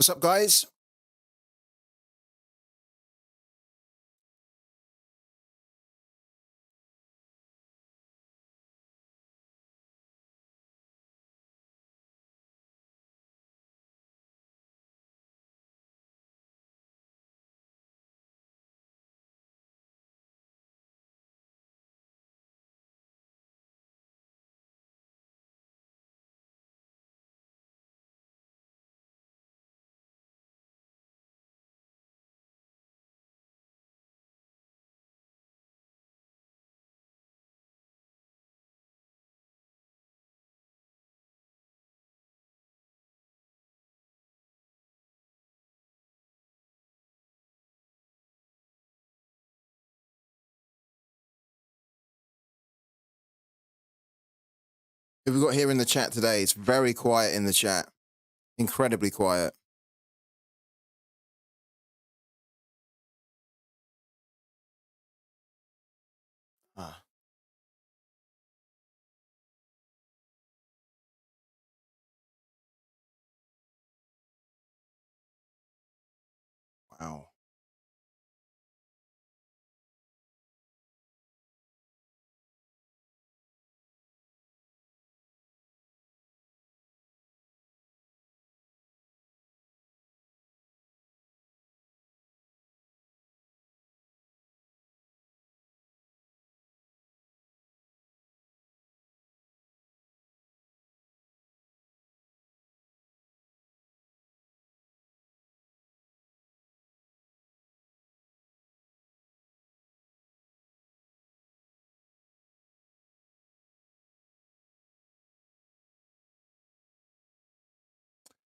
What's up, guys? Who have we got here in the chat today? It's very quiet in the chat. Incredibly quiet. Ah, wow.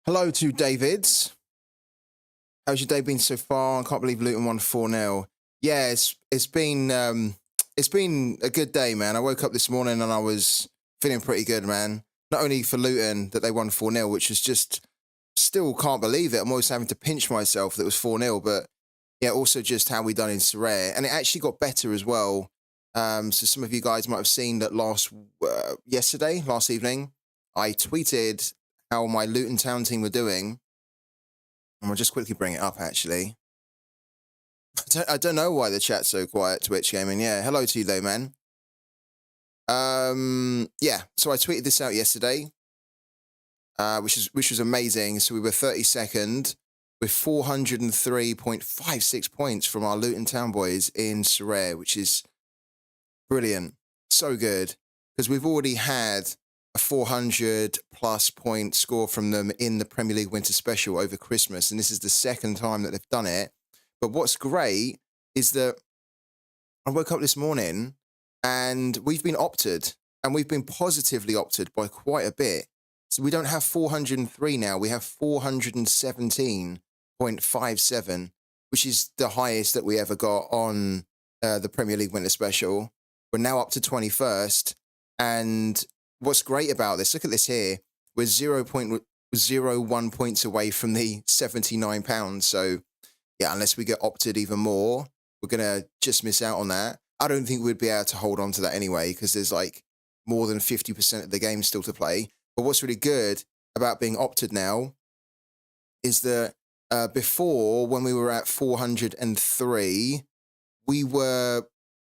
Hello to Davids. How's your day been so far? I can't believe Luton won 4-0. Yeah, it's been a good day, man. I woke up this morning and I was feeling pretty good, man. Not only for Luton that they won 4-0, which is just still can't believe it. I'm always having to pinch myself that it was 4-0, but yeah, also just how we done in Sorare. And it actually got better as well. So some of you guys might have seen that last evening, I tweeted how my Luton Town team were doing. And we'll just quickly bring it up, actually. I don't know why the chat's so quiet, Twitch Gaming. Yeah, hello to you, though, man. Yeah, so I tweeted this out yesterday, which was amazing. So we were 32nd with 403.56 points from our Luton Town boys in Sorare, which is brilliant. So good. Because we've already had a 400 plus point score from them in the Premier League Winter Special over Christmas. And this is the second time that they've done it. But what's great is that I woke up this morning and we've been opted, and we've been positively opted by quite a bit. So we don't have 403 now, we have 417.57, which is the highest that we ever got on the Premier League Winter Special. We're now up to 21st. And what's great about this, look at this here, we're 0.01 points away from the £79. So yeah, unless we get opted even more, we're going to just miss out on that. I don't think we'd be able to hold on to that anyway, because there's like more than 50% of the game still to play. But what's really good about being opted now is that before, when we were at 403, we were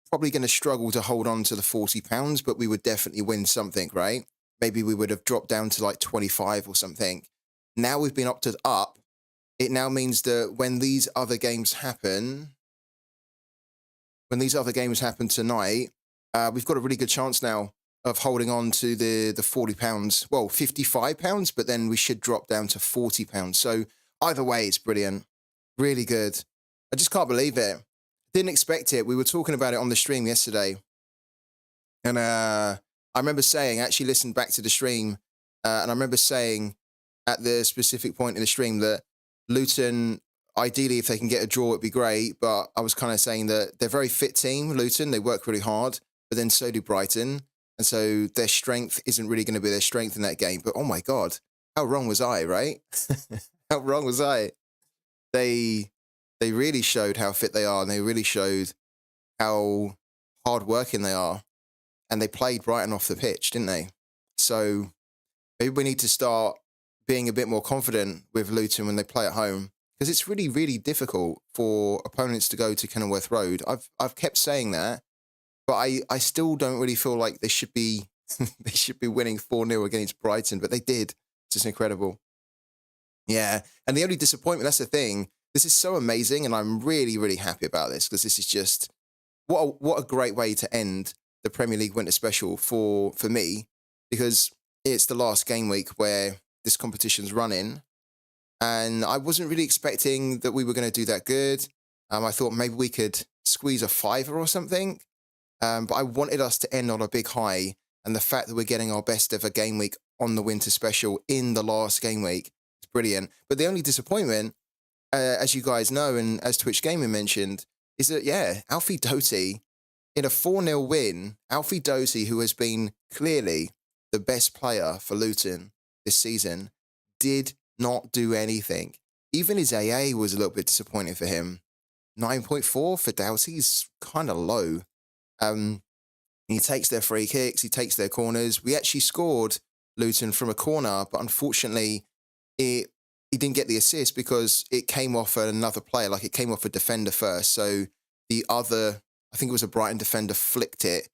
probably going to struggle to hold on to the £40, but we would definitely win something, right? Maybe we would have dropped down to like 25 or something. Now we've been opted up. It now means that when these other games happen tonight, we've got a really good chance now of holding on to the £40. Well, £55, but then we should drop down to £40. So either way, it's brilliant. Really good. I just can't believe it. Didn't expect it. We were talking about it on the stream yesterday. And I remember saying, I actually listened back to the stream, and I remember saying at the specific point in the stream that Luton, ideally, if they can get a draw, it'd be great. But I was kind of saying that they're a very fit team, Luton. They work really hard, but then so do Brighton. And so their strength isn't really going to be their strength in that game. But oh my God, how wrong was I, right? How wrong was I? They really showed how fit they are, and they really showed how hard-working they are. And they played Brighton off the pitch, didn't they? So maybe we need to start being a bit more confident with Luton when they play at home, because it's really, really difficult for opponents to go to Kenilworth Road. I've kept saying that, but I still don't really feel like they should be they should be winning 4-0 against Brighton, but they did. It's just incredible. Yeah, and the only disappointment, that's the thing. This is so amazing, and I'm really, really happy about this, because this is just what a great way to end the Premier League Winter Special for me, because it's the last game week where this competition's running, and I wasn't really expecting that we were going to do that good. I thought maybe we could squeeze a fiver or something, but I wanted us to end on a big high, and the fact that we're getting our best ever game week on the Winter Special in the last game week is brilliant. But the only disappointment, as you guys know, and as Twitch Gaming mentioned, is that, yeah, Alfie Doty, in a 4-0 win, Alfie Doty, who has been clearly the best player for Luton this season, did not do anything. Even his AA was a little bit disappointing for him. 9.4 for Doughty is kind of low. He takes their free kicks, he takes their corners. We actually scored Luton from a corner, but unfortunately, he didn't get the assist because it came off another player, like it came off a defender first. So the other, I think it was a Brighton defender, flicked it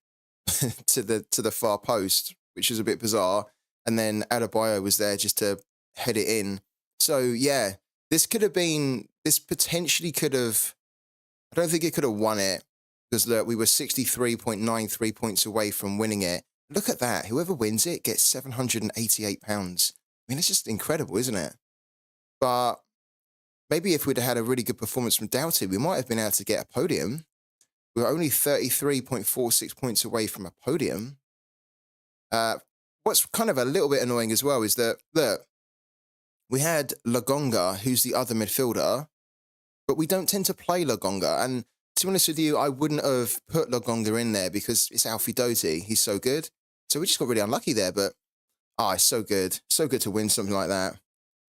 to the far post, which is a bit bizarre. And then Adebayo was there just to head it in. So yeah, this potentially could have, I don't think it could have won it, because look, we were 63.93 points away from winning it. Look at that. Whoever wins it gets £788. I mean, it's just incredible, isn't it? But maybe if we'd had a really good performance from Doughty, we might have been able to get a podium. We were only 33.46 points away from a podium. What's kind of a little bit annoying as well is that, look, we had Lagonga, who's the other midfielder, but we don't tend to play Lagonga. And to be honest with you, I wouldn't have put Lagonga in there because it's Alfie Doty. He's so good. So we just got really unlucky there, but it's so good. So good to win something like that.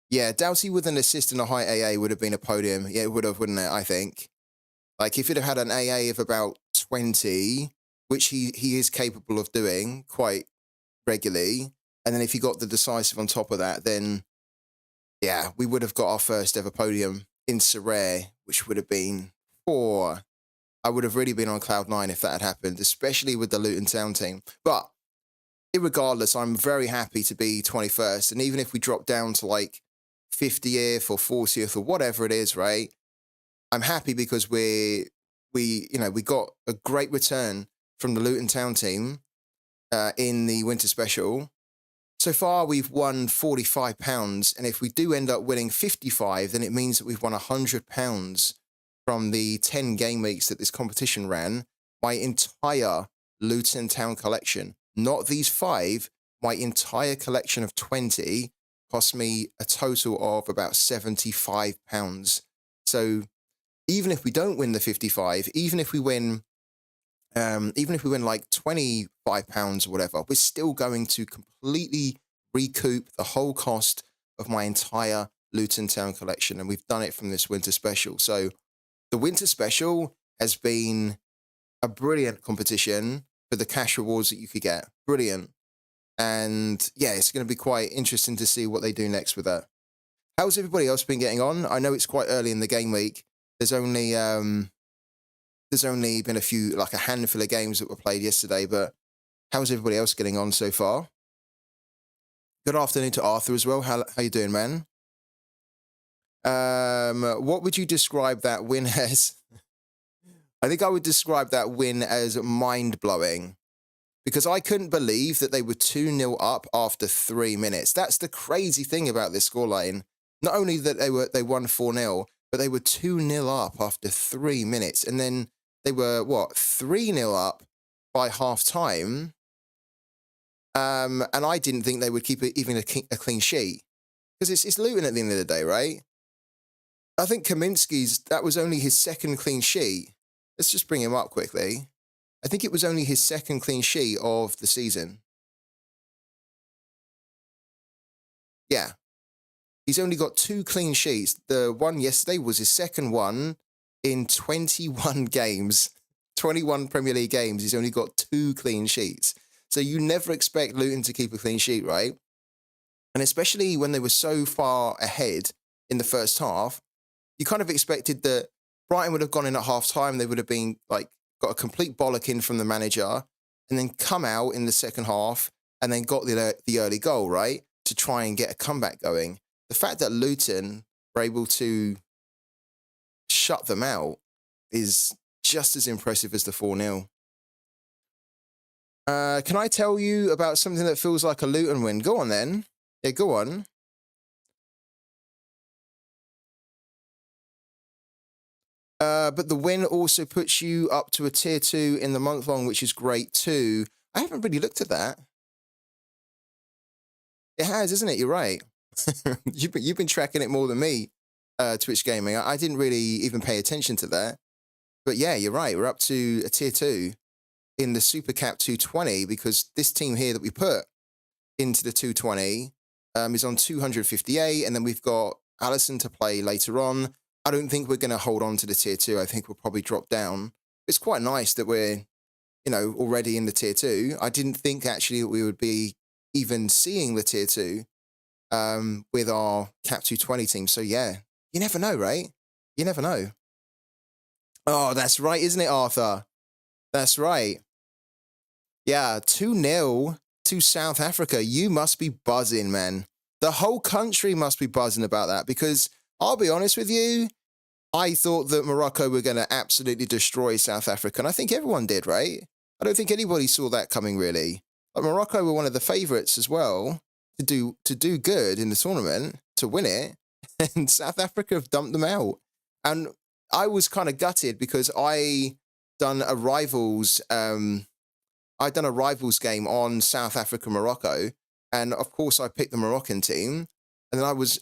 Yeah, Doughty with an assist and a high AA would have been a podium. Yeah, it would have, wouldn't it, I think? Like, if it had had an AA of about 20, which he is capable of doing quite regularly, and then if he got the decisive on top of that, then, yeah, we would have got our first ever podium in Sorare, which would have been 4. I would have really been on cloud 9 if that had happened, especially with the Luton Town team. But irregardless, I'm very happy to be 21st, and even if we drop down to like 50th or 40th or whatever it is, right? I'm happy because we got a great return from the Luton Town team in the Winter Special. So far, we've won £45, and if we do end up winning 55, then it means that we've won £100 from the 10 game weeks that this competition ran. My entire Luton Town collection, not these 5, my entire collection of 20 cost me a total of about £75. So even if we don't win the 55, even if we win like £25 or whatever, we're still going to completely recoup the whole cost of my entire Luton Town collection. And we've done it from this Winter Special. So the Winter Special has been a brilliant competition for the cash rewards that you could get. Brilliant. And yeah, it's going to be quite interesting to see what they do next with that. How's everybody else been getting on? I know it's quite early in the game week. There's only been a handful of games that were played yesterday, but how's everybody else getting on so far? Good afternoon to Arthur as well. How you doing, man? What would you describe that win as? I think I would describe that win as mind-blowing, because I couldn't believe that they were 2-0 up after 3 minutes. That's the crazy thing about this scoreline. Not only that they won 4-0, but they were 2-0 up after 3 minutes. And then they were, 3-0 up by half-time. And I didn't think they would keep even a clean sheet. Because it's Luton at the end of the day, right? I think Kaminsky's, that was only his second clean sheet. Let's just bring him up quickly. I think it was only his second clean sheet of the season. Yeah. He's only got 2 clean sheets. The one yesterday was his second one in 21 games. 21 Premier League games. He's only got 2 clean sheets. So you never expect Luton to keep a clean sheet, right? And especially when they were so far ahead in the first half, you kind of expected that Brighton would have gone in at half time. They would have been like, got a complete bollocking from the manager and then come out in the second half and then got the early goal, right? To try and get a comeback going. The fact that Luton were able to shut them out is just as impressive as the 4-0. Can I tell you about something that feels like a Luton win? Go on then. Yeah, go on. But the win also puts you up to a tier 2 in the month-long, which is great too. I haven't really looked at that. It has, isn't it? You're right. You've been tracking it more than me, Twitch Gaming. I didn't really even pay attention to that. But yeah, you're right. We're up to a tier 2 in the Super Cap 220 because this team here that we put into the 220 is on 258, and then we've got Allison to play later on. I don't think we're going to hold on to the tier 2. I think we'll probably drop down. It's quite nice that we're, already in the tier 2. I didn't think actually that we would be even seeing the tier 2 with our Cap 220 team. So yeah, you never know, right? You never know. Oh, that's right, isn't it, Arthur? That's right. Yeah, 2-0 to South Africa. You must be buzzing, man. The whole country must be buzzing about that because I'll be honest with you, I thought that Morocco were going to absolutely destroy South Africa, and I think everyone did, right? I don't think anybody saw that coming, really. But Morocco were one of the favourites as well to do good in the tournament, to win it, and South Africa have dumped them out. And I was kind of gutted because I done a rivals game on South Africa Morocco, and of course I picked the Moroccan team, and then I was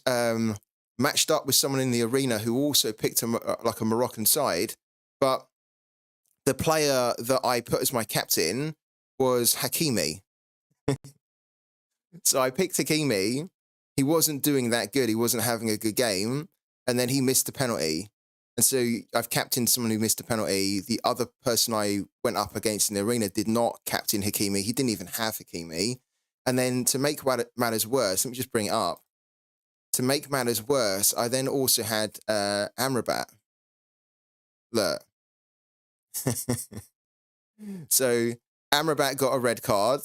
matched up with someone in the arena who also picked a Moroccan side, but the player that I put as my captain was Hakimi. So I picked Hakimi. He wasn't doing that good. He wasn't having a good game, and then he missed the penalty. And so I've captained someone who missed a penalty. The other person I went up against in the arena did not captain Hakimi. He didn't even have Hakimi. And then to make matters worse, let me just bring it up. To make matters worse, I then also had Amrabat. Look. So Amrabat got a red card,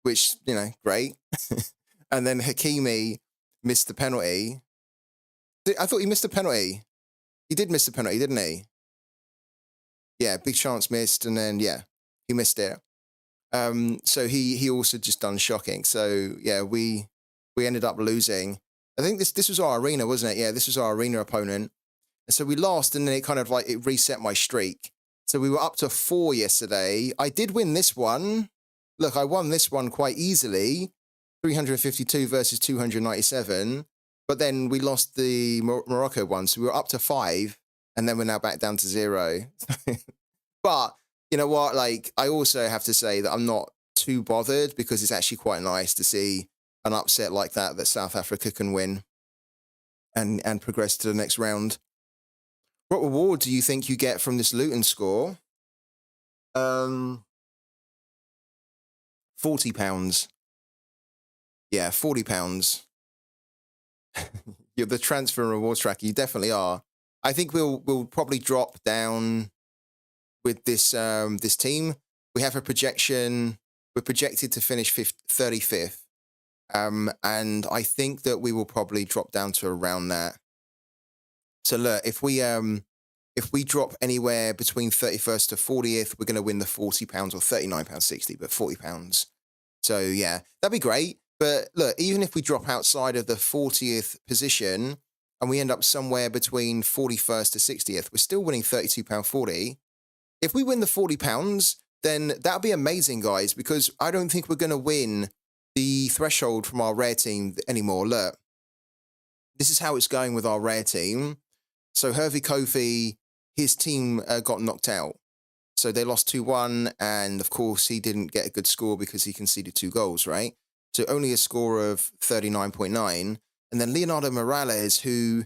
which, great. And then Hakimi missed the penalty. I thought he missed a penalty. He did miss the penalty, didn't he? Yeah, big chance missed, and then, yeah, he missed it. So he also just done shocking. So, yeah, we ended up losing. I think this was our arena, wasn't it? Yeah, this was our arena opponent. And so we lost, and then it kind of it reset my streak. So we were up to 4 yesterday. I did win this one. Look, I won this one quite easily. 352 versus 297. But then we lost the Morocco one. So we were up to 5, and then we're now back down to 0. But you know what? I also have to say that I'm not too bothered because it's actually quite nice to see an upset like that South Africa can win and progress to the next round. What reward do you think you get from this Luton score? £40. Yeah, £40. You're the transfer and rewards tracker. You definitely are. I think we'll probably drop down with this this team. We have a projection. We're projected to finish 35th. And I think that we will probably drop down to around that. So look, if we drop anywhere between 31st to 40th, we're going to win the £40 or £39.60, but £40. So yeah, that'd be great. But look, even if we drop outside of the 40th position and we end up somewhere between 41st to 60th, we're still winning £32.40. If we win the £40, then that'll be amazing, guys, because I don't think we're going to win the threshold from our rare team anymore. Look, this is how it's going with our rare team. So Hervey Kofi, his team got knocked out. So they lost 2-1, and of course he didn't get a good score because he conceded 2 goals, right? So only a score of 39.9. And then Leonardo Morales, who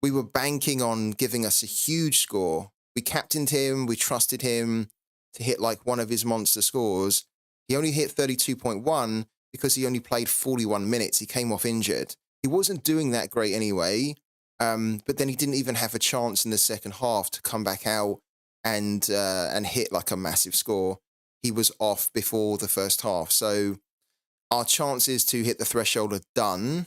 we were banking on giving us a huge score. We captained him, we trusted him to hit one of his monster scores. He only hit 32.1 because he only played 41 minutes. He came off injured. He wasn't doing that great anyway, but then he didn't even have a chance in the second half to come back out and hit like a massive score. He was off before the first half. So our chances to hit the threshold are done,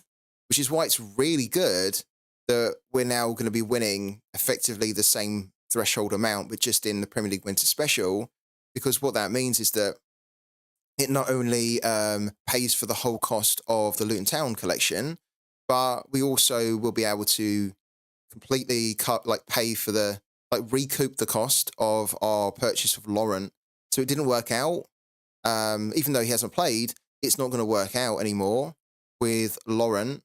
which is why it's really good that we're now going to be winning effectively the same threshold amount, but just in the Premier League Winter Special, because what that means is that it not only pays for the whole cost of the Luton Town collection, but we also will be able to completely pay for the, recoup the cost of our purchase of Laurent. So it didn't work out. Even though he hasn't played, it's not going to work out anymore with Laurent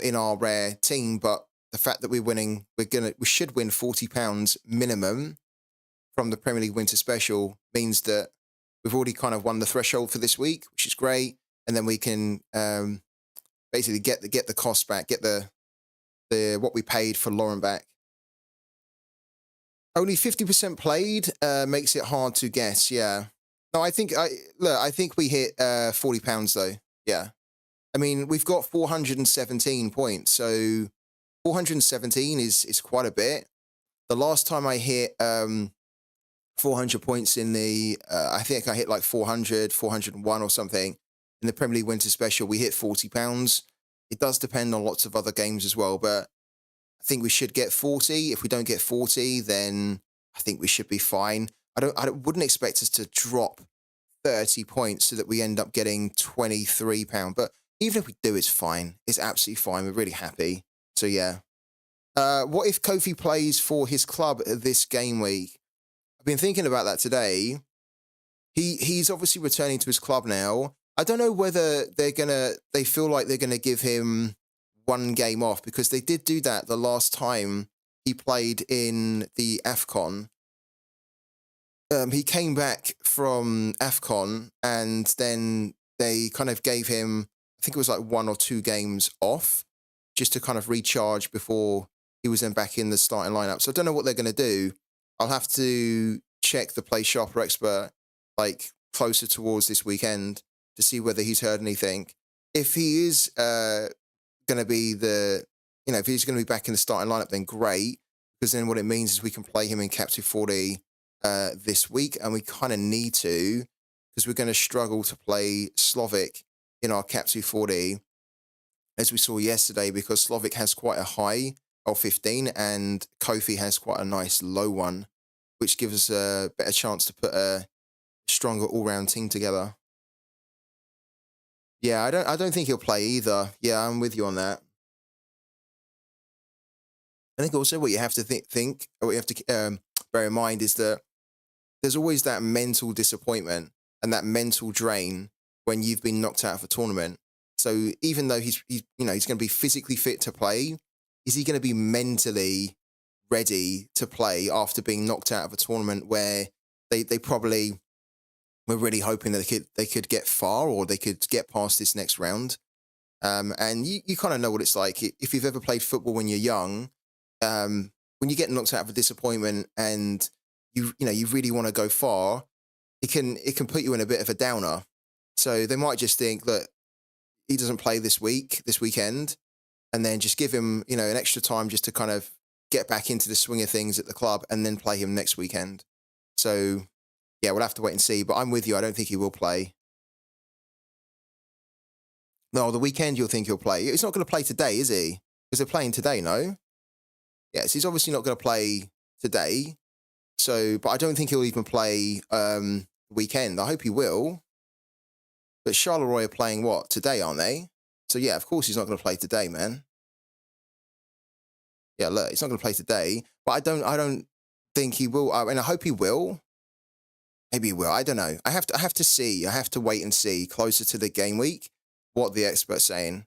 in our rare team. But the fact that we're winning, we should win £40 minimum from the Premier League Winter Special means that we've already kind of won the threshold for this week, which is great. And then we can basically get the cost back, get the what we paid for Laurent back. Only 50% played makes it hard to guess. Yeah. No, I think we hit £40 though. Yeah. I mean, we've got 417 points, so 417 is quite a bit. The last time I hit 400 points in the, I think I hit like 400, 401 or something in the Premier League Winter Special. We hit £40. It does depend on lots of other games as well, but I think we should get 40. If we don't get 40, then I think we should be fine. I wouldn't expect us to drop 30 points so that we end up getting £23. But even if we do, it's fine. It's absolutely fine. We're really happy. So yeah. What if Kofi plays for his club this game week? I've been thinking about that today. He's obviously returning to his club now. I don't know whether they feel like they're gonna give him one game off, because they did do that the last time he played in the AFCON. He came back from AFCON and then they kind of gave him, I think it was like 1 or 2 games off just to kind of recharge before he was then back in the starting lineup. So I don't know what they're going to do. I'll have to check the Play Sharper expert like closer towards this weekend to see whether he's heard anything. If he is going to be if he's going to be back in the starting lineup, then great, because then what it means is we can play him in Cap 240 this week, and we kind of need to, because we're going to struggle to play Slovic in our Cap 240, as we saw yesterday, because Slovic has quite a high L15 and Kofi has quite a nice low one, which gives us a better chance to put a stronger all-round team together. Yeah, I don't think he'll play either. Yeah, I'm with you on that. I think also what you have to think, or what you have to bear in mind is that there's always that mental disappointment and that mental drain when you've been knocked out of a tournament. So even though he's going to be physically fit to play, is he going to be mentally ready to play after being knocked out of a tournament where they probably were really hoping that they could get far, or they could get past this next round? And you kind of know what it's like. If you've ever played football when you're young, when you get knocked out of a disappointment and you really want to go far, it can put you in a bit of a downer. So they might just think that he doesn't play this weekend, and then just give him, an extra time just to kind of get back into the swing of things at the club, and then play him next weekend. So yeah, we'll have to wait and see. But I'm with you. I don't think he will play. No, the weekend you'll think he'll play. He's not going to play today, is he? Because they're playing today, no? Yes, he's obviously not going to play today. So, but I don't think he'll even play the weekend. I hope he will. But Charleroi are playing what? Today, aren't they? So yeah, of course he's not going to play today, man. Yeah, look, he's not going to play today. But I don't think he will. I mean, I hope he will. Maybe he will. I don't know. I have to see. I have to wait and see closer to the game week what the expert's saying.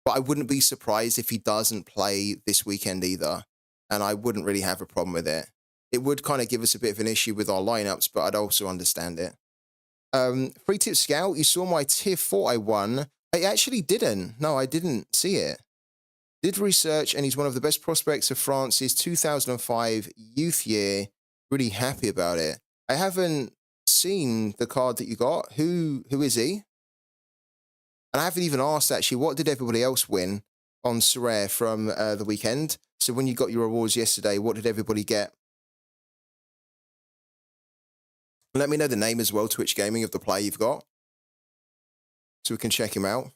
But I wouldn't be surprised if he doesn't play this weekend either. And I wouldn't really have a problem with it. It would kind of give us a bit of an issue with our lineups, but I'd also understand it. Free Tip Scout, you saw my Tier 4 I won. I actually didn't. No, I didn't see it. Did research, and he's one of the best prospects of France's 2005 youth year. Really happy about it. I haven't seen the card that you got. Who is he? And I haven't even asked, actually, what did everybody else win on Sorare from the weekend? So when you got your rewards yesterday, what did everybody get? Let me know the name as well, Twitch Gaming, of the player you've got, so we can check him out.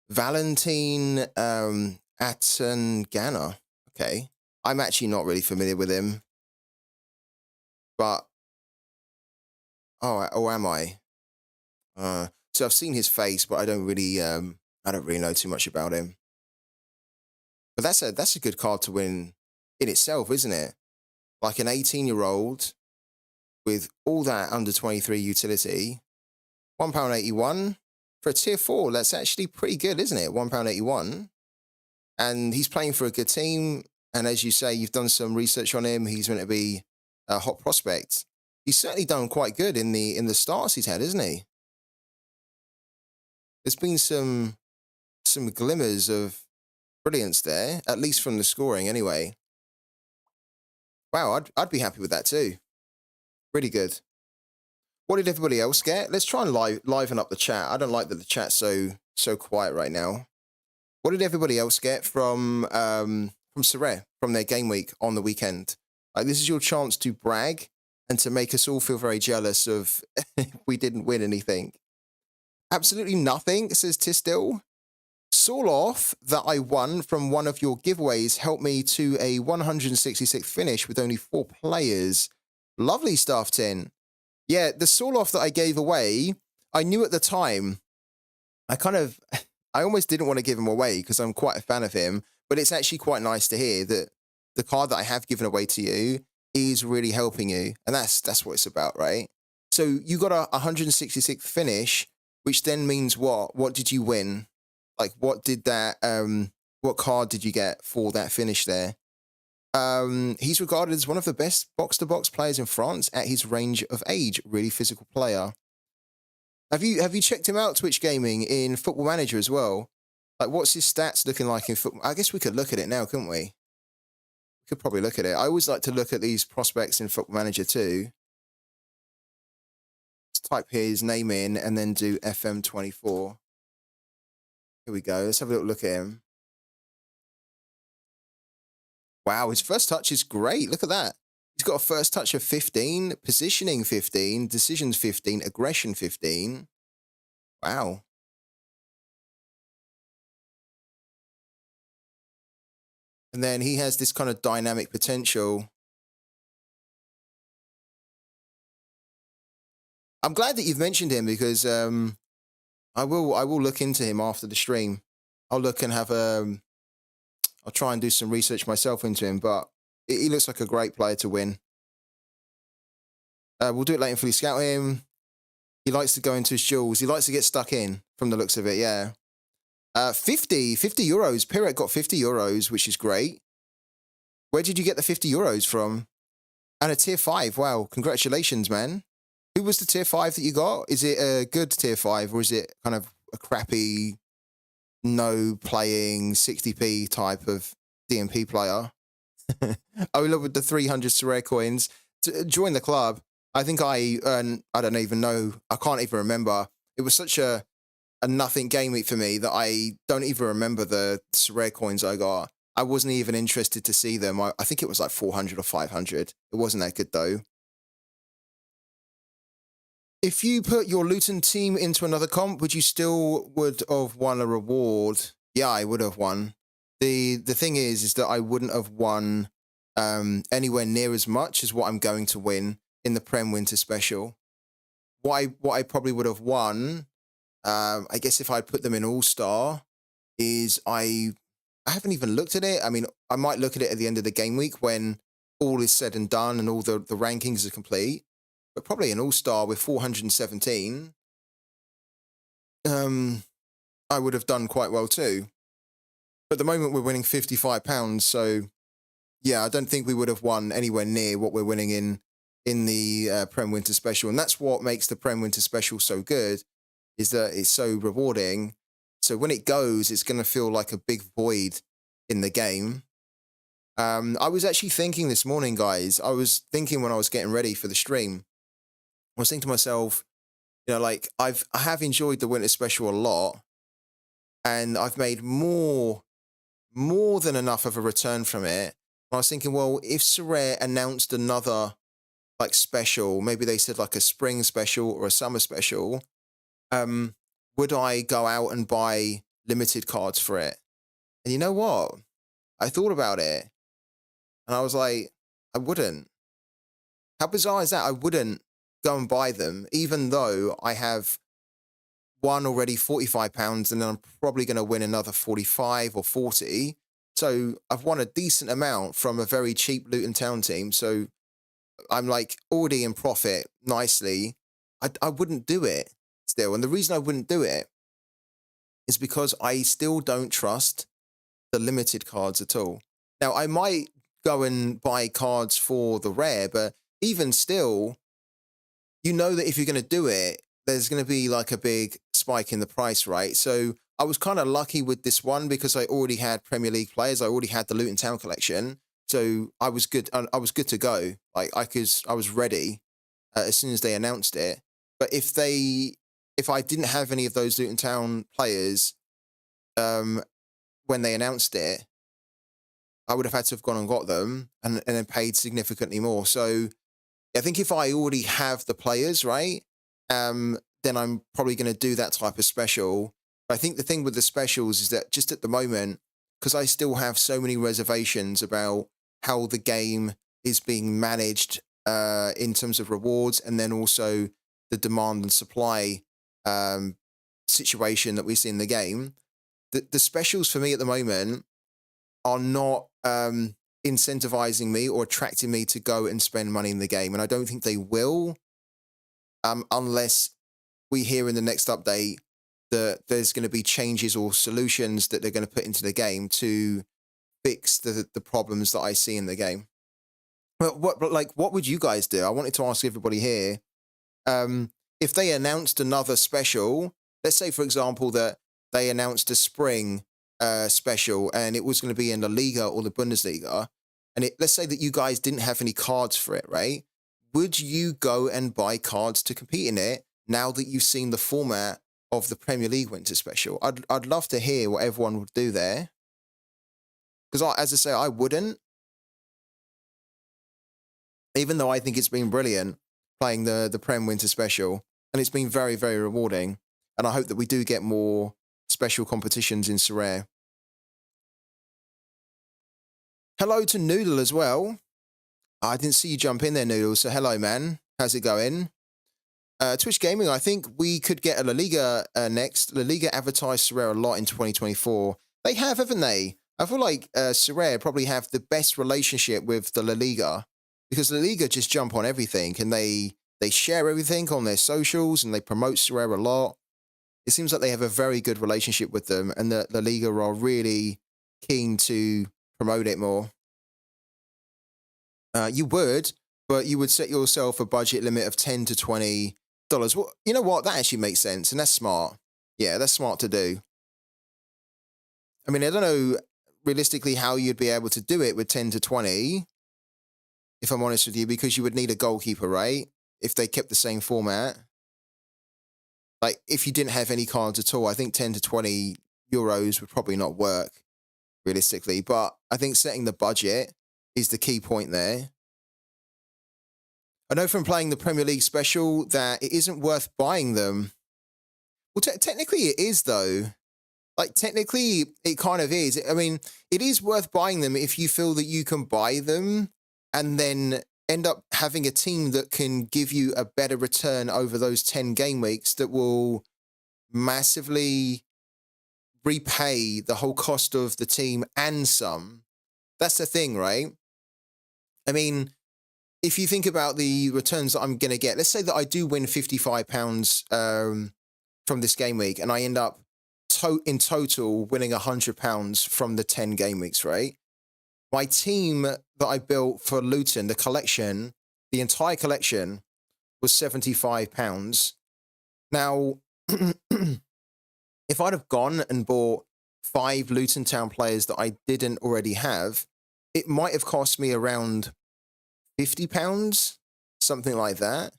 Valentine Atangana. Okay. I'm actually not really familiar with him. But, oh, am I? So I've seen his face, but I don't really know too much about him. But that's a good card to win in itself, isn't it? Like an 18-year-old with all that under 23 utility, £1.81 for a tier 4. That's actually pretty good, isn't it? £1.81. And he's playing for a good team. And as you say, you've done some research on him. He's going to be a hot prospect. He's certainly done quite good in the starts he's had, isn't he? There's been some glimmers of brilliance there, at least from the scoring anyway. Wow, I'd be happy with that too. Really good. What did everybody else get? Let's try and liven up the chat. I don't like that the chat's so quiet right now. What did everybody else get from Sorare, from their game week on the weekend? Like, this is your chance to brag and to make us all feel very jealous of if we didn't win anything. Absolutely nothing, says Tisdale. Saw off that I won from one of your giveaways helped me to a 166th finish with only 4 players. Lovely stuff, Tin. Yeah, the Saw-off that I gave away, I knew at the time, I almost didn't want to give him away because I'm quite a fan of him, but it's actually quite nice to hear that the card that I have given away to you is really helping you. And that's what it's about, right? So you got a 166th finish, which then means what? What did you win? Like, what did that, what card did you get for that finish there? He's regarded as one of the best box-to-box players in France at his range of age. Really physical player. Have you checked him out, Twitch Gaming, in Football Manager as well? Like, what's his stats looking like in football? I guess we could look at it now, couldn't we? We could probably look at it. I always like to look at these prospects in Football Manager too. Let's type his name in and then do FM24. Here we go. Let's have a little look at him. Wow, his first touch is great. Look at that. He's got a first touch of 15, positioning 15, decisions 15, aggression 15. Wow. And then he has this kind of dynamic potential. I'm glad that you've mentioned him because I will look into him after the stream. I'll look and have I'll try and do some research myself into him, but he looks like a great player to win. We'll do it later for scout him. He likes to go into his duels. He likes to get stuck in from the looks of it, yeah. 50 euros. Piret got 50 euros, which is great. Where did you get the 50 euros from? And a tier 5. Wow, congratulations, man. Who was the tier 5 that you got? Is it a good tier 5 or is it kind of a crappy, no playing 60p type of DMP player? Ola with the 300 Sorare coins. Join the club. I think I don't even know. I can't even remember. It was such a nothing game week for me that I don't even remember the Sorare coins I got. I wasn't even interested to see them. I think it was like 400 or 500. It wasn't that good though. If you put your Luton team into another comp, would have won a reward? Yeah, I would have won. The thing is that I wouldn't have won anywhere near as much as what I'm going to win in the Prem Winter Special. What I probably would have won, I guess if I'd put them in All-Star, is I haven't even looked at it. I mean, I might look at it at the end of the game week when all is said and done and all the rankings are complete. But probably an All-Star with 417, I would have done quite well too. But at the moment, we're winning £55, so yeah, I don't think we would have won anywhere near what we're winning in the Prem Winter Special. And that's what makes the Prem Winter Special so good, is that it's so rewarding. So when it goes, it's going to feel like a big void in the game. I was actually thinking this morning, guys, I was thinking when I was getting ready for the stream, I was thinking to myself, you know, like I have enjoyed the winter special a lot, and I've made more than enough of a return from it. I was thinking, well, if Sorare announced another like special, maybe they said like a spring special or a summer special, um, would I go out and buy limited cards for it? And you know what? I thought about it and I was like, I wouldn't. How bizarre is that? I wouldn't go and buy them, even though I have won already £45 and then I'm probably going to win another 45 or 40. So I've won a decent amount from a very cheap Luton Town team. So I'm like already in profit nicely. I wouldn't do it still. And the reason I wouldn't do it is because I still don't trust the limited cards at all. Now, I might go and buy cards for the rare, but even still, you know that if you're going to do it, there's going to be like a big spike in the price, right? So I was kind of lucky with this one because I already had Premier League players. I already had the Luton Town collection. So I was good. I was good to go. Like I was ready as soon as they announced it. But if I didn't have any of those Luton Town players, when they announced it, I would have had to have gone and got them and then paid significantly more. So I think if I already have the players, right, then I'm probably going to do that type of special. But I think the thing with the specials is that just at the moment, because I still have so many reservations about how the game is being managed in terms of rewards, and then also the demand and supply situation that we see in the game, the specials for me at the moment are not incentivizing me or attracting me to go and spend money in the game. And I don't think they will unless we hear in the next update that there's going to be changes or solutions that they're going to put into the game to fix the problems that I see in the game. But what would you guys do? I wanted to ask everybody here, if they announced another special, let's say, for example, that they announced a spring special and it was going to be in the Liga or the Bundesliga, and let's say that you guys didn't have any cards for it, right? Would you go and buy cards to compete in it now that you've seen the format of the Premier League Winter Special? I'd love to hear what everyone would do there. Because as I say, I wouldn't. Even though I think it's been brilliant playing the Prem Winter Special. And it's been very, very rewarding. And I hope that we do get more special competitions in Sorare. Hello to Noodle as well. I didn't see you jump in there, Noodle. So hello, man. How's it going? Twitch Gaming, I think we could get a La Liga next. La Liga advertised Sorare a lot in 2024. They have, haven't they? I feel like Sorare probably have the best relationship with the La Liga, because La Liga just jump on everything and they share everything on their socials and they promote Sorare a lot. It seems like they have a very good relationship with them, and the La Liga are really keen to promote it more. You would, but you would set yourself a budget limit of $10 to $20. Well, you know what? That actually makes sense, and that's smart. Yeah, that's smart to do. I mean, I don't know realistically how you'd be able to do it with 10 to 20, if I'm honest with you, because you would need a goalkeeper, right? If they kept the same format. Like, if you didn't have any cards at all, I think 10 to 20 euros would probably not work, realistically. But I think setting the budget is the key point there. I know from playing the Premier League special that it isn't worth buying them. Well, technically it is, though. Like, technically, it kind of is. I mean, it is worth buying them if you feel that you can buy them and then end up having a team that can give you a better return over those 10 game weeks that will massively repay the whole cost of the team and some. That's the thing, right? I mean, if you think about the returns that I'm going to get, let's say that I do win £55 from this game week and I end up in total winning £100 from the 10 game weeks, right? My team that I built for Luton, the collection, the entire collection was £75. Now, if I'd have gone and bought 5 Luton Town players that I didn't already have, it might have cost me around £50, something like that.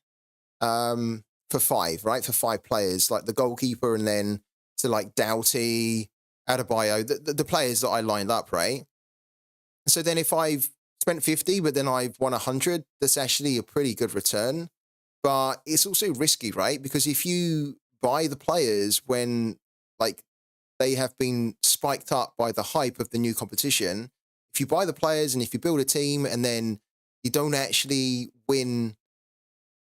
for 5, right? For 5 players, like the goalkeeper, and then to like Doughty, Adebayo, the players that I lined up, right? So then if I've spent 50, but then I've won 100, that's actually a pretty good return. But it's also risky, right? Because if you buy the players when like they have been spiked up by the hype of the new competition, if you buy the players and if you build a team and then you don't actually win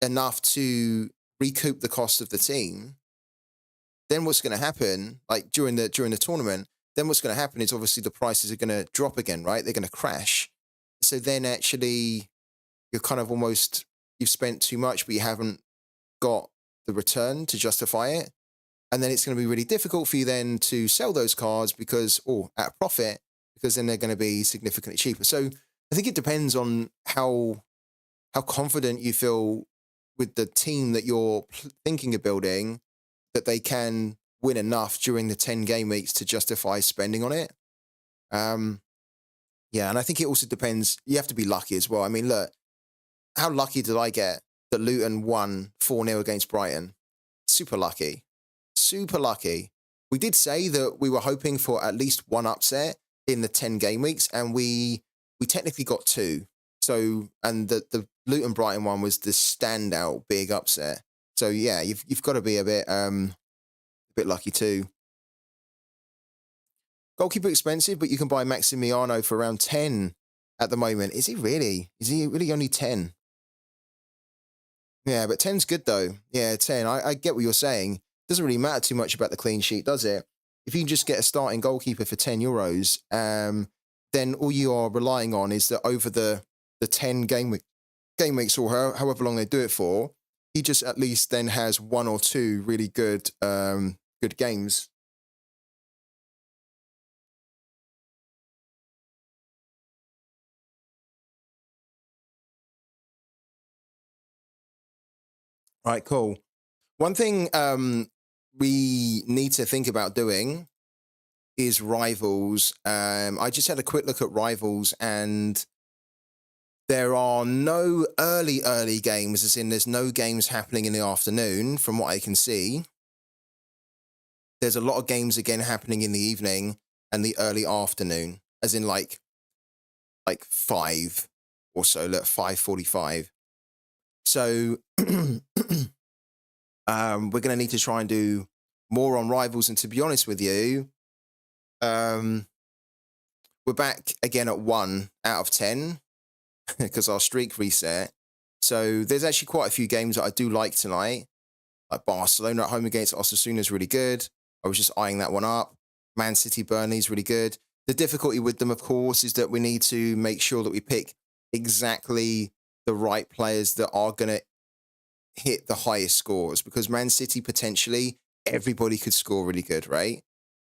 enough to recoup the cost of the team, then what's going to happen, like during the tournament, then what's going to happen is obviously the prices are going to drop again, right? They're going to crash. So then actually you're kind of almost, you've spent too much, but you haven't got the return to justify it. And then it's going to be really difficult for you then to sell those cards because, or at a profit, because then they're going to be significantly cheaper. So I think it depends on how confident you feel with the team that you're thinking of building, that they can win enough during the 10 game weeks to justify spending on it. Yeah, and I think it also depends. You have to be lucky as well. I mean, look, how lucky did I get that Luton won 4-0 against Brighton? Super lucky. Super lucky. We did say that we were hoping for at least one upset in the 10 game weeks, and we technically got 2. So, and the Luton Brighton one was the standout big upset. So yeah, you've got to be a bit lucky too. Goalkeeper expensive, but you can buy Maximiano for around 10 at the moment. Is he really? Is he really only 10? Yeah, but 10's good though. Yeah, 10. I get what you're saying. Doesn't really matter too much about the clean sheet, does it? If you can just get a starting goalkeeper for €10, then all you are relying on is that over the 10 game weeks or however long they do it for, he just at least then has 1 or 2 really good good games. All right, cool. One thing we need to think about doing is rivals. I just had a quick look at rivals, and there are no early games, as in there's no games happening in the afternoon from what I can see. There's a lot of games again happening in the evening and the early afternoon, as in like 5 or so, look, 5:45. So we're going to need to try and do more on rivals. And to be honest with you, we're back again at 1 out of 10 because our streak reset. So there's actually quite a few games that I do like tonight. Like Barcelona at home against Osasuna is really good. I was just eyeing that one up. Man City Burnley is really good. The difficulty with them, of course, is that we need to make sure that we pick exactly the right players that are going to hit the highest scores, because Man City potentially everybody could score really good, right?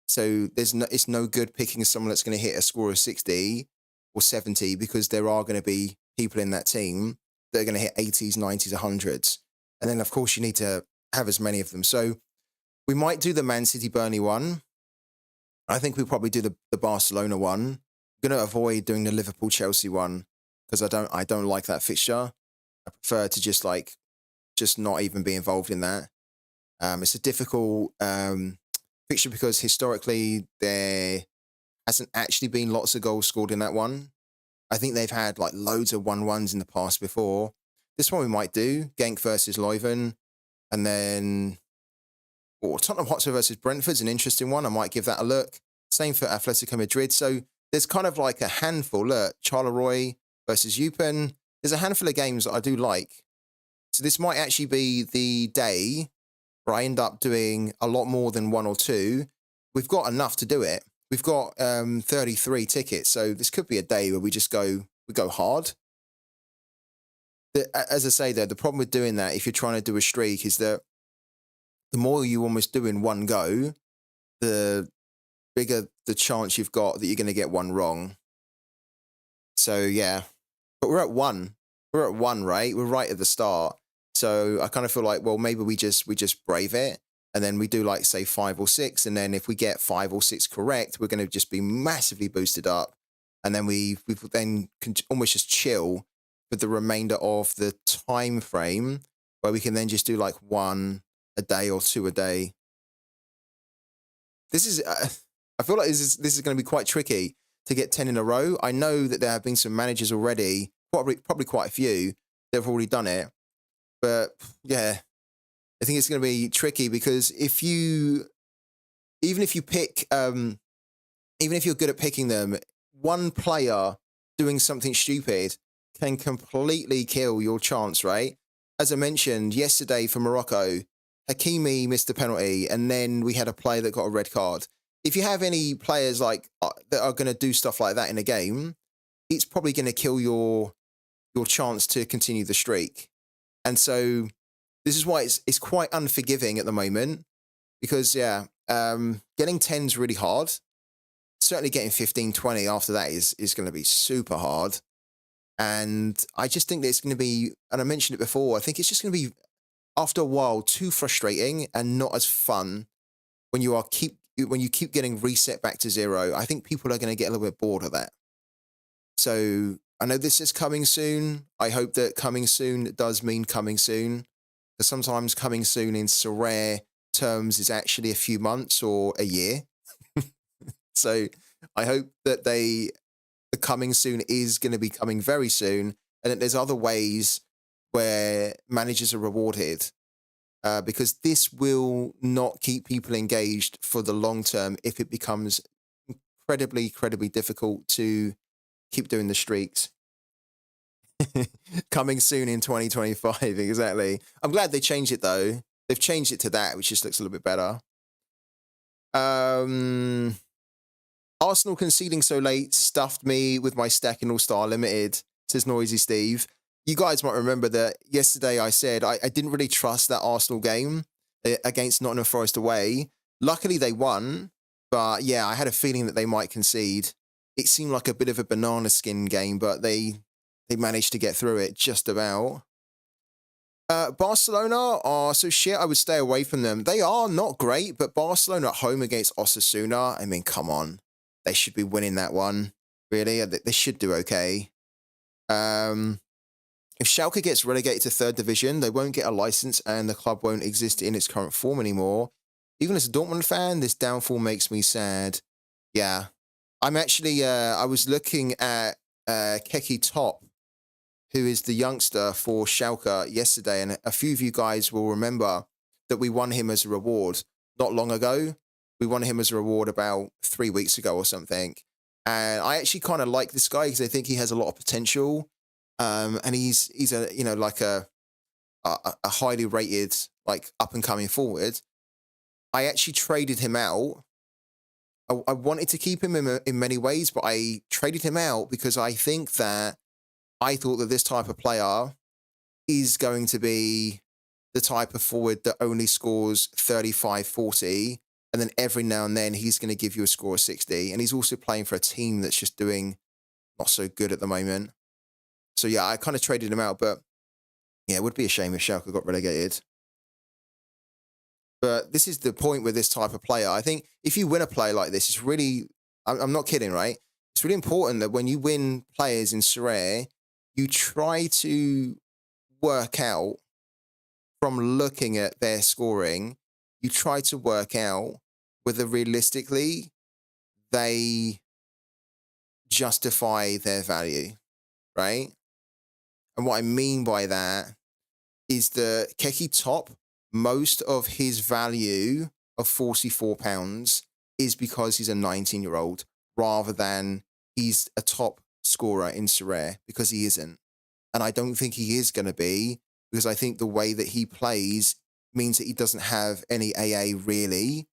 So it's no good picking someone that's going to hit a score of 60 or 70, because there are going to be people in that team that are going to hit 80s, 90s, 100s. And then, of course, you need to have as many of them. So we might do the Man City Burnley one. I think we'll probably do the Barcelona one. I'm going to avoid doing the Liverpool Chelsea one because I don't like that fixture. I prefer to just not even be involved in that. It's a difficult fixture because historically there hasn't actually been lots of goals scored in that one. I think they've had like loads of 1-1s in the past before. This one we might do, Genk versus Leuven, and then Tottenham Hotspur versus Brentford's an interesting one. I might give that a look. Same for Atletico Madrid. So there's kind of like a handful. Look, Charleroi versus Eupen. There's a handful of games that I do like. So this might actually be the day where I end up doing a lot more than 1 or 2. We've got enough to do it. We've got 33 tickets. So this could be a day where we go hard. As I say, though, the problem with doing that, if you're trying to do a streak, is that the more you almost do in one go, the bigger the chance you've got that you're going to get one wrong. So, yeah. But we're at 1. We're at 1, right? We're right at the start. So I kind of feel like, well, maybe we just brave it. And then we do like, say, 5 or 6. And then if we get 5 or 6 correct, we're going to just be massively boosted up. And then we then can almost just chill for the remainder of the time frame where we can then just do like 1 a day or 2 a day. This is, I feel like this is going to be quite tricky to get 10 in a row. I know that there have been some managers already, probably quite a few, that have already done it. But yeah, I think it's going to be tricky because even if you pick, even if you're good at picking them, one player doing something stupid can completely kill your chance, right? As I mentioned yesterday for Morocco, Hakimi missed a penalty, and then we had a player that got a red card. If you have any players like that are going to do stuff like that in a game, it's probably going to kill your chance to continue the streak. And so this is why it's quite unforgiving at the moment, because yeah, getting 10's really hard. Certainly getting 15, 20 after that is going to be super hard. And I just think that it's going to be, and I mentioned it before, I think it's just going to be, after a while, too frustrating and not as fun when you keep getting reset back to 0. I think people are going to get a little bit bored of that. So I know this is coming soon. I hope that coming soon does mean coming soon. Because sometimes coming soon in Sorare terms is actually a few months or a year. So I hope that the coming soon is going to be coming very soon, and that there's other ways where managers are rewarded, because this will not keep people engaged for the long term if it becomes incredibly difficult to keep doing the streaks. Coming soon in 2025, exactly. I'm glad they changed it though. They've changed it to that, which just looks a little bit better. Arsenal conceding so late stuffed me with my stack in All-Star Limited, says Noisy Steve. You guys might remember that yesterday I said I didn't really trust that Arsenal game against Nottingham Forest away. Luckily they won, but yeah, I had a feeling that they might concede. It seemed like a bit of a banana skin game, but they managed to get through it just about. Barcelona are so shit, I would stay away from them. They are not great, but Barcelona at home against Osasuna, I mean, come on. They should be winning that one, really. They should do okay. If Schalke gets relegated to 3rd division, they won't get a license and the club won't exist in its current form anymore. Even as a Dortmund fan, this downfall makes me sad. Yeah. I'm actually, I was looking at Keki Top, who is the youngster for Schalke yesterday, and a few of you guys will remember that we won him as a reward not long ago. We won him as a reward about 3 weeks ago or something. And I actually kind of like this guy because I think he has a lot of potential. And he's a, you know, like a highly rated, like up and coming forward. I actually traded him out. I wanted to keep him in many ways, but I traded him out because I think that I thought that this type of player is going to be the type of forward that only scores 35, 40. And then every now and then he's going to give you a score of 60. And he's also playing for a team that's just doing not so good at the moment. So yeah, I kind of traded him out, but yeah, it would be a shame if Schalke got relegated. But this is the point with this type of player. I think if you win a play like this, it's really, I'm not kidding, right? It's really important that when you win players in Sorare, you try to work out from looking at their scoring, you try to work out whether realistically they justify their value, right? And what I mean by that is that Keki Top, most of his value of £44 is because he's a 19-year-old rather than he's a top scorer in Sorare, because he isn't. And I don't think he is going to be, because I think the way that he plays means that he doesn't have any AA really.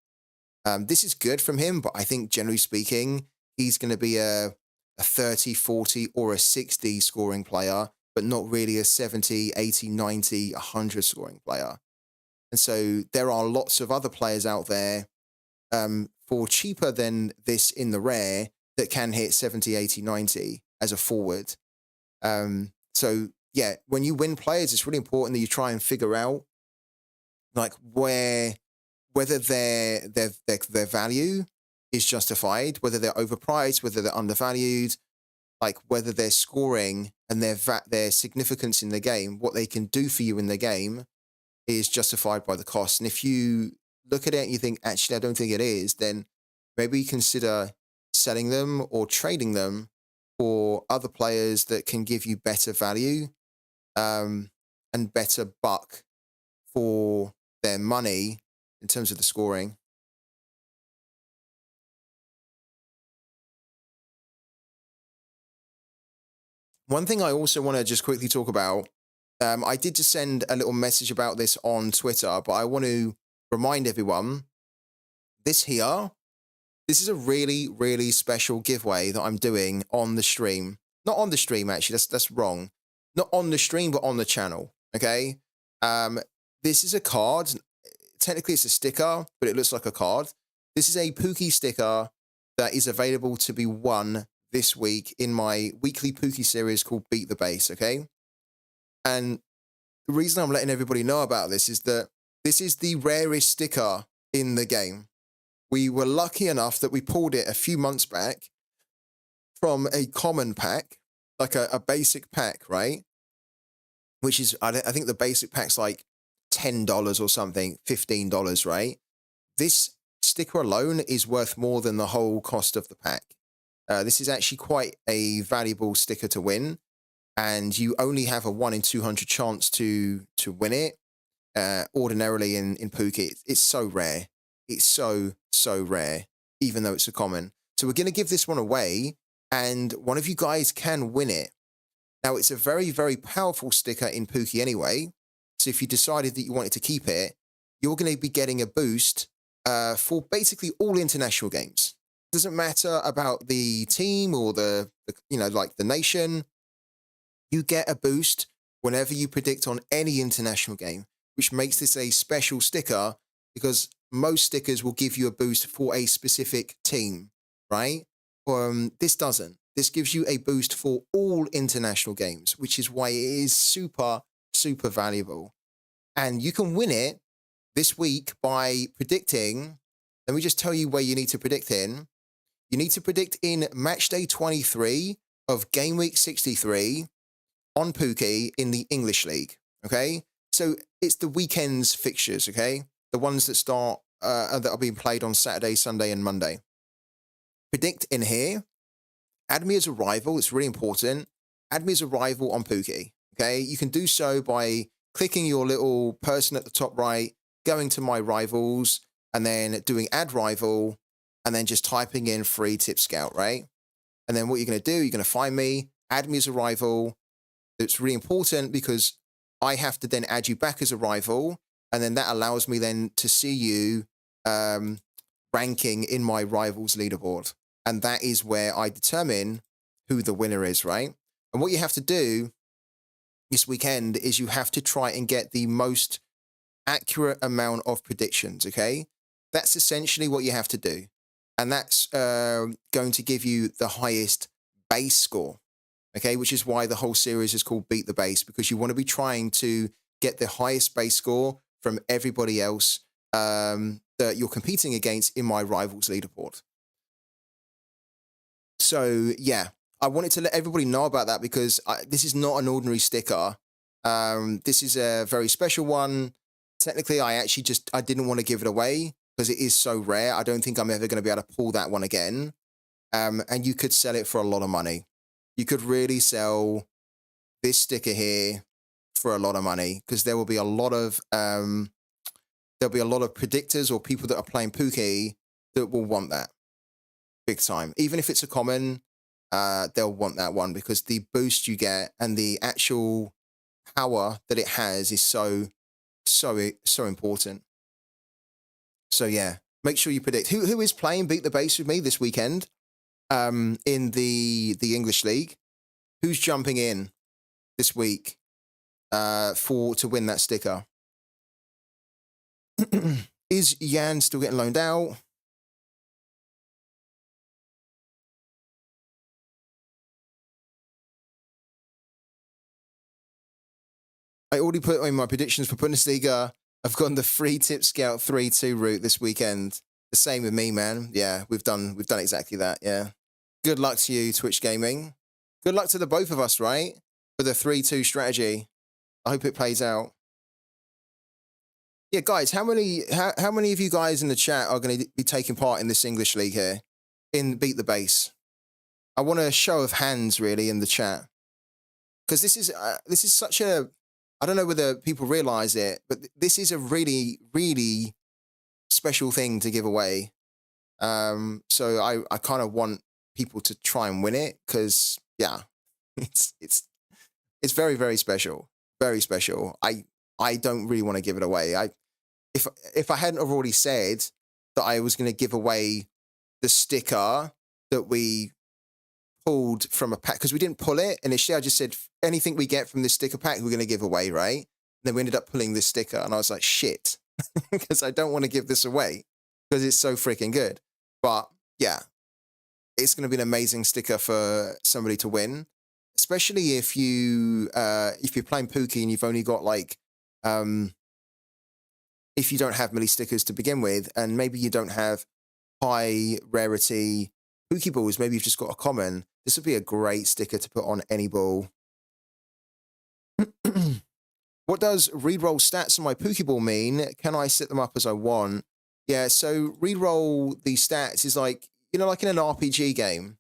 This is good from him, but I think generally speaking, he's going to be a 30, 40 or a 60 scoring player, but not really a 70, 80, 90, 100 scoring player. And so there are lots of other players out there for cheaper than this in the rare that can hit 70, 80, 90 as a forward. So yeah, when you win players, it's really important that you try and figure out like whether their value is justified, whether they're overpriced, whether they're undervalued, like whether their scoring and their significance in the game, what they can do for you in the game, is justified by the cost. And if you look at it and you think, actually, I don't think it is, then maybe consider selling them or trading them for other players that can give you better value and better buck for their money in terms of the scoring. One thing I also want to just quickly talk about, I did just send a little message about this on Twitter, but I want to remind everyone, this is a really, really special giveaway that I'm doing on the stream. Not on the stream, actually, that's wrong. Not on the stream, but on the channel, okay? This is a card. Technically, it's a sticker, but it looks like a card. This is a Pooky sticker that is available to be won this week in my weekly Pooky series called Beat the Base, okay? And the reason I'm letting everybody know about this is that this is the rarest sticker in the game. We were lucky enough that we pulled it a few months back from a common pack, like a basic pack, right? Which is, I think the basic pack's like $10 or something, $15, right? This sticker alone is worth more than the whole cost of the pack. This is actually quite a valuable sticker to win, and you only have a 1 in 200 chance to win it. Ordinarily in Pooky, it's so rare. It's so rare, even though it's a common. So we're going to give this one away, and one of you guys can win it. Now, it's a very, very powerful sticker in Pooky anyway, so if you decided that you wanted to keep it, you're going to be getting a boost for basically all international games. Doesn't matter about the team or the like the nation. You get a boost whenever you predict on any international game, which makes this a special sticker because most stickers will give you a boost for a specific team, right? This doesn't. This gives you a boost for all international games, which is why it is super, super valuable. And you can win it this week by predicting. Let me just tell you where you need to predict in. You need to predict in match day 23 of game week 63 on Pooky in the English League, okay? So it's the weekend's fixtures, okay? The ones that start, that are being played on Saturday, Sunday, and Monday. Predict in here. Add me as a rival. It's really important. Add me as a rival on Pooky, okay? You can do so by clicking your little person at the top right, going to my rivals, and then doing add rival, and then just typing in free tip scout, right? And then what you're going to do, you're going to find me, add me as a rival. It's really important because I have to then add you back as a rival, and then that allows me then to see you ranking in my rivals leaderboard. And that is where I determine who the winner is, right? And what you have to do this weekend is you have to try and get the most accurate amount of predictions, okay? That's essentially what you have to do. And that's going to give you the highest base score, okay? Which is why the whole series is called Beat the Base, because you want to be trying to get the highest base score from everybody else that you're competing against in my rivals leaderboard. So, yeah, I wanted to let everybody know about that because this is not an ordinary sticker. This is a very special one. Technically, I didn't want to give it away because it is so rare. I don't think I'm ever going to be able to pull that one again. And you could sell it for a lot of money. You could really sell this sticker here for a lot of money because there will be a lot of predictors or people that are playing Pooky that will want that big time. Even if it's a common, they'll want that one because the boost you get and the actual power that it has is so important. So yeah, make sure you predict who is playing Beat the Base with me this weekend in the English League. Who's jumping in this week to win that sticker? Is Jan still getting loaned out? I already put in my predictions for Bundesliga. I've gone the free tip scout 3-2 route this weekend. The same with me, man. Yeah, we've done exactly that. Yeah. Good luck to you, Twitch Gaming. Good luck to the both of us, right? For the 3-2 strategy. I hope it plays out. Yeah, guys, how many of you guys in the chat are going to be taking part in this English league here in Beat the Base? I want a show of hands really in the chat because this is such a, I don't know whether people realize it, but this is a really really special thing to give away. So I kind of want people to try and win it because yeah, it's it's it's very very special, very special. I don't really want to give it away. If I hadn't already said that I was going to give away the sticker that we pulled from a pack, because we didn't pull it initially. I just said anything we get from this sticker pack, we're going to give away, right? And then we ended up pulling this sticker, and I was like, shit, because I don't want to give this away because it's so freaking good. But yeah, it's going to be an amazing sticker for somebody to win, especially if you're playing Pooky and you've only got like if you don't have many stickers to begin with, and maybe you don't have high rarity Pooky balls, maybe you've just got a common. This would be a great sticker to put on any ball. What does reroll stats on my Pokeball mean? Can I set them up as I want? Yeah, so reroll the stats is like, like in an RPG game,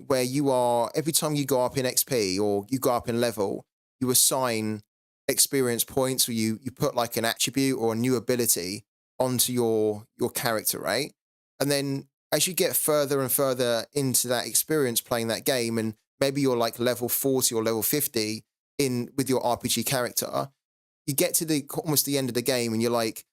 where you are, every time you go up in XP or you go up in level, you assign experience points, or you put like an attribute or a new ability onto your character, right? And then as you get further and further into that experience playing that game, and maybe you're like level 40 or level 50 in with your RPG character, you get to almost the end of the game and you're like,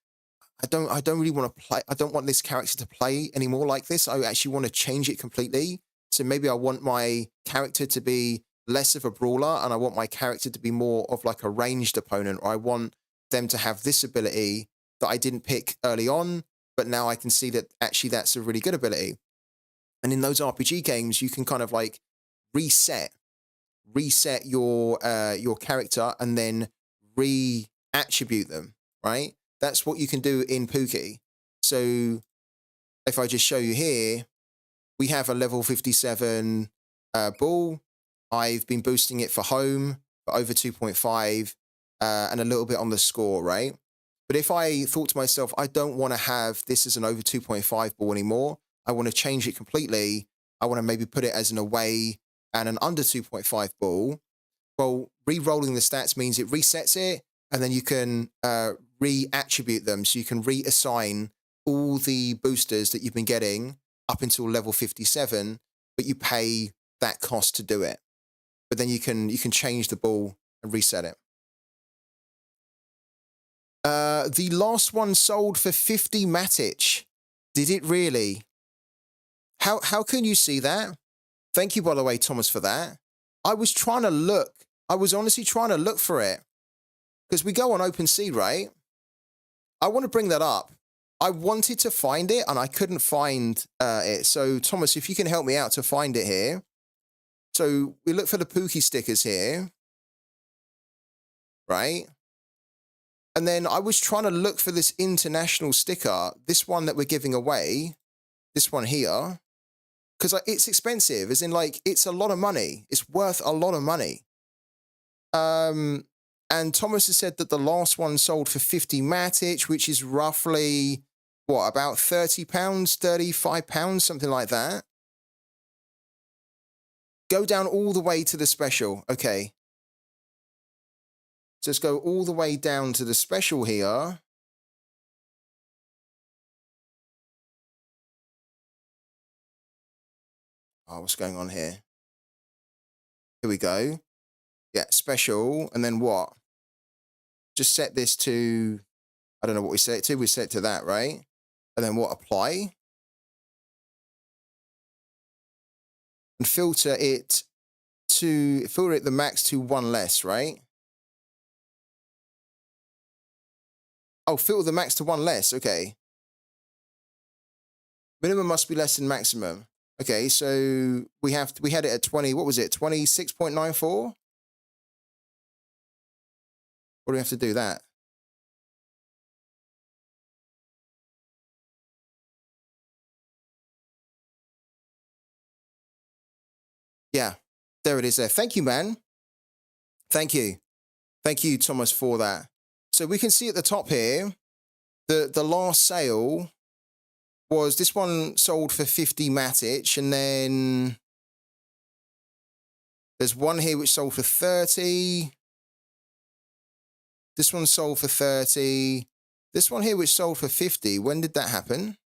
I don't really want to play. I don't want this character to play anymore like this. I actually want to change it completely. So maybe I want my character to be less of a brawler, and I want my character to be more of like a ranged opponent, or I want them to have this ability that I didn't pick early on, but now I can see that actually that's a really good ability. And in those RPG games, you can kind of like reset your character and then re-attribute them, right? That's what you can do in Pooky. So if I just show you here, we have a level 57 ball. I've been boosting it for home for over 2.5 and a little bit on the score, right? But if I thought to myself, I don't want to have this as an over 2.5 ball anymore, I want to change it completely. I want to maybe put it as an away and an under 2.5 ball. Well, re-rolling the stats means it resets it, and then you can re-attribute them. So you can reassign all the boosters that you've been getting up until level 57, but you pay that cost to do it. But then you can change the ball and reset it. The last one sold for 50 Matic. Did it really? How can you see that? Thank you, by the way, Thomas, for that. I was trying to look. I was honestly trying to look for it. Because we go on OpenSea, right? I want to bring that up. I wanted to find it, and I couldn't find it. So, Thomas, if you can help me out to find it here. So, we look for the Pooky stickers here. Right? And then I was trying to look for this international sticker, this one that we're giving away, this one here, because it's expensive, as in like, it's a lot of money. It's worth a lot of money. And Thomas has said that the last one sold for 50 Matic, which is roughly, what, about £30, £35, something like that. Go down all the way to the special. Okay. So let's go all the way down to the special here. Oh, what's going on here? Here we go. Yeah, special. And then what? Just set this to, I don't know what we set it to. We set it to that, right? And then what? Apply. And filter it the max to one less, right? Oh, filter the max to one less. Okay. Minimum must be less than maximum. Okay, so we had it at 20, what was it? 26.94? What do we have to do that? Yeah, there it is there. Thank you, man. Thank you. Thank you, Thomas, for that. So we can see at the top here, the last sale was this one sold for 50 Matic, and then there's one here which sold for 30. This one sold for 30. This one here which sold for 50. When did that happen?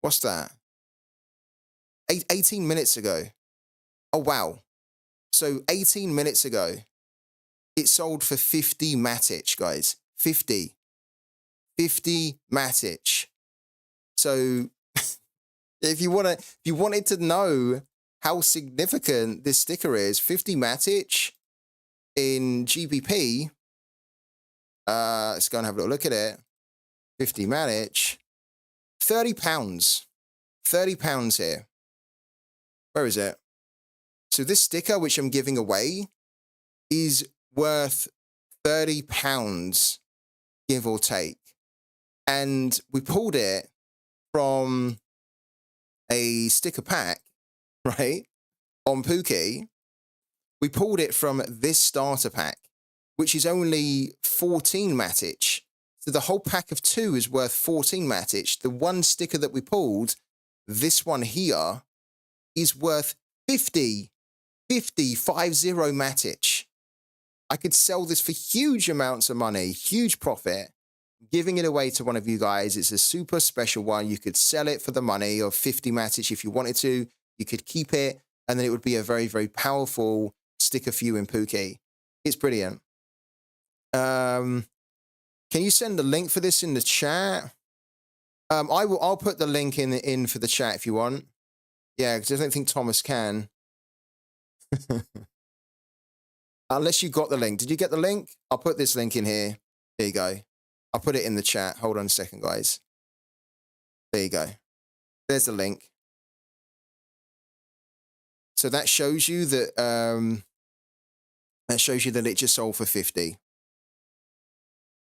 What's that? 18 minutes ago. Oh, wow. So 18 minutes ago, it sold for 50 Matic, guys. 50. 50 Matic. So if you wanted to know how significant this sticker is, 50 Matic in GBP, let's go and have a little look at it. 50 Matic, £30. £30 here. Where is it? So this sticker, which I'm giving away, is worth £30, give or take. And we pulled it from a sticker pack, right, on Pooky. We pulled it from this starter pack, which is only 14 Matic. So the whole pack of 2 is worth 14 Matic. The one sticker that we pulled, this one here, is worth 50 Matic. I could sell this for huge amounts of money, huge profit. Giving it away to one of you guys. It's a super special one. You could sell it for the money of 50 Matic if you wanted to. You could keep it, and then it would be a very, very powerful sticker for you in Pooky. It's brilliant. Can you send the link for this in the chat? I'll put the link in for the chat if you want. Yeah, because I don't think Thomas can. Unless you got the link. Did you get the link? I'll put this link in here. There you go. I'll put it in the chat. Hold on a second, guys. There you go. There's the link. So that shows you that it just sold for 50.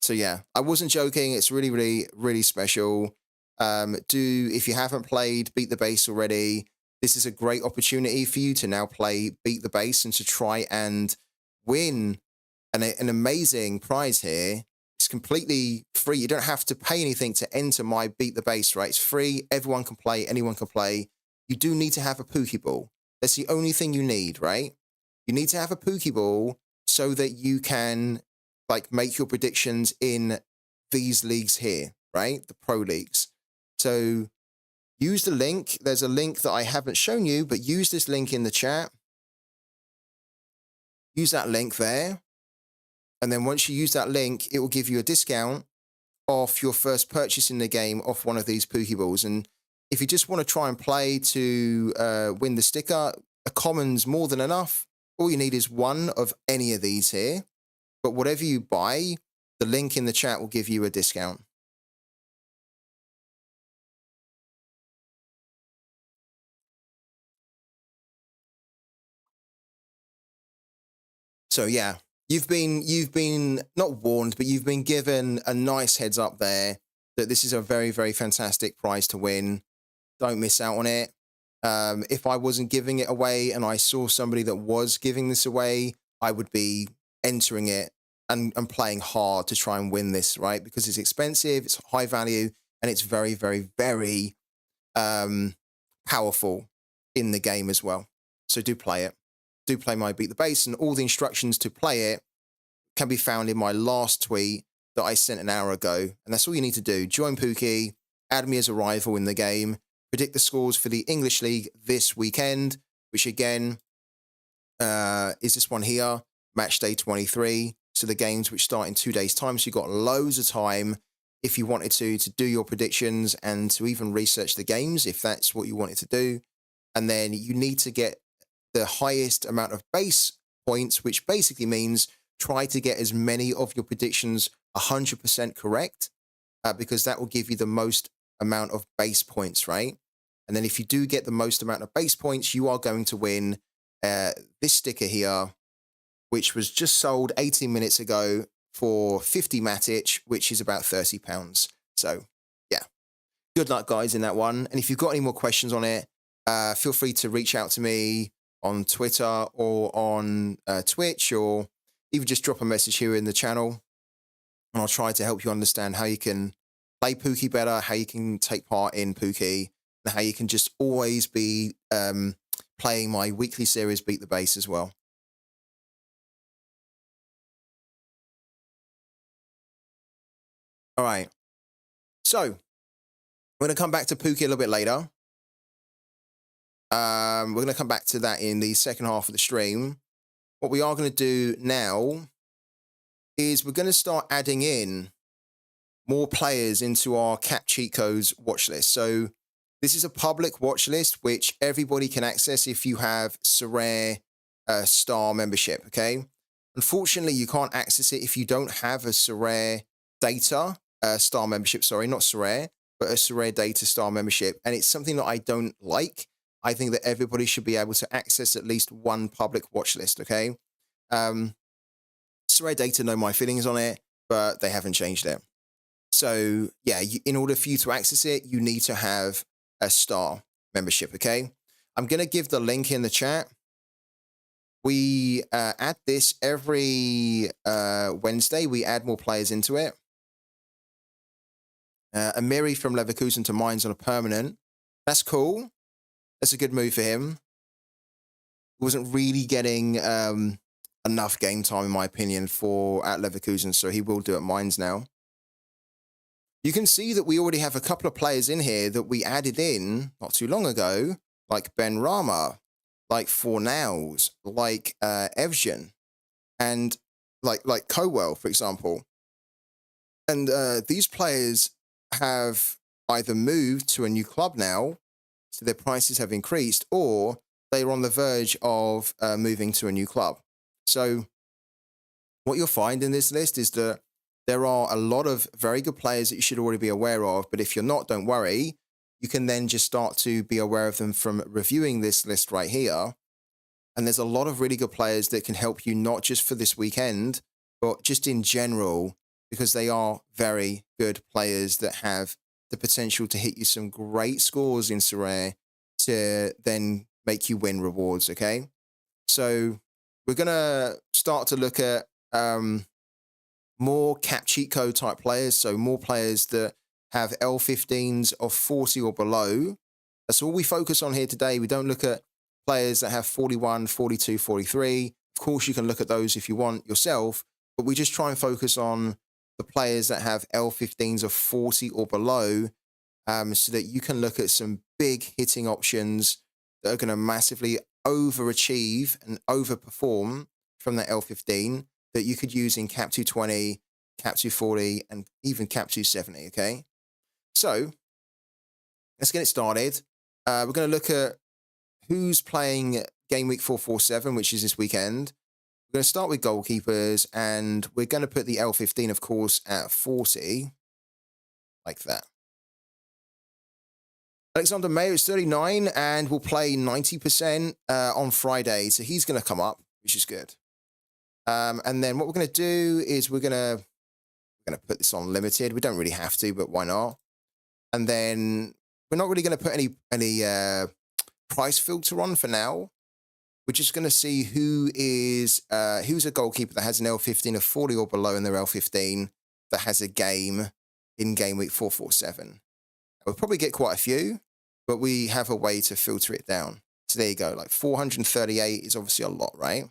So yeah, I wasn't joking. It's really, really, really special. If you haven't played Beat the Base already, this is a great opportunity for you to now play Beat the Base and to try and win an amazing prize here. It's completely free. You don't have to pay anything to enter my Beat the Base, right? It's free. Everyone can play. Anyone can play. You do need to have a Pokeball. That's the only thing you need, right? You need to have a Pokeball so that you can like make your predictions in these leagues here, right? The pro leagues. So use the link. There's a link that I haven't shown you, but use this link in the chat. Use that link there. And then once you use that link, it will give you a discount off your first purchase in the game off one of these Pokeballs. And if you just want to try and play to win the sticker, a common's more than enough. All you need is one of any of these here. But whatever you buy, the link in the chat will give you a discount. So yeah, you've been not warned, but you've been given a nice heads up there that this is a very, very fantastic prize to win. Don't miss out on it. If I wasn't giving it away and I saw somebody that was giving this away, I would be entering it and playing hard to try and win this, right? Because it's expensive, it's high value, and it's very, very, very powerful in the game as well. So do play it. Do play my Beat the Base, and all the instructions to play it can be found in my last tweet that I sent an hour ago. And that's all you need to do. Join Pooky, add me as a rival in the game, predict the scores for the English League this weekend, which again is this one here, match day 23. So the games which start in 2 days' time. So you've got loads of time if you wanted to do your predictions and to even research the games, if that's what you wanted to do. And then you need to get the highest amount of base points, which basically means try to get as many of your predictions 100% correct, because that will give you the most amount of base points, right? And then if you do get the most amount of base points, you are going to win this sticker here, which was just sold 18 minutes ago for 50 Matic, which is about £30. So yeah, good luck, guys, in that one. And if you've got any more questions on it, feel free to reach out to me on Twitter or on Twitch, or even just drop a message here in the channel, and I'll try to help you understand how you can play Pooky better, how you can take part in Pooky, and how you can just always be playing my weekly series, Beat the Base, as well. All right. So we're going to come back to Pooky a little bit later. We're going to come back to that in the second half of the stream. What we are going to do now is we're going to start adding in more players into our Cap Cheat Codes watch list. So this is a public watch list which everybody can access if you have Sorare Star membership, okay? Unfortunately, you can't access it if you don't have a Sorare Data Star membership. Sorry, not Sorare, but a Sorare Data Star membership. And it's something that I don't like. I think that everybody should be able to access at least one public watch list, okay? Sorare Data know my feelings on it, but they haven't changed it. So yeah, in order for you to access it, you need to have a Star membership, okay? I'm going to give the link in the chat. We add this every Wednesday. We add more players into it. Amiri from Leverkusen to Mainz on a permanent. That's cool. That's a good move for him. He wasn't really getting enough game time, in my opinion, at Leverkusen, so he will do it at Mainz now. You can see that we already have a couple of players in here that we added in not too long ago, like Ben Rama, like Fornals, like Evgen, and like Cowell, for example. And these players have either moved to a new club now, so their prices have increased, or they're on the verge of moving to a new club. So what you'll find in this list is that there are a lot of very good players that you should already be aware of, but if you're not, don't worry. You can then just start to be aware of them from reviewing this list right here. And there's a lot of really good players that can help you, not just for this weekend, but just in general, because they are very good players that have the potential to hit you some great scores in Sorare to then make you win rewards, okay? So we're going to start to look at more Cap Cheat Code type players, so more players that have L15s of 40 or below. That's all we focus on here today. We don't look at players that have 41, 42, 43. Of course, you can look at those if you want yourself, but we just try and focus on the players that have L15s of 40 or below, so that you can look at some big hitting options that are going to massively overachieve and overperform from that L15 that you could use in Cap 220, Cap 240, and even Cap 270, okay? So let's get it started. We're going to look at who's playing Game Week 447, which is this weekend. We're going to start with goalkeepers, and we're going to put the L15, of course, at 40, like that. Alexander Mayo is 39 and will play 90% on Friday, so he's going to come up, which is good. And then what we're going to do is we're going to put this on limited. We don't really have to, but why not? And then we're not really going to put any price filter on for now. We're just going to see who's a goalkeeper that has an L15 of 40 or below in their L15 that has a game in Game Week 447. We'll probably get quite a few, but we have a way to filter it down. So there you go. Like 438 is obviously a lot, right? And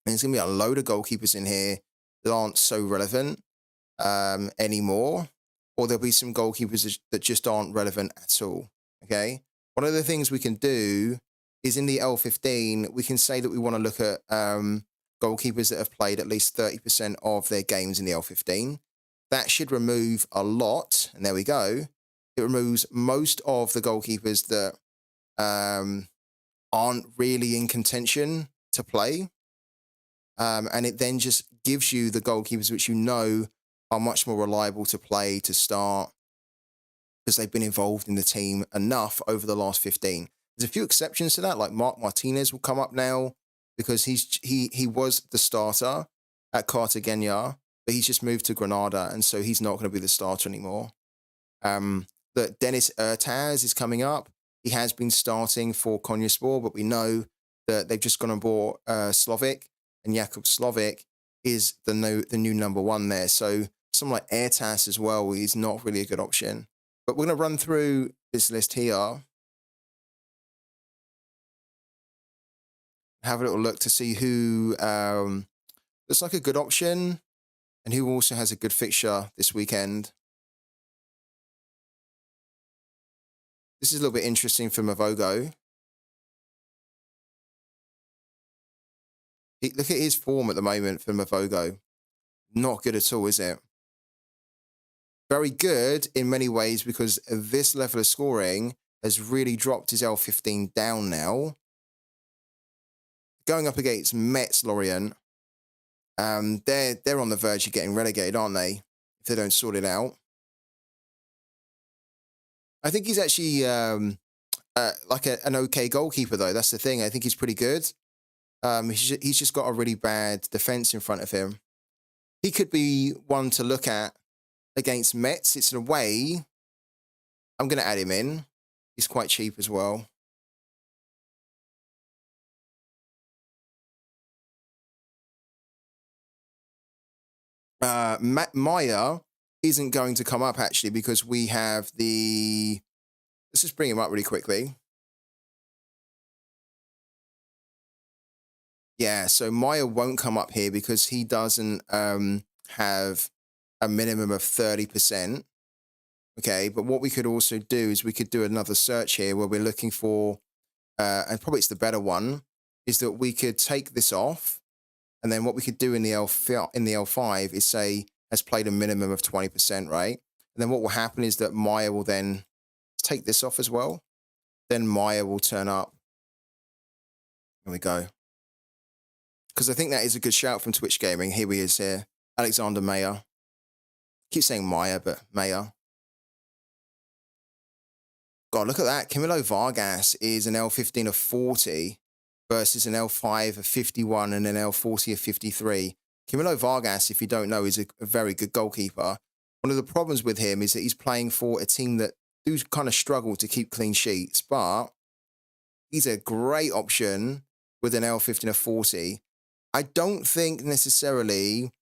there's going to be a load of goalkeepers in here that aren't so relevant anymore, or there'll be some goalkeepers that just aren't relevant at all, okay? One of the things we can do is in the L15, we can say that we want to look at goalkeepers that have played at least 30% of their games in the L15. That should remove a lot, and there we go. It removes most of the goalkeepers that aren't really in contention to play. And it then just gives you the goalkeepers which you know are much more reliable to play to start because they've been involved in the team enough over the last 15. There's a few exceptions to that, like Marc Martinez will come up now because he was the starter at Cartagena, but he's just moved to Granada, and so he's not going to be the starter anymore. that Dennis Ertaz is coming up. He has been starting for Konyaspor, but we know that they've just gone and bought Slovic, and Jakub Slovic is the new number one there. So someone like Ertas as well is not really a good option. But we're going to run through this list here. Have a little look to see who looks like a good option and who also has a good fixture this weekend. This is a little bit interesting for Mavogo. Look at his form at the moment for Mavogo. Not good at all, is it? Very good in many ways because this level of scoring has really dropped his L15 down now. Going up against Metz Lorient, they're on the verge of getting relegated, aren't they? If they don't sort it out. I think he's actually like an okay goalkeeper, though. That's the thing. I think he's pretty good. He's just got a really bad defense in front of him. He could be one to look at against Metz. It's a way. I'm going to add him in. He's quite cheap as well. Maya isn't going to come up, actually, because we have the... Let's just bring him up really quickly. Yeah, so Maya won't come up here because he doesn't have a minimum of 30%. Okay, but what we could also do is we could do another search here where we're looking for, and probably it's the better one, is that we could take this off, and then what we could do in the L5 is say has played a minimum of 20%, right? And then what will happen is that Maya will then take this off as well. Then Maya will turn up. There we go. Because I think that is a good shout from Twitch Gaming. Here he is here. Alexander Mayer. Keep saying Maya, but Mayer. God, look at that. Camilo Vargas is an L15 of 40 versus an L5 of 51 and an L40 of 53. Camilo Vargas, if you don't know, is a very good goalkeeper. One of the problems with him is that he's playing for a team that do kind of struggle to keep clean sheets, but he's a great option with an L15 of 40. I don't think necessarily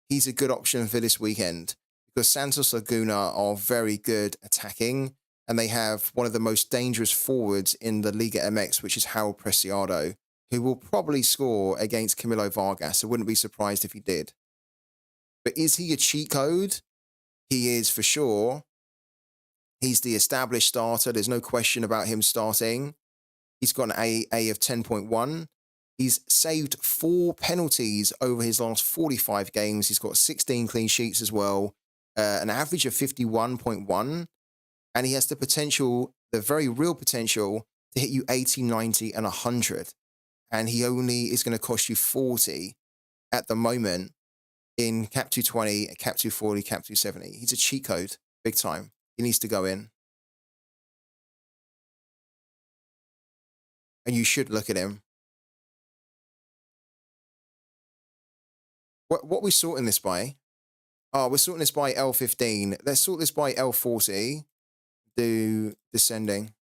he's a good option for this weekend because Santos Laguna are very good attacking and they have one of the most dangerous forwards in the Liga MX, which is Harold Preciado, who will probably score against Camilo Vargas. I wouldn't be surprised if he did. But is he a cheat code? He is for sure. He's the established starter. There's no question about him starting. He's got an AA of 10.1. He's saved 4 penalties over his last 45 games. He's got 16 clean sheets as well, an average of 51.1. And he has the potential, the very real potential, to hit you 80, 90, and 100. And he only is going to cost you 40 at the moment in Cap 220, Cap 240, Cap 270. He's a cheat code, big time. He needs to go in. And you should look at him. What are we sorting this by? Oh, we're sorting this by L15. Let's sort this by L40. Do descending.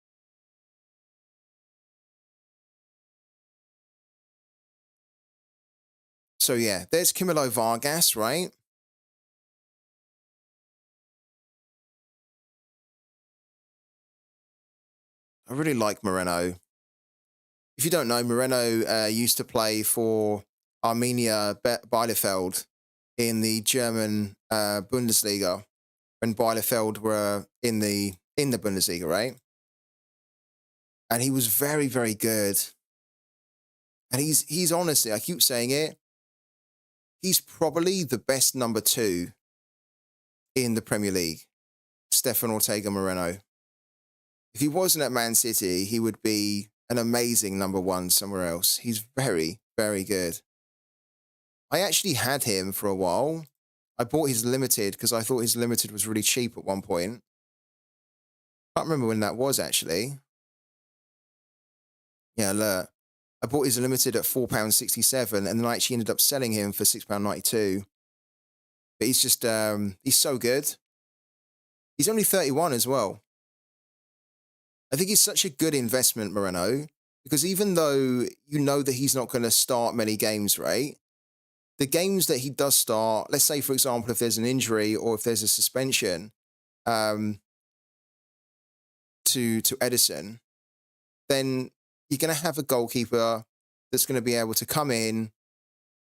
So yeah, there's Camilo Vargas, right? I really like Moreno. If you don't know, Moreno used to play for Arminia Bielefeld in the German Bundesliga when Bielefeld were in the Bundesliga, right? And he was very, very good. And he's honestly, I keep saying it, he's probably the best number 2 in the Premier League, Stefan Ortega Moreno. If he wasn't at Man City, he would be an amazing number 1 somewhere else. He's very, very good. I actually had him for a while. I bought his limited because I thought his limited was really cheap at one point. Can't remember when that was, actually. Yeah, look. I bought his limited at £4.67 and then I actually ended up selling him for £6.92. But he's just, he's so good. He's only 31 as well. I think he's such a good investment, Moreno, because even though you know that he's not going to start many games, right? The games that he does start, let's say, for example, if there's an injury or if there's a suspension um, to Edison, then you're going to have a goalkeeper that's going to be able to come in,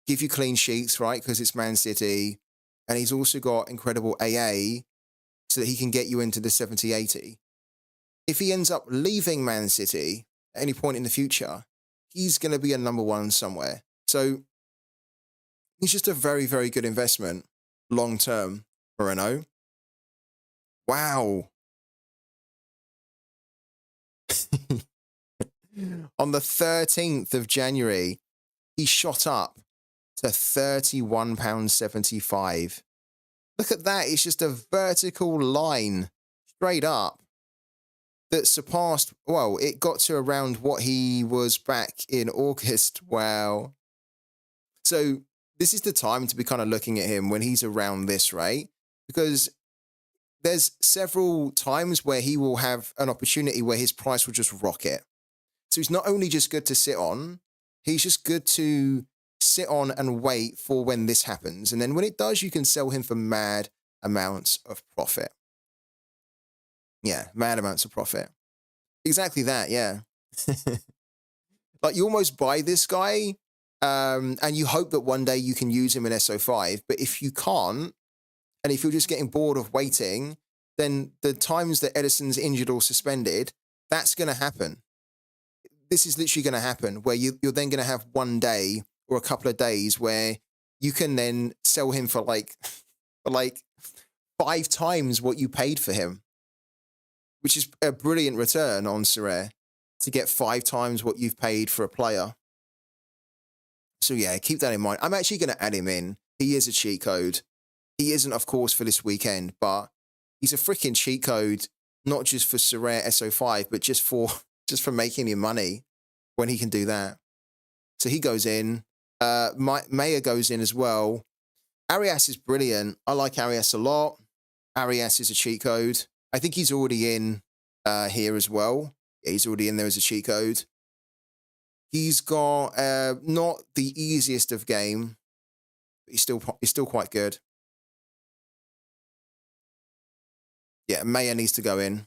give you clean sheets, right? Because it's Man City. And he's also got incredible AA so that he can get you into the 70, 80. If he ends up leaving Man City at any point in the future, he's going to be a number one somewhere. So he's just a very, very good investment long term, Moreno. Wow. On the 13th of January, he shot up to £31.75. Look at that. It's just a vertical line straight up that surpassed, well, it got to around what he was back in August. Wow. So this is the time to be kind of looking at him when he's around this, right? Because there's several times where he will have an opportunity where his price will just rocket. So he's not only just good to sit on, he's just good to sit on and wait for when this happens. And then when it does, you can sell him for mad amounts of profit. Yeah, mad amounts of profit. Exactly that, yeah. Like you almost buy this guy and you hope that one day you can use him in SO5. But if you can't, and if you're just getting bored of waiting, then the times that Edison's injured or suspended, that's going to happen. This is literally going to happen where you're then going to have one day or a couple of days where you can then sell him for like 5 times what you paid for him, which is a brilliant return on Sorare to get 5 times what you've paid for a player. So yeah, keep that in mind. I'm actually going to add him in. He is a cheat code. He isn't, of course, for this weekend, but he's a freaking cheat code, not just for Sorare SO5, but just for making you money when he can do that. So he goes in. Maya goes in as well. Arias is brilliant. I like Arias a lot. Arias is a cheat code. I think he's already in here as well. Yeah, he's already in there as a cheat code. He's got not the easiest of game, but he's still quite good. Yeah, Maya needs to go in.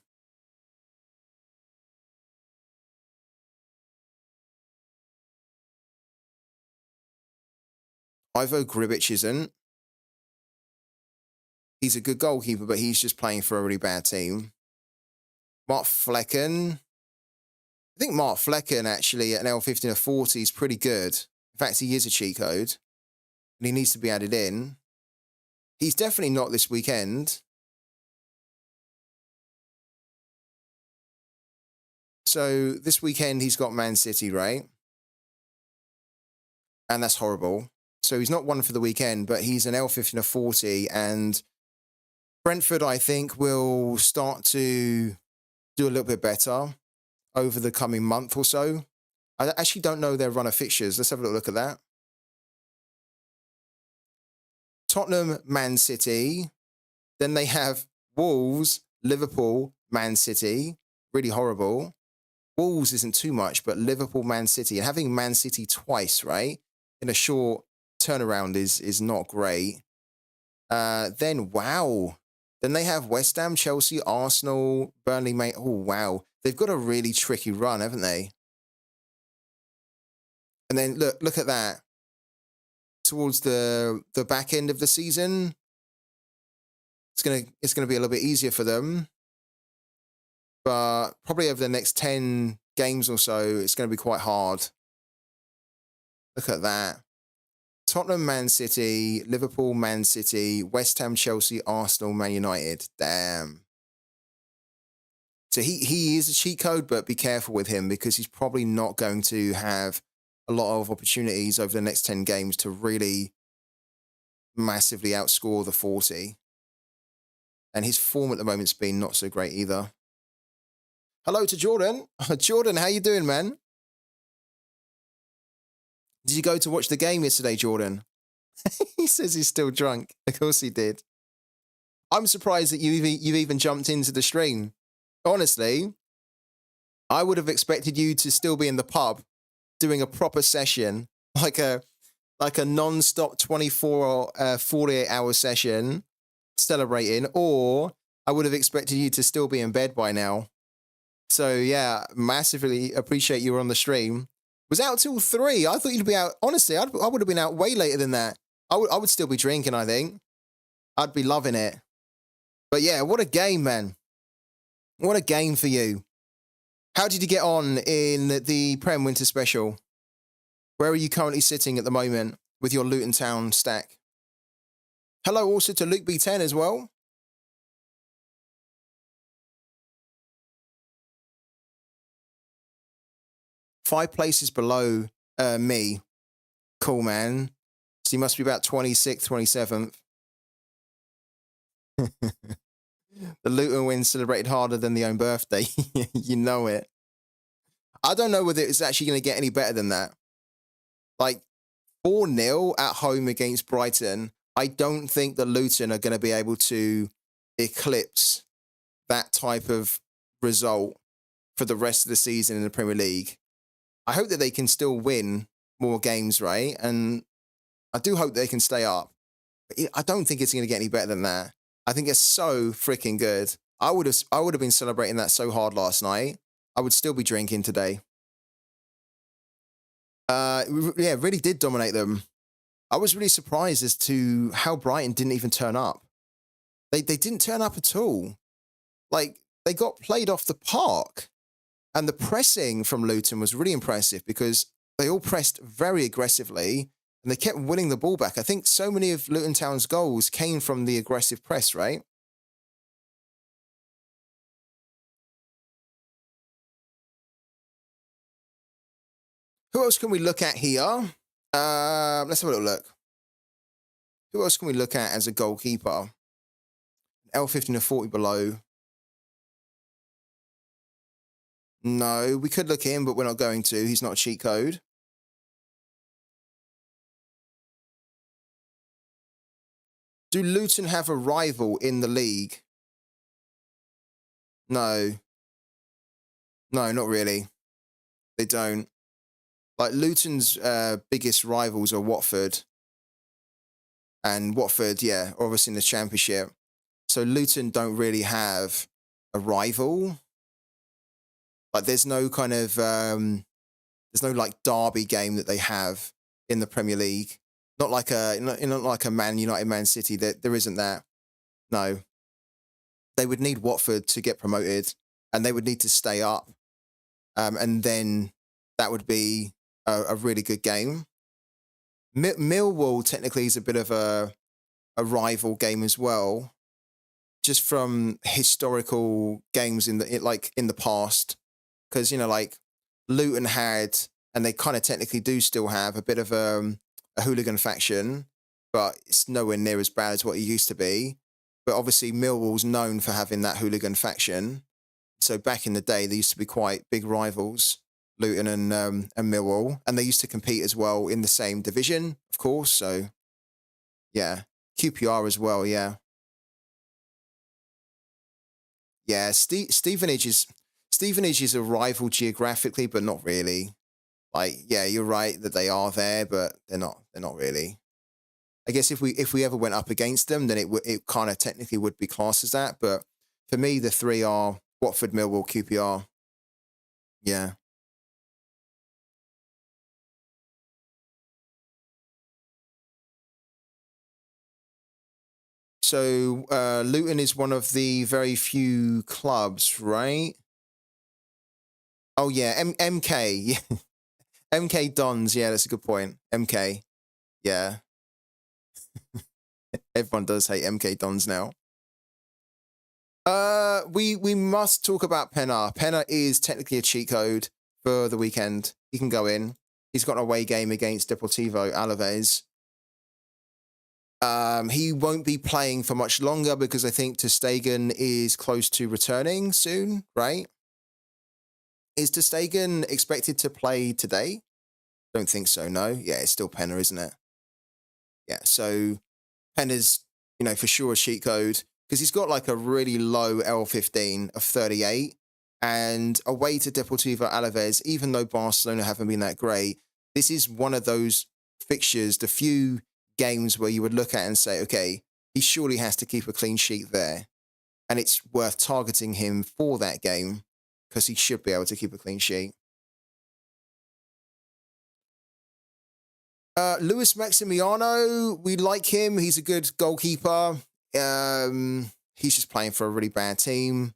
Ivo Gribic isn't. He's a good goalkeeper, but he's just playing for a really bad team. Mark Flecken. I think Mark Flecken actually at an L15 of 40 is pretty good. In fact, he is a cheat code. And he needs to be added in. He's definitely not this weekend. So this weekend he's got Man City, right? And that's horrible. So he's not one for the weekend, but he's an L15 of 40. And Brentford, I think, will start to do a little bit better over the coming month or so. I actually don't know their run of fixtures. Let's have a little look at that. Tottenham, Man City. Then they have Wolves, Liverpool, Man City. Really horrible. Wolves isn't too much, but Liverpool, Man City. And having Man City twice, right, in a short turnaround is not great. Then, wow. Then they have West Ham, Chelsea, Arsenal, Burnley, mate. Oh, wow. They've got a really tricky run, haven't they? And then look at that. Towards the back end of the season, it's gonna be a little bit easier for them. But probably over the next 10 games or so, it's going to be quite hard. Look at that. Tottenham, Man City, Liverpool, Man City, West Ham, Chelsea, Arsenal, Man United. Damn. So he is a cheat code, but be careful with him because he's probably not going to have a lot of opportunities over the next 10 games to really massively outscore the 40. And his form at the moment's been not so great either. Hello to Jordan. Jordan, how you doing, man? Did you go to watch the game yesterday, Jordan? He says he's still drunk. Of course he did. I'm surprised that you've even jumped into the stream. Honestly, I would have expected you to still be in the pub doing a proper session, like a non-stop 24 or 48-hour session celebrating, or I would have expected you to still be in bed by now. So yeah, massively appreciate you were on the stream. Was out till 3. I thought you'd be out. Honestly, I would have been out way later than that. I would still be drinking, I think. I'd be loving it. But yeah, what a game, man. What a game for you. How did you get on in the Prem Winter Special? Where are you currently sitting at the moment with your Luton Town stack? Hello also to Luke B10 as well. Five places below me. Cool, man. So you must be about 26th, 27th. The Luton win celebrated harder than the own birthday. You know it. I don't know whether it's actually going to get any better than that. Like 4-0 at home against Brighton. I don't think that Luton are going to be able to eclipse that type of result for the rest of the season in the Premier League. I hope that they can still win more games, right? And I do hope they can stay up. But I don't think it's going to get any better than that. I think it's so freaking good. I would have been celebrating that so hard last night. I would still be drinking today. Yeah, really did dominate them. I was really surprised as to how Brighton didn't even turn up. They didn't turn up at all. Like, they got played off the park. And the pressing from Luton was really impressive because they all pressed very aggressively and they kept winning the ball back. I think so many of Luton Town's goals came from the aggressive press, right? Who else can we look at here? Let's have a little look. Who else can we look at as a goalkeeper? L15 or 40 below. No, we could look in, but we're not going to. He's not a cheat code. Do Luton have a rival in the league? No. No, not really. They don't. Like, Luton's biggest rivals are Watford. And Watford, yeah, obviously in the Championship. So Luton don't really have a rival. Like, there's no kind of, there's no, like, derby game that they have in the Premier League. Not like a Man United, Man City. There isn't that. No. They would need Watford to get promoted, and they would need to stay up. And then that would be a really good game. Millwall technically is a bit of a rival game as well, just from historical games in the past. Because, you know, like Luton had, and they kind of technically do still have a bit of a hooligan faction, but it's nowhere near as bad as what it used to be. But obviously Millwall's known for having that hooligan faction. So back in the day, they used to be quite big rivals, Luton and Millwall. And they used to compete as well in the same division, of course. So, yeah. QPR as well, yeah. Yeah, Stevenage is a rival geographically, but not really. Like, yeah, you're right that they are there, but they're not really. I guess if we ever went up against them, then it kind of technically would be classed as that. But for me, the three are Watford, Millwall, QPR. Yeah. So Luton is one of the very few clubs, right? Oh yeah, MK. MK Dons. Yeah, that's a good point. MK. Yeah. Everyone does hate MK Dons now. We must talk about Penna. Penna is technically a cheat code for the weekend. He can go in. He's got an away game against Deportivo Alaves. He won't be playing for much longer because I think ter Stegen is close to returning soon, right? Is ter Stegen expected to play today? Don't think so, no. Yeah, it's still Penna, isn't it? Yeah, so Penna's, for sure a cheat code because he's got like a really low L15 of 38 And away to Deportivo Alaves, even though Barcelona haven't been that great, this is one of those fixtures, the few games where you would look at and say, okay, he surely has to keep a clean sheet there. And it's worth targeting him for that game because he should be able to keep a clean sheet. Luis Maximiano, we like him. He's a good goalkeeper. He's just playing for a really bad team.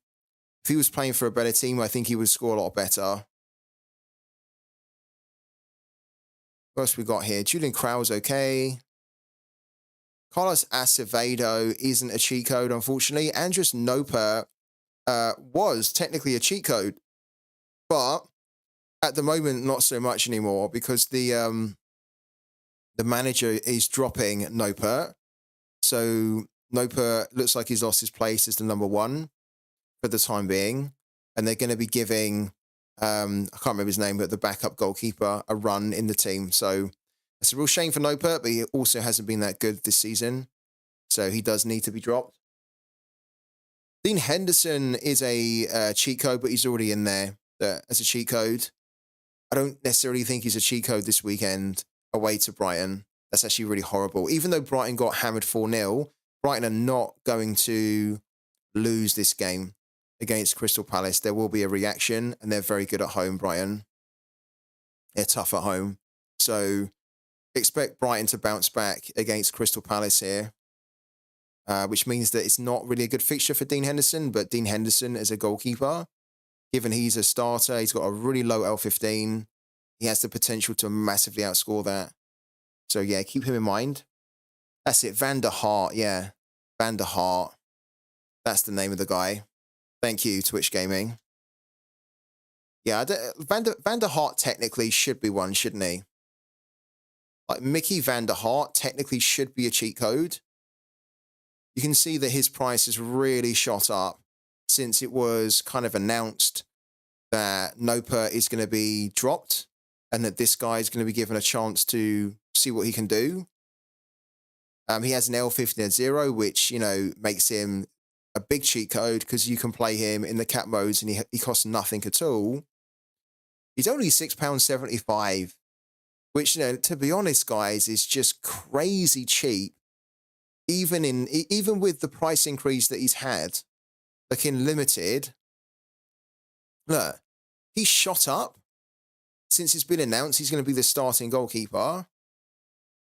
If he was playing for a better team, I think he would score a lot better. What else we got here? Julian Krau's okay. Carlos Acevedo isn't a cheat code, unfortunately. Andres Noper was technically a cheat code, but at the moment, not so much anymore because the manager is dropping Noper. So Noper looks like he's lost his place as the number one for the time being. And they're going to be giving, I can't remember his name, but the backup goalkeeper a run in the team. So it's a real shame for Noper, but he also hasn't been that good this season. So he does need to be dropped. Dean Henderson is a cheat code, but he's already in there as a cheat code. I don't necessarily think he's a cheat code this weekend away to Brighton. That's actually really horrible. Even though Brighton got hammered 4-0, Brighton are not going to lose this game against Crystal Palace. There will be a reaction, and they're very good at home, Brighton. They're tough at home. So expect Brighton to bounce back against Crystal Palace here, which means that it's not really a good fixture for Dean Henderson, but Dean Henderson as a goalkeeper, given he's a starter, he's got a really low L15, he has the potential to massively outscore that. So yeah, keep him in mind. That's it, Van der Hart, yeah. Van der Hart. That's the name of the guy. Thank you, Twitch Gaming. Yeah, Van der Hart technically should be one, shouldn't he? Like Mickey Van der Hart technically should be a cheat code. You can see that his price has really shot up since it was kind of announced that Noper is going to be dropped and that this guy is going to be given a chance to see what he can do. He has an L15 at 0, which, you know, makes him a big cheat code because you can play him in the cap modes and he costs nothing at all. He's only £6.75, which, you know, to be honest, guys, is just crazy cheap. Even with the price increase that he's had, like in limited, look, he's shot up since it's been announced he's going to be the starting goalkeeper.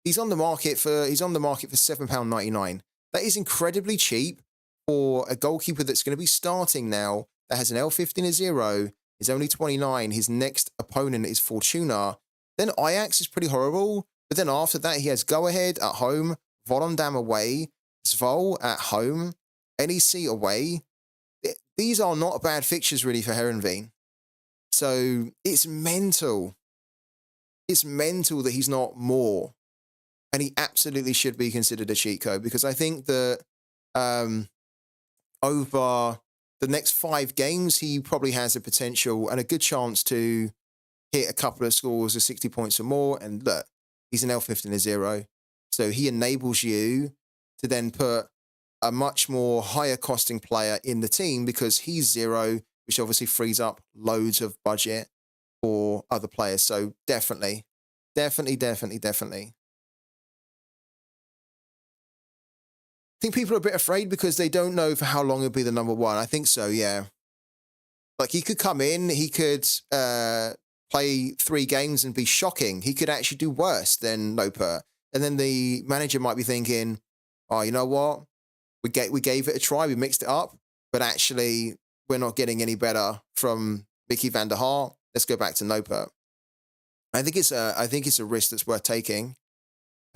He's on the market for £7.99. That is incredibly cheap for a goalkeeper that's going to be starting now. That has an L15 at 0. He's only 29. His next opponent is Fortuna. Then Ajax is pretty horrible. But then after that, he has Go Ahead at home, Volendam away, Zwolle at home, NEC away. These are not bad fixtures really for Heerenveen. So it's mental. It's mental that he's not more. And he absolutely should be considered a cheat code because I think that over the next 5 games, he probably has a potential and a good chance to hit a couple of scores of 60 points or more. And look, he's an L15 at 0. So he enables you to then put a much more higher costing player in the team because he's 0, which obviously frees up loads of budget for other players. So definitely. I think people are a bit afraid because they don't know for how long he'll be the number one. I think so, yeah. Like, he could come in, he could play 3 games and be shocking. He could actually do worse than Noper. And then the manager might be thinking, oh, you know what? We gave it a try, we mixed it up, but actually we're not getting any better from Mickey Van der Hart. Let's go back to Noper. I think it's a risk that's worth taking.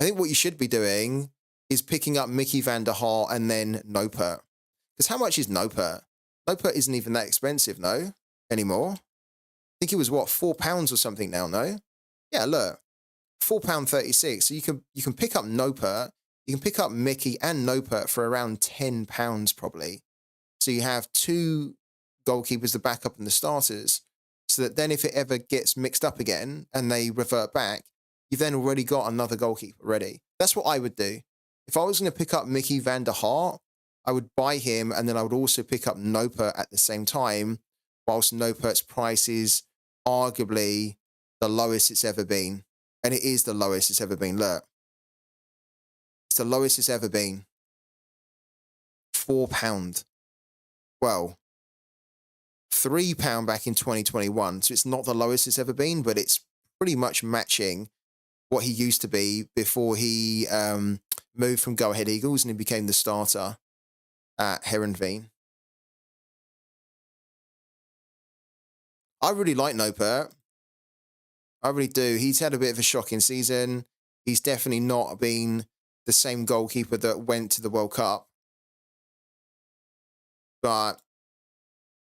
I think what you should be doing is picking up Mickey Van der Hart and then Noper. Because how much is Noper? Noper isn't even that expensive, no, anymore. I think it was, what, £4 or something now, no? Yeah, look, £4.36. So you can pick up Noper, you can pick up Mickey and Noper for around £10 probably. So you have 2 goalkeepers, the backup and the starters, so that then if it ever gets mixed up again and they revert back, you've then already got another goalkeeper ready. That's what I would do. If I was going to pick up Mickey Van der Hart, I would buy him and then I would also pick up Noper at the same time. whilst Nopert's price is arguably the lowest it's ever been. And it is the lowest it's ever been. Look, it's the lowest it's ever been. £4. Well, £3 back in 2021. So it's not the lowest it's ever been, but it's pretty much matching what he used to be before he moved from Go Ahead Eagles and he became the starter at Heerenveen. I really like Nopert. I really do. He's had a bit of a shocking season. He's definitely not been the same goalkeeper that went to the World Cup. But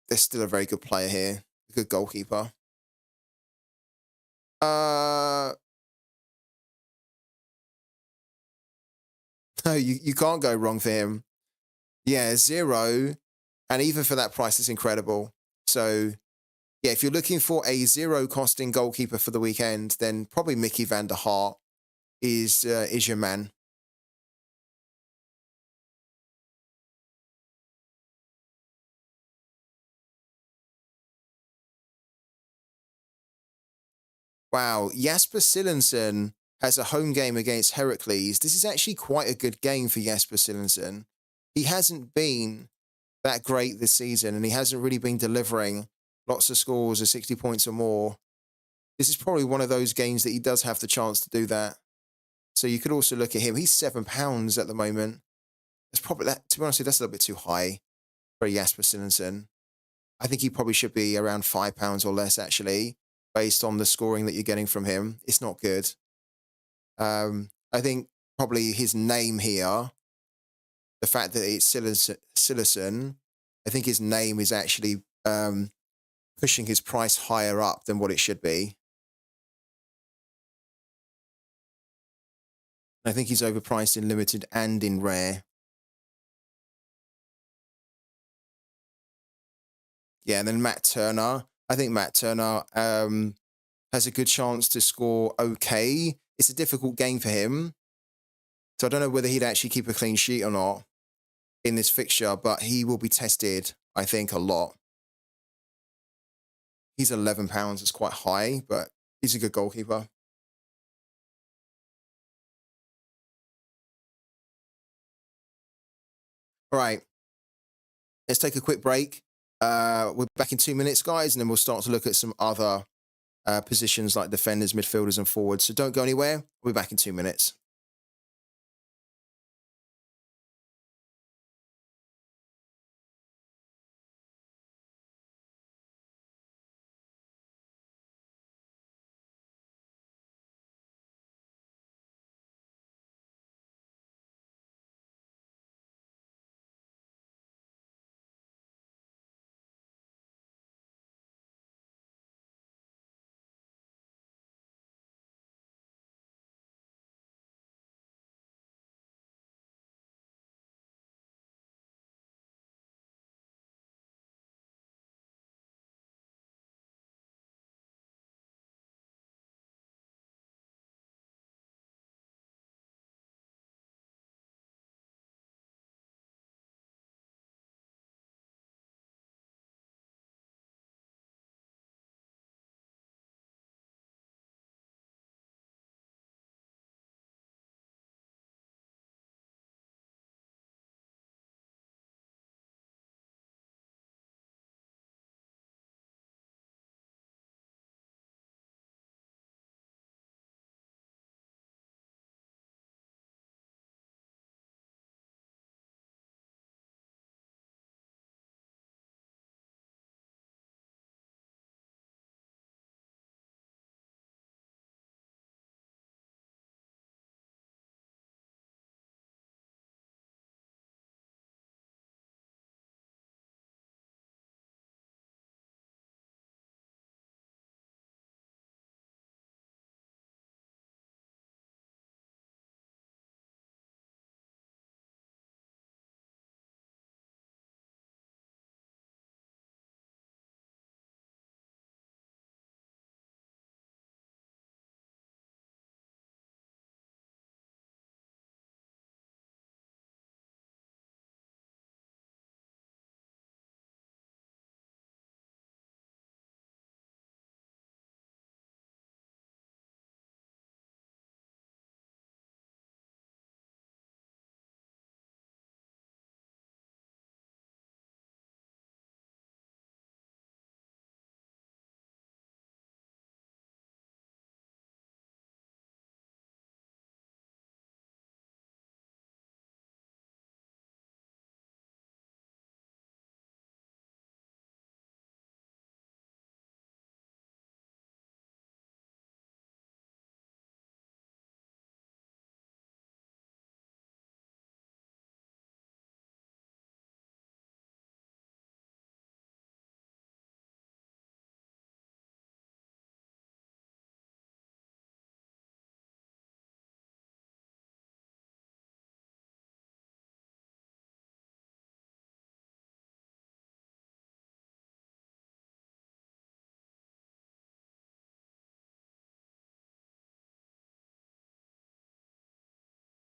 there's still a very good player here. A good goalkeeper. No, you can't go wrong for him. Yeah, 0. And even for that price, it's incredible. So, yeah, if you're looking for a 0 costing goalkeeper for the weekend, then probably Mickey van der Hart is your man. Wow, Jasper Sillenson has a home game against Heracles. This is actually quite a good game for Jasper Sillenson. He hasn't been that great this season, and he hasn't really been delivering lots of scores of 60 points or more. This is probably one of those games that he does have the chance to do that. So you could also look at him. He's £7 at the moment. That's probably that. To be honest, that's a little bit too high for Jasper Sillenson. I think he probably should be around £5 or less, actually, based on the scoring that you're getting from him. It's not good. I think probably his name here, the fact that it's Sillerson, I think his name is actually pushing his price higher up than what it should be. I think he's overpriced in limited and in rare. Yeah, and then Matt Turner. I think Matt Turner has a good chance to score okay. It's a difficult game for him. So I don't know whether he'd actually keep a clean sheet or not in this fixture, but he will be tested, I think, a lot. He's £11. It's quite high, but he's a good goalkeeper. All right. Let's take a quick break. We're back in 2 minutes, guys, and then we'll start to look at some other positions like defenders, midfielders, and forwards. So don't go anywhere. We'll be back in 2 minutes.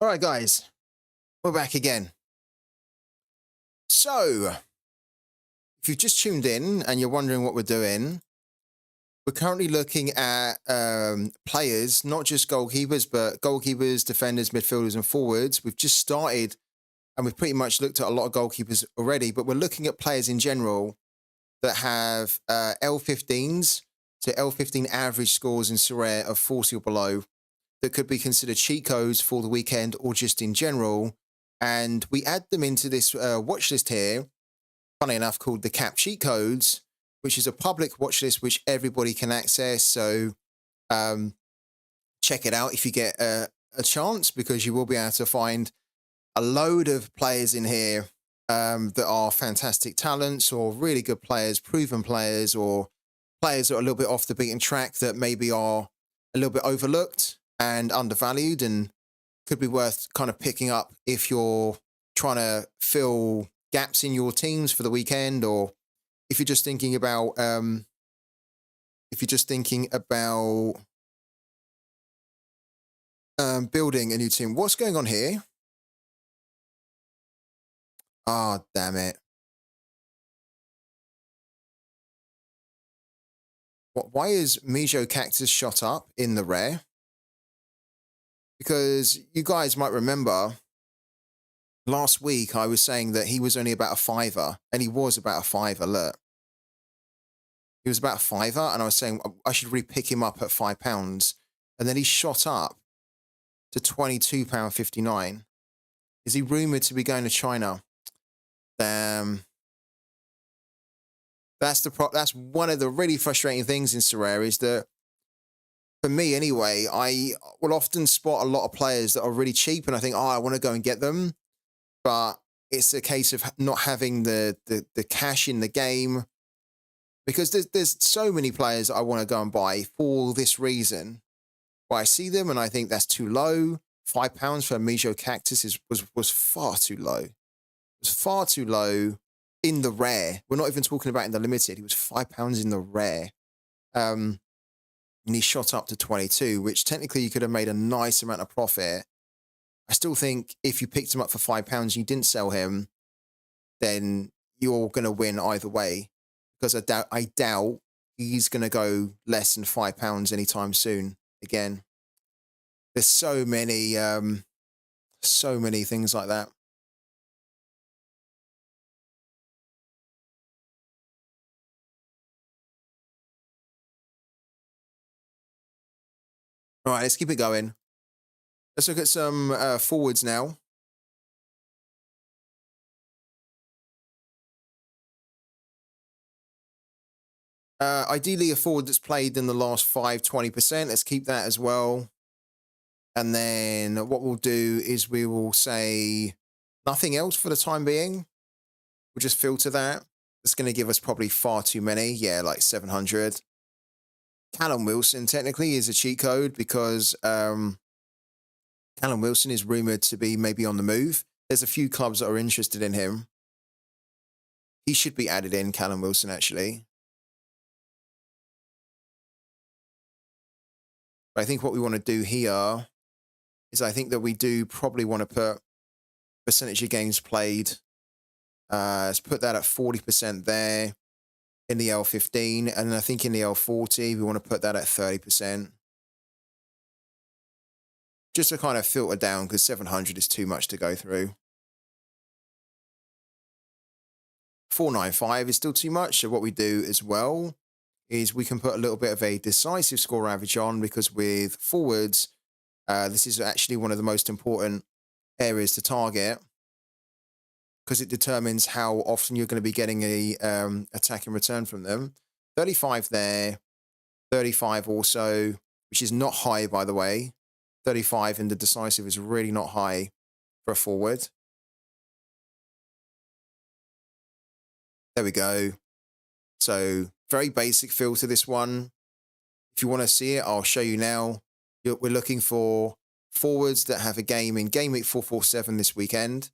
All right, guys, we're back again. So, if you've just tuned in and you're wondering what we're doing, we're currently looking at players, not just goalkeepers, but goalkeepers, defenders, midfielders, and forwards. We've just started and we've pretty much looked at a lot of goalkeepers already, but we're looking at players in general that have L15s, so L15 average scores in Sorare of 40 or below, that could be considered cheat codes for the weekend or just in general. And we add them into this watch list here, funny enough, called the Cap Cheat Codes, which is a public watch list which everybody can access. So check it out if you get a chance, because you will be able to find a load of players in here that are fantastic talents or really good players, proven players, or players that are a little bit off the beaten track that maybe are a little bit overlooked and undervalued and could be worth kind of picking up if you're trying to fill gaps in your teams for the weekend, or if you're just thinking about building a new team. What's going on here? Ah, oh, damn it. Why is Mijo Cactus shot up in the rare? Because you guys might remember last week I was saying that he was only about a fiver, and he was about a fiver. Look, he was about a fiver, and I was saying I should really pick him up at £5, and then he shot up to £22.59. Is he rumored to be going to China? Damn. That's one of the really frustrating things in Sorare, is that, for me anyway, I will often spot a lot of players that are really cheap, and I think, oh, I want to go and get them. But it's a case of not having the cash in the game, because there's so many players that I want to go and buy for this reason. But I see them and I think that's too low. £5 for a Mijo Cactus was far too low. It was far too low in the rare. We're not even talking about in the limited. He was £5 in the rare. And he shot up to 22, which technically you could have made a nice amount of profit. I still think if you picked him up for £5 and you didn't sell him, then you're going to win either way, because I doubt he's going to go less than £5 anytime soon again. There's so many things like that. All right, let's keep it going. Let's look at some forwards now. Ideally, a forward that's played in the last 20%. Let's keep that as well. And then what we'll do is we will say nothing else for the time being. We'll just filter that. It's going to give us probably far too many. Yeah, like 700. Callum Wilson technically is a cheat code, because Callum Wilson is rumored to be maybe on the move. There's a few clubs that are interested in him. He should be added in, Callum Wilson, actually. But I think what we want to do here is I think that we do probably want to put percentage of games played. Let's put that at 40% there in the L15. And then I think in the L40, we want to put that at 30%. Just to kind of filter down, because 700 is too much to go through. 495 is still too much. So what we do as well is we can put a little bit of a decisive score average on, because with forwards, this is actually one of the most important areas to target, because it determines how often you're going to be getting a attack in return from them. 35 there, 35 also, which is not high, by the way. 35 in the decisive is really not high for a forward. There we go. So very basic filter, this one. If you want to see it, I'll show you now. We're looking for forwards that have a game in Game Week 447 this weekend.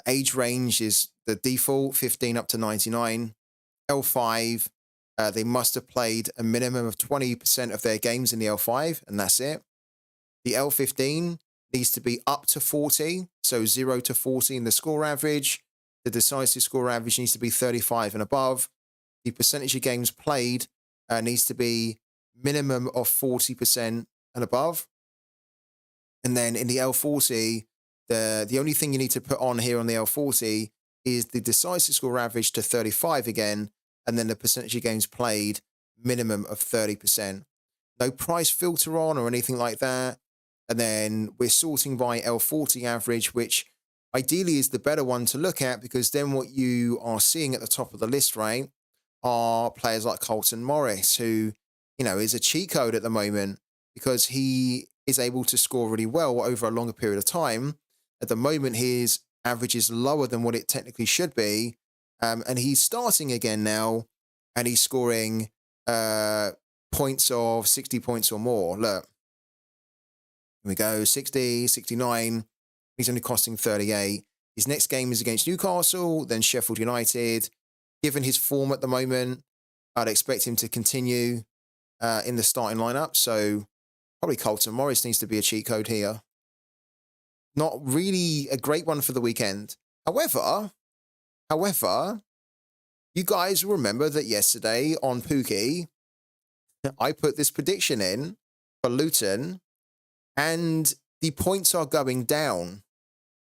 Age range is the default, 15 up to 99. L5, they must have played a minimum of 20% of their games in the L5, and that's it. The L15 needs to be up to 40, so 0 to 40 in the score average. The decisive score average needs to be 35 and above. The percentage of games played needs to be minimum of 40% and above. And then in the L40, the only thing you need to put on here on the L40 is the decisive score average to 35 again, and then the percentage of games played minimum of 30%. No price filter on or anything like that. And then we're sorting by L40 average, which ideally is the better one to look at, because then what you are seeing at the top of the list, right, are players like Carlton Morris, who, you know, is a cheat code at the moment because he is able to score really well over a longer period of time. At the moment, his average is lower than what it technically should be. And he's starting again now, and he's scoring points of 60 points or more. Look, here we go, 60, 69. He's only costing 38. His next game is against Newcastle, then Sheffield United. Given his form at the moment, I'd expect him to continue in the starting lineup. So probably Carlton Morris needs to be a cheat code here. Not really a great one for the weekend. However, you guys remember that yesterday on Pooky, I put this prediction in for Luton, and the points are going down.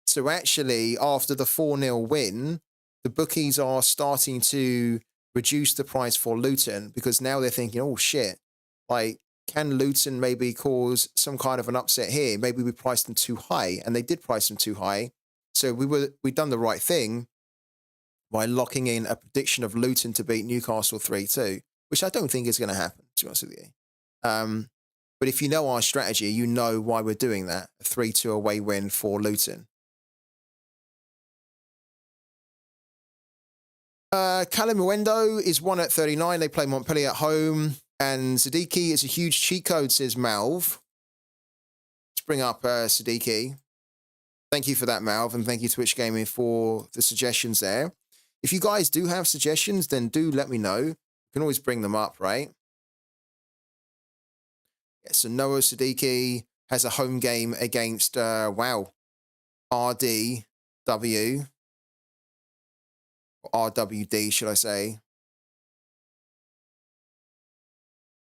So actually, after the 4-0 win, the bookies are starting to reduce the price for Luton, because now they're thinking, oh shit, like, can Luton maybe cause some kind of an upset here? Maybe we priced them too high, and they did price them too high. So we'd done the right thing by locking in a prediction of Luton to beat Newcastle 3-2, which I don't think is going to happen, to be honest with you. But if you know our strategy, you know why we're doing that. A 3-2 away win for Luton. Callum Muendo is 1 at 39. They play Montpellier at home. And Siddiqui is a huge cheat code, says Malv. Let's bring up Siddiqui. Thank you for that, Malv, and thank you, Twitch Gaming, for the suggestions there. If you guys do have suggestions, then do let me know. You can always bring them up, right? Yeah, so Noah Siddiqui has a home game against, RDW, or RWD, should I say.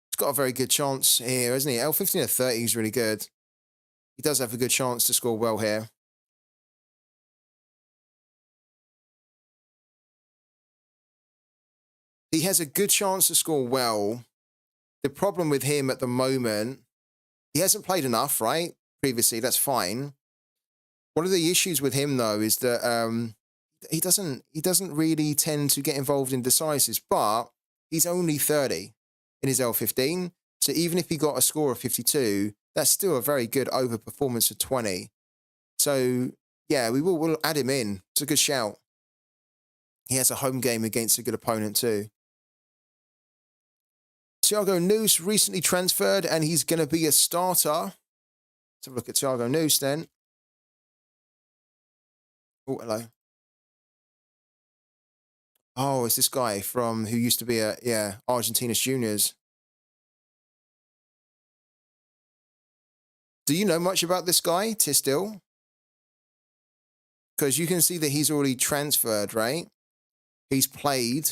He's got a very good chance here, isn't he? L15 at 30 is really good. He does have a good chance to score well here. He has a good chance to score well. The problem with him at the moment, he hasn't played enough, right? Previously, that's fine. One of the issues with him, though, is that he doesn't really tend to get involved in decisives, but he's only 30 in his L15. So even if he got a score of 52, that's still a very good overperformance of 20. So yeah, we'll add him in. It's a good shout. He has a home game against a good opponent too. Thiago Noose recently transferred, and he's going to be a starter. Let's have a look at Thiago Noose then. Oh, hello. Oh, it's this guy from who used to be Argentina's Juniors. Do you know much about this guy, Tistil? Because you can see that he's already transferred, right? He's played.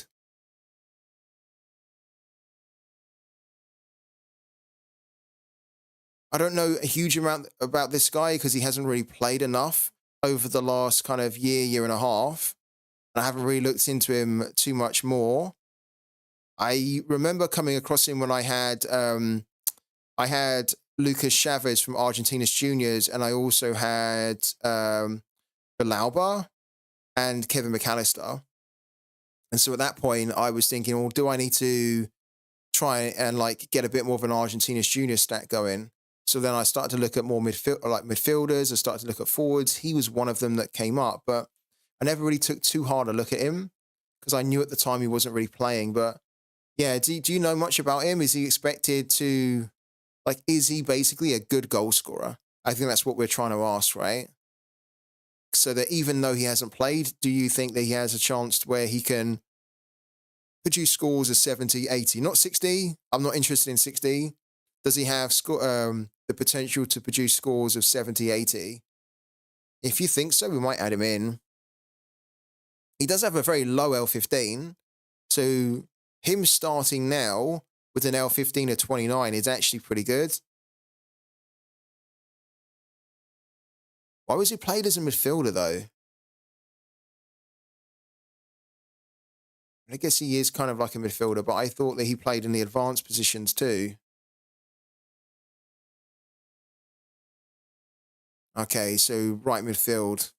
I don't know a huge amount about this guy because he hasn't really played enough over the last kind of year and a half. I haven't really looked into him too much more. I remember coming across him when I had Lucas Chavez from Argentina's Juniors, and I also had Villalba and Kevin McAllister. And so at that point, I was thinking, well, do I need to try and like get a bit more of an Argentina's Junior stat going? So then I started to look at more midfielders. I started to look at forwards. He was one of them that came up, but I never really took too hard a look at him because I knew at the time he wasn't really playing. But yeah, do you know much about him? Is he expected to, like, is he basically a good goal scorer? I think that's what we're trying to ask, right? So that even though he hasn't played, do you think that he has a chance where he can produce scores of 70, 80, not 60? I'm not interested in 60. Does he have the potential to produce scores of 70, 80? If you think so, we might add him in. He does have a very low L15, so him starting now with an L15 of 29 is actually pretty good. Why was he played as a midfielder, though? I guess he is kind of like a midfielder, but I thought that he played in the advanced positions too. Okay, so right midfield.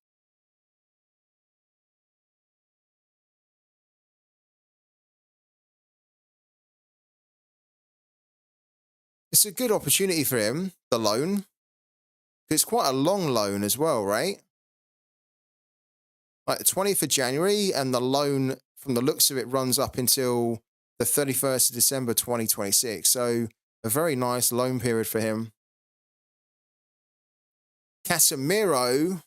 It's a good opportunity for him, the loan. It's quite a long loan as well, right? Like the 20th of January, and the loan, from the looks of it, runs up until the 31st of December 2026. So a very nice loan period for him. Casemiro,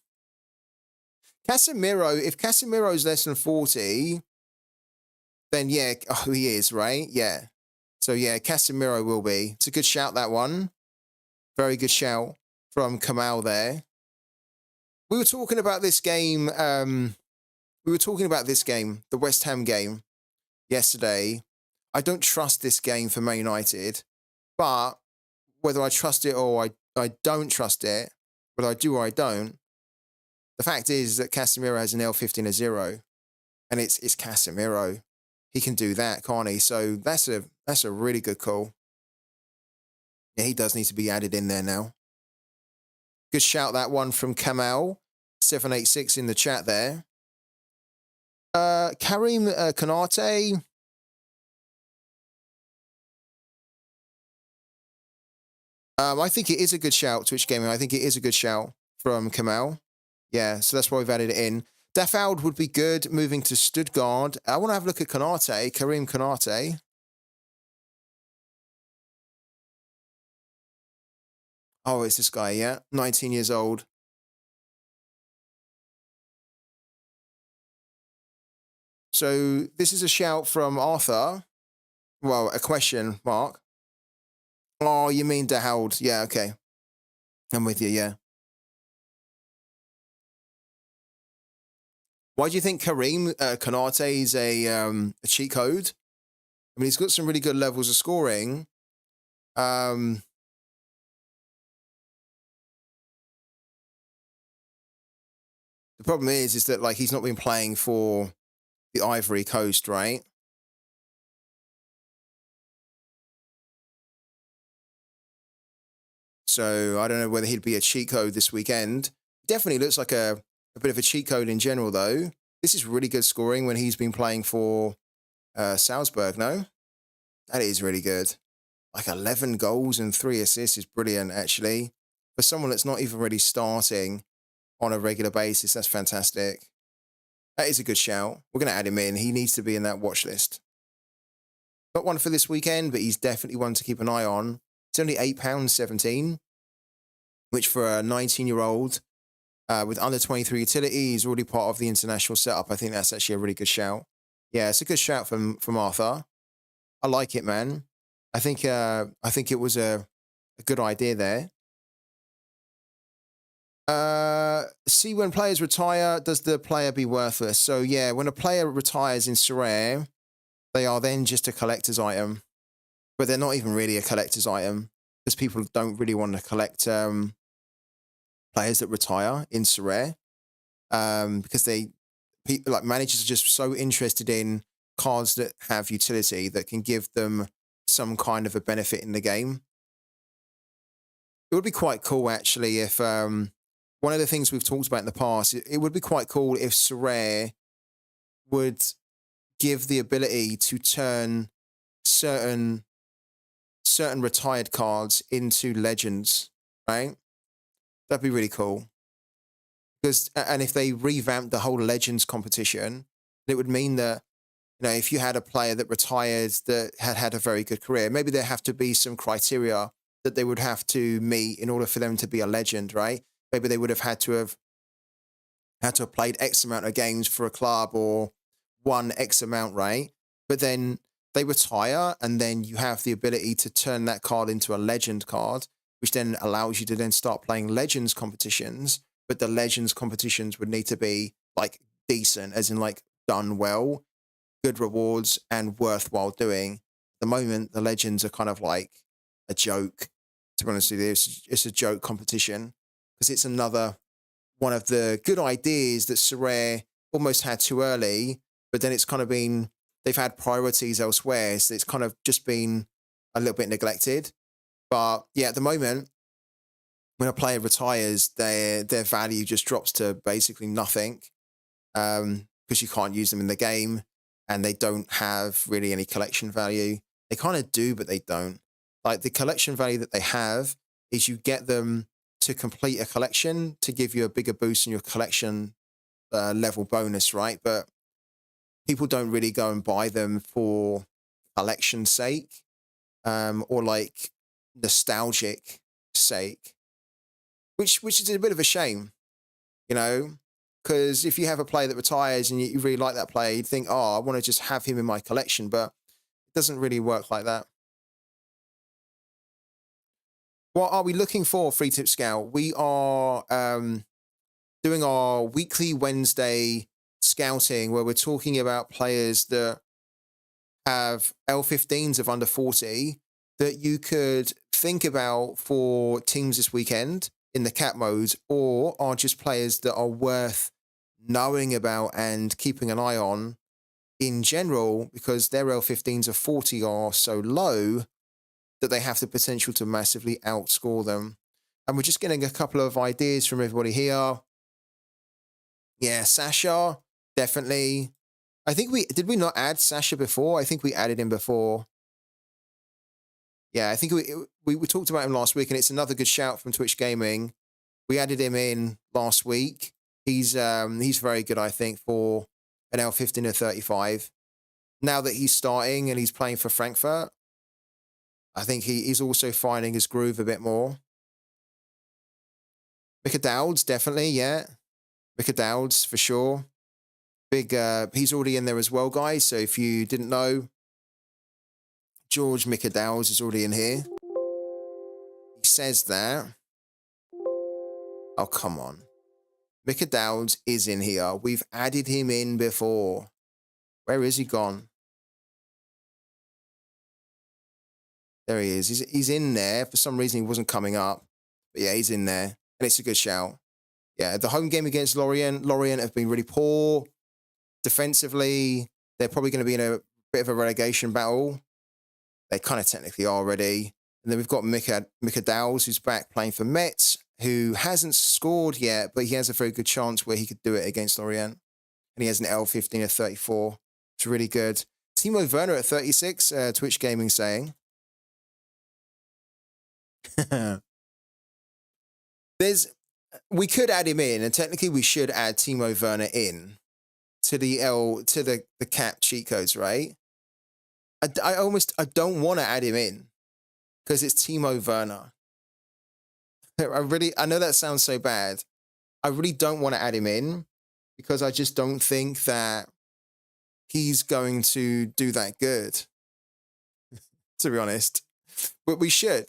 if Casemiro's less than 40, then yeah, oh, he is, right? Yeah. So yeah, Casemiro will be. It's a good shout, that one. Very good shout from Kamal there. We were talking about this game. The West Ham game yesterday. I don't trust this game for Man United, but whether I trust it or I don't trust it, whether I do or I don't, the fact is that Casemiro has an L15 of 0, and it's Casemiro. He can do that, can't he? So that's a really good call. Yeah, he does need to be added in there now. Good shout, that one from Kamal 786 in the chat there. Karim Konate. I think it is a good shout, Twitch Gaming. I think it is a good shout from Kamal. Yeah, so that's why we've added it in. Dafald would be good, moving to Stuttgart. I want to have a look at Konate, Karim Konate. Oh, it's this guy, yeah. 19 years old. So this is a shout from Arthur. Well, a question mark. Oh, you mean Dahald? Yeah, okay. I'm with you, yeah. Why do you think Karim Konate is a cheat code? I mean, he's got some really good levels of scoring. The problem is that, like, he's not been playing for the Ivory Coast, right? So I don't know whether he'd be a cheat code this weekend. Definitely looks like a bit of a cheat code in general, though. This is really good scoring when he's been playing for Salzburg, no? That is really good. Like 11 goals and 3 assists is brilliant, actually. For someone that's not even really starting on a regular basis, that's fantastic. That is a good shout. We're going to add him in. He needs to be in that watch list. Not one for this weekend, but he's definitely one to keep an eye on. It's only £8.17, which for a 19-year-old with under 23 utility, he's already part of the international setup. I think that's actually a really good shout. Yeah, it's a good shout from Arthur. I like it, man. I think it was a good idea there. See, when players retire, does the player be worthless? So yeah, when a player retires in Sorare, they are then just a collector's item. But they're not even really a collector's item, because people don't really want to collect players that retire in Sorare, because managers are just so interested in cards that have utility, that can give them some kind of a benefit in the game. It would be quite cool, actually, if one of the things we've talked about in the past, it would be quite cool if Sorare would give the ability to turn certain retired cards into legends, right? That'd be really cool. And if they revamped the whole legends competition, it would mean that, you know, if you had a player that retired that had a very good career, maybe there have to be some criteria that they would have to meet in order for them to be a legend, right? Maybe they would have had to have played X amount of games for a club, or won X amount, right? But then they retire, and then you have the ability to turn that card into a legend card, which then allows you to then start playing legends competitions. But the legends competitions would need to be like decent, as in like done well, good rewards, and worthwhile doing. At the moment, the legends are kind of like a joke. To be honest with you, it's a joke competition because it's another one of the good ideas that Sorare almost had too early, but then it's kind of been, they've had priorities elsewhere, so it's kind of just been a little bit neglected. But yeah, at the moment, when a player retires, their value just drops to basically nothing, because you can't use them in the game, and they don't have really any collection value. They kind of do, but they don't. Like, the collection value that they have is you get them to complete a collection to give you a bigger boost in your collection level bonus, right? But people don't really go and buy them for collection's sake, or like nostalgic sake, which is a bit of a shame, you know, because if you have a player that retires and you really like that player, you'd think, oh, I want to just have him in my collection, but it doesn't really work like that. What are we looking for, Free Tip Scout? We are doing our weekly Wednesday scouting where we're talking about players that have L15s of under 40 that you could think about for teams this weekend in the cap modes, or are just players that are worth knowing about and keeping an eye on in general, because their L15s of 40 are so low that they have the potential to massively outscore them. And we're just getting a couple of ideas from everybody here. Yeah, Sasha, definitely. I think did we not add Sasha before? I think we added him before. Yeah, I think we talked about him last week, and it's another good shout from Twitch Gaming. We added him in last week. He's very good, I think, for an L15 or 35. Now that he's starting and he's playing for Frankfurt, I think he's also finding his groove a bit more. Mika Dowds, definitely, yeah. Mika Dowds, for sure. Big, he's already in there as well, guys. So if you didn't know, George Mika Dowds is already in here. He says that. Oh, come on. Mika Dowds is in here. We've added him in before. Where is he gone? There he is. He's in there. For some reason, he wasn't coming up. But yeah, he's in there. And it's a good shout. Yeah, the home game against Lorient have been really poor. Defensively, they're probably going to be in a bit of a relegation battle. They kind of technically are already. And then we've got Mika Dowds, who's back playing for Metz, who hasn't scored yet, but he has a very good chance where he could do it against Lorient. And he has an L15 at 34. It's really good. Timo Werner at 36, Twitch Gaming saying. We could add him in, and technically we should add Timo Werner in to the cap cheat codes, right? I don't want to add him in because it's Timo Werner. I know that sounds so bad. I really don't want to add him in because I just don't think that he's going to do that good, to be honest. But we should.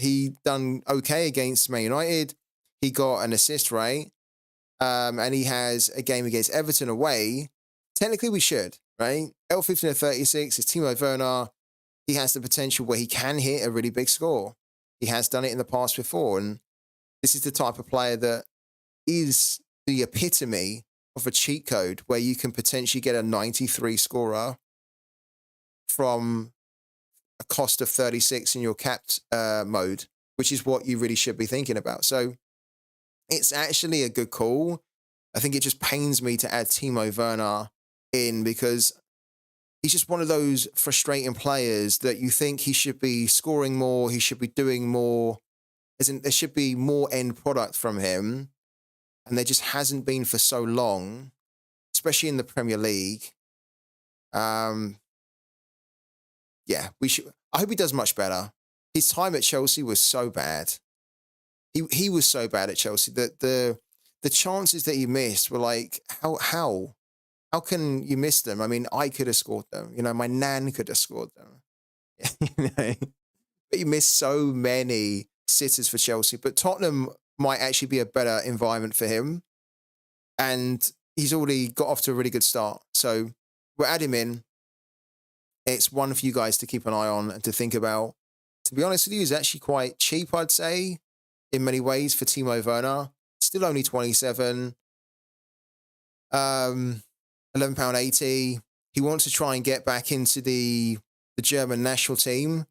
He done okay against Man United. He got an assist, right? And he has a game against Everton away. Technically, we should, right? L15 at 36 is Timo Werner. He has the potential where he can hit a really big score. He has done it in the past before. And this is the type of player that is the epitome of a cheat code where you can potentially get a 93 scorer from a cost of 36 in your capped mode, which is what you really should be thinking about. So it's actually a good call. I think it just pains me to add Timo Werner in because he's just one of those frustrating players that you think he should be scoring more, he should be doing more, as in there should be more end product from him, and there just hasn't been for so long, especially in the Premier League. Yeah, we should. I hope he does much better. His time at Chelsea was so bad. He was so bad at Chelsea that the chances that he missed were like, how how can you miss them? I mean, I could have scored them. You know, my nan could have scored them. You know, but you miss so many sitters for Chelsea. But Tottenham might actually be a better environment for him. And he's already got off to a really good start. So we'll add him in. It's one for you guys to keep an eye on and to think about. To be honest with you, he's actually quite cheap, I'd say, in many ways for Timo Werner. Still only 27. £11.80. He wants to try and get back into the German national team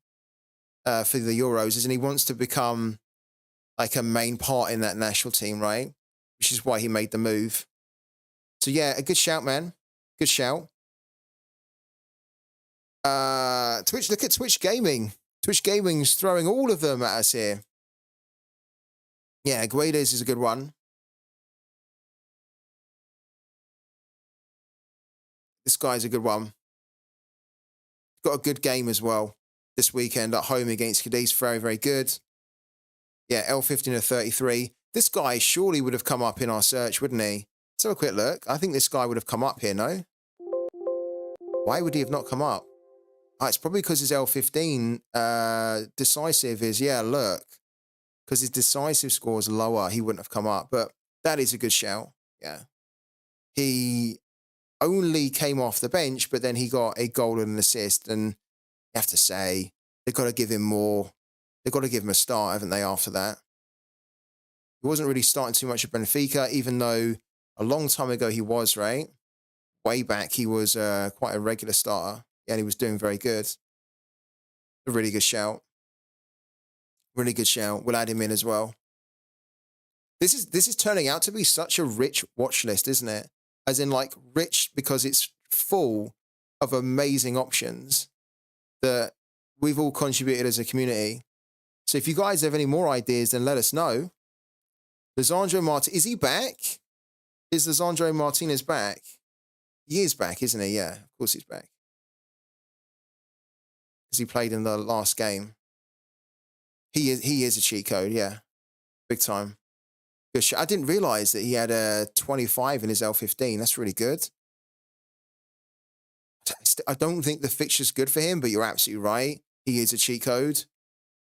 for the Euros, and he wants to become like a main part in that national team, right? Which is why he made the move. So yeah, a good shout, man. Good shout. Twitch, look at Twitch Gaming. Twitch Gaming's throwing all of them at us here. Yeah, Guedes is a good one. This guy's a good one. Got a good game as well this weekend at home against Cadiz. Very, very good. Yeah, L15 of 33. This guy surely would have come up in our search, wouldn't he? Let's have a quick look. I think this guy would have come up here, no? Why would he have not come up? Oh, it's probably because his L15 decisive is, yeah, look. Because his decisive score is lower, he wouldn't have come up. But that is a good shout. Yeah. He only came off the bench, but then he got a goal and an assist. And you have to say, they've got to give him more. They've got to give him a start, haven't they, after that? He wasn't really starting too much at Benfica, even though a long time ago he was, right? Way back, he was quite a regular starter. Yeah, and he was doing very good. A really good shout. Really good shout. We'll add him in as well. This is turning out to be such a rich watch list, isn't it? As in, like, rich because it's full of amazing options that we've all contributed as a community. So if you guys have any more ideas, then let us know. Lisandro Martinez, is he back? Is Lisandro Martinez back? He is back, isn't he? Yeah, of course he's back. Because he played in the last game. He is a cheat code, yeah. Big time. Good shot. I didn't realize that he had a 25 in his L15. That's really good. I don't think the fixture's good for him, but you're absolutely right. He is a cheat code.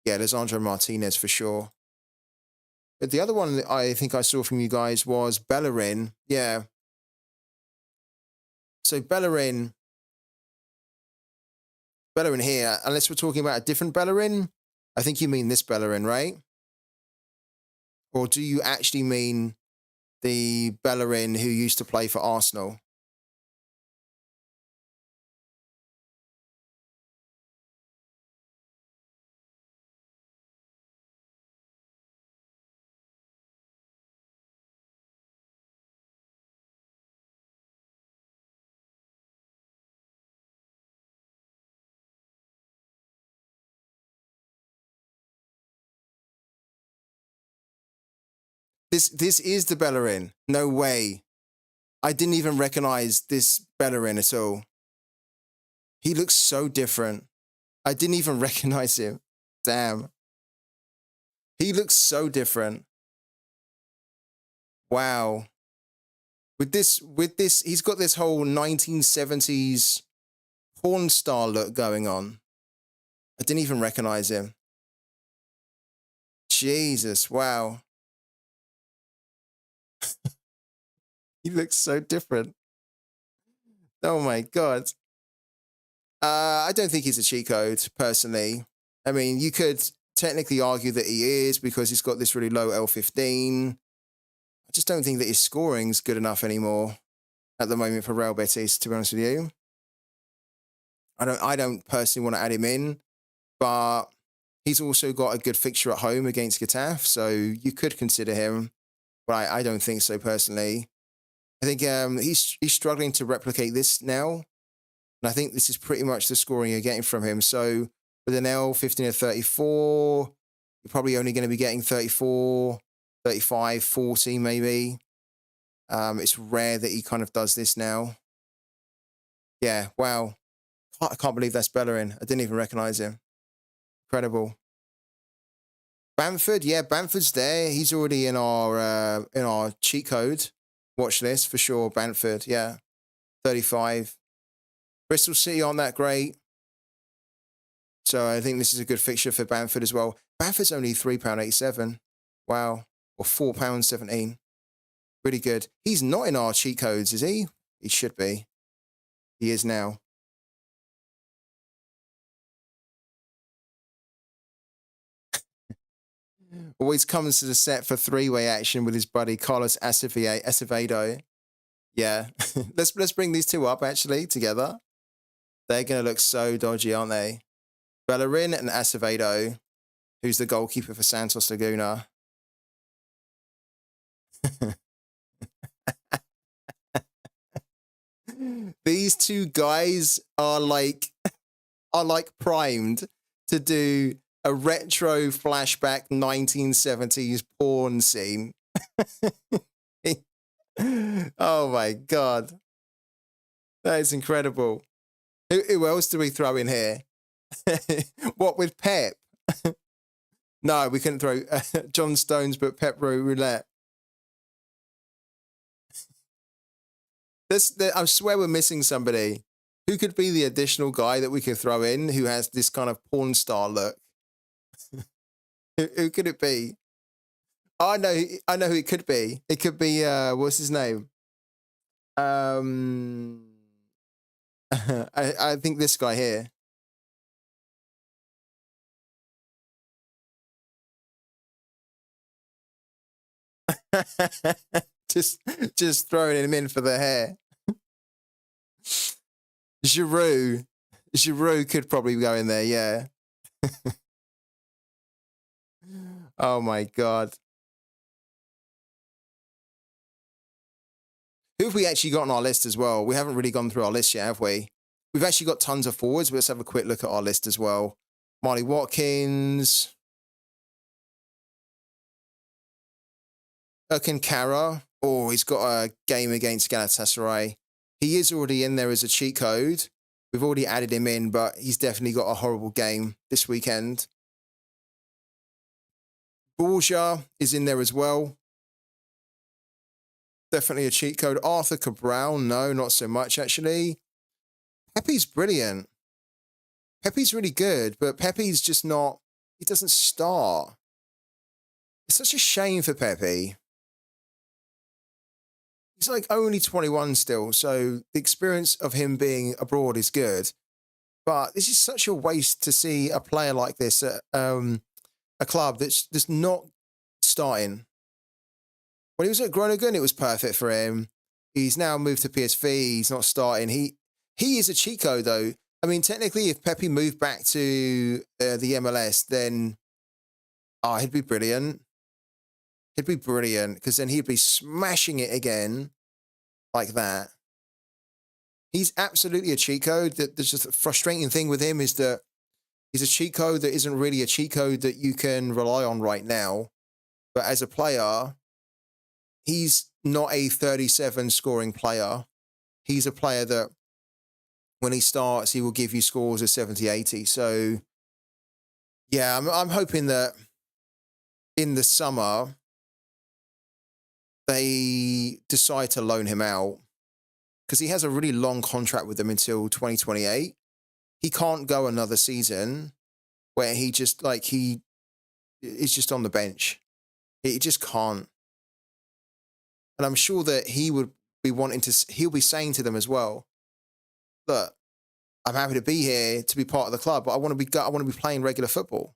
Yeah, Lisandro Martinez for sure. But the other one that I think I saw from you guys was Bellerin. Yeah. So Bellerin here, unless we're talking about a different Bellerin, I think you mean this Bellerin, right? Or do you actually mean the Bellerin who used to play for Arsenal? This is the Bellerin. No way. I didn't even recognize this Bellerin at all. He looks so different. I didn't even recognize him. Damn. He looks so different. Wow. With this, he's got this whole 1970s porn star look going on. I didn't even recognize him. Jesus, wow. He looks so different. Oh my God. I don't think he's a cheat code, personally. I mean, you could technically argue that he is because he's got this really low L15. I just don't think that his scoring's good enough anymore at the moment for Real Betis, to be honest with you. I don't personally want to add him in, but he's also got a good fixture at home against Getafe, so you could consider him, but I don't think so personally. I think he's struggling to replicate this now, and I think this is pretty much the scoring you're getting from him. So with an L15 of 34, you're probably only going to be getting 34, 35, 40 maybe. It's rare that he kind of does this now. Yeah, wow. I can't believe that's Bellerin. I didn't even recognize him. Incredible. Bamford, yeah, Bamford's there. He's already in our cheat code watch list for sure. Bamford, yeah. 35. Bristol City aren't that great. So I think this is a good fixture for Bamford as well. Bamford's only £3.87. Wow. Or £4.17. Really good. He's not in our cheat codes, is he? He should be. He is now. Always comes to the set for three-way action with his buddy Carlos Acevedo. Yeah. let's bring these two up, actually, together. They're going to look so dodgy, aren't they? Bellerin and Acevedo, who's the goalkeeper for Santos Laguna. These two guys are like primed to do a retro flashback 1970s porn scene. Oh my God. That is incredible. Who else do we throw in here? What with Pep? No, we couldn't throw John Stones, but Pep Roulette. I swear we're missing somebody. Who could be the additional guy that we could throw in who has this kind of porn star look? Who could it be? Oh, I know who it could be. It could be what's his name? I think this guy here. just throwing him in for the hair. Giroud could probably go in there, yeah. Oh my God. Who have we actually got on our list as well? We haven't really gone through our list yet, have we? We've actually got tons of forwards. Let's have a quick look at our list as well. Marley Watkins. Kara. Oh, he's got a game against Galatasaray. He is already in there as a cheat code. We've already added him in, but he's definitely got a horrible game this weekend. Borja is in there as well. Definitely a cheat code. Arthur Cabral, no, not so much, actually. Pepe's brilliant. Pepe's really good, but Pepe's just not... He doesn't start. It's such a shame for Pepe. He's like only 21 still, so the experience of him being abroad is good. But this is such a waste to see a player like this at a club that's just not starting. When he was at Groningen, it was perfect for him. He's now moved to PSV. He's not starting. He is a cheat code, though. I mean, technically, if Pepe moved back to the MLS, then he'd be brilliant. He'd be brilliant because then he'd be smashing it again like that. He's absolutely a cheat code. There's just a frustrating thing with him is that he's a cheat code that isn't really a cheat code that you can rely on right now. But as a player, he's not a 37 scoring player. He's a player that when he starts, he will give you scores of 70, 80. So, yeah, I'm hoping that in the summer, they decide to loan him out because he has a really long contract with them until 2028. He can't go another season where he just he is just on the bench. He just can't. And I'm sure that he would be he'll be saying to them as well, look, I'm happy to be here to be part of the club, but I want to be playing regular football.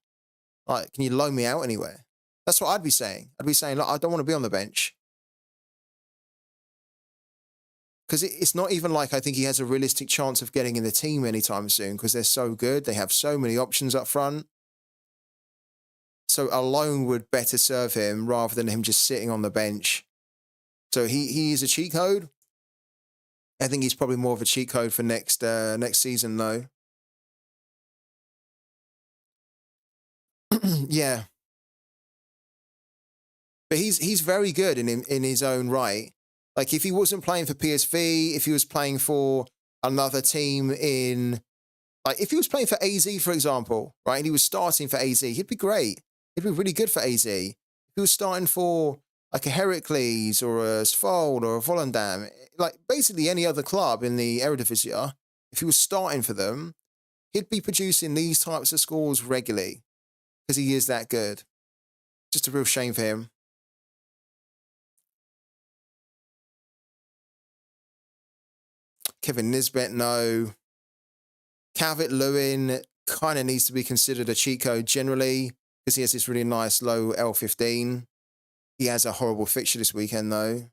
Like, can you loan me out anywhere? That's what I'd be saying. I'd be saying, look, I don't want to be on the bench. Because it's not even like I think he has a realistic chance of getting in the team anytime soon because they're so good. They have so many options up front. So a loan would better serve him rather than him just sitting on the bench. So he is a cheat code. I think he's probably more of a cheat code for next season, though. Yeah. But he's very good in his own right. Like, if he wasn't playing for PSV, if he was playing for another team if he was playing for AZ, for example, right, and he was starting for AZ, he'd be great. He'd be really good for AZ. If he was starting for, like, a Heracles or a Sfold or a Volendam, like basically any other club in the Eredivisie, if he was starting for them, he'd be producing these types of scores regularly because he is that good. Just a real shame for him. Kevin Nisbet, no. Calvert-Lewin kind of needs to be considered a cheat code generally because he has this really nice low L15. He has a horrible fixture this weekend, though.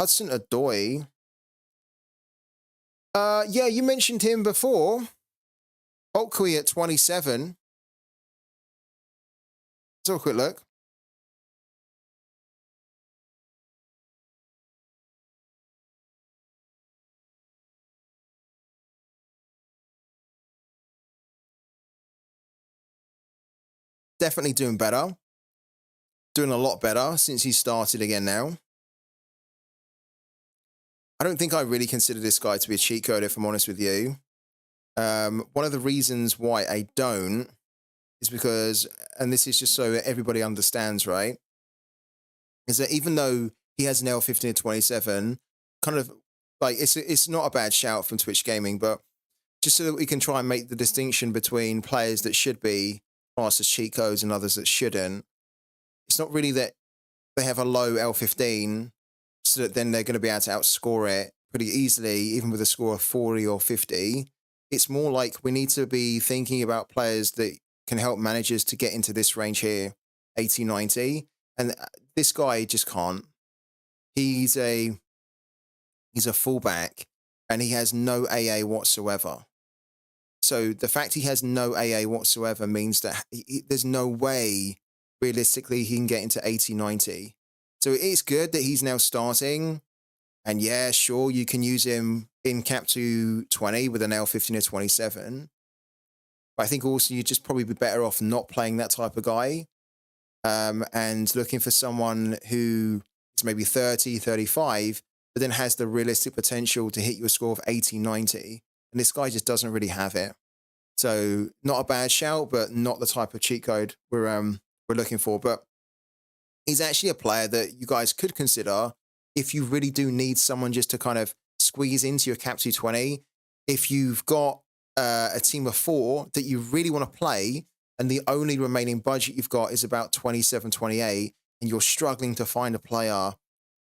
Hudson-Odoi. Yeah, you mentioned him before. Pooky at 27. Let's have a quick look. Definitely doing better. Doing a lot better since he started again now. I don't think I really consider this guy to be a cheat code, if I'm honest with you. One of the reasons why I don't is because, and this is just so everybody understands, right, is that even though he has an L15 at 27, kind of like it's not a bad shout from Twitch Gaming, but just so that we can try and make the distinction between players that should be classed as cheat codes and others that shouldn't. It's not really that they have a low L15 so that then they're going to be able to outscore it pretty easily, even with a score of 40 or 50. It's more like we need to be thinking about players that can help managers to get into this range here, 80, 90. And this guy just can't. He's a fullback and he has no AA whatsoever. So the fact he has no AA whatsoever means that there's no way realistically he can get into 80, 90. So it is good that he's now starting. And yeah, sure, you can use him in cap to 20 with an L15 or 27. But I think also you'd just probably be better off not playing that type of guy and looking for someone who is maybe 30, 35, but then has the realistic potential to hit you a score of 80, 90. And this guy just doesn't really have it. So not a bad shout, but not the type of cheat code we're looking for. But he's actually a player that you guys could consider if you really do need someone just to kind of squeeze into your cap 220. If you've got a team of 4 that you really want to play and the only remaining budget you've got is about 27, 28, and you're struggling to find a player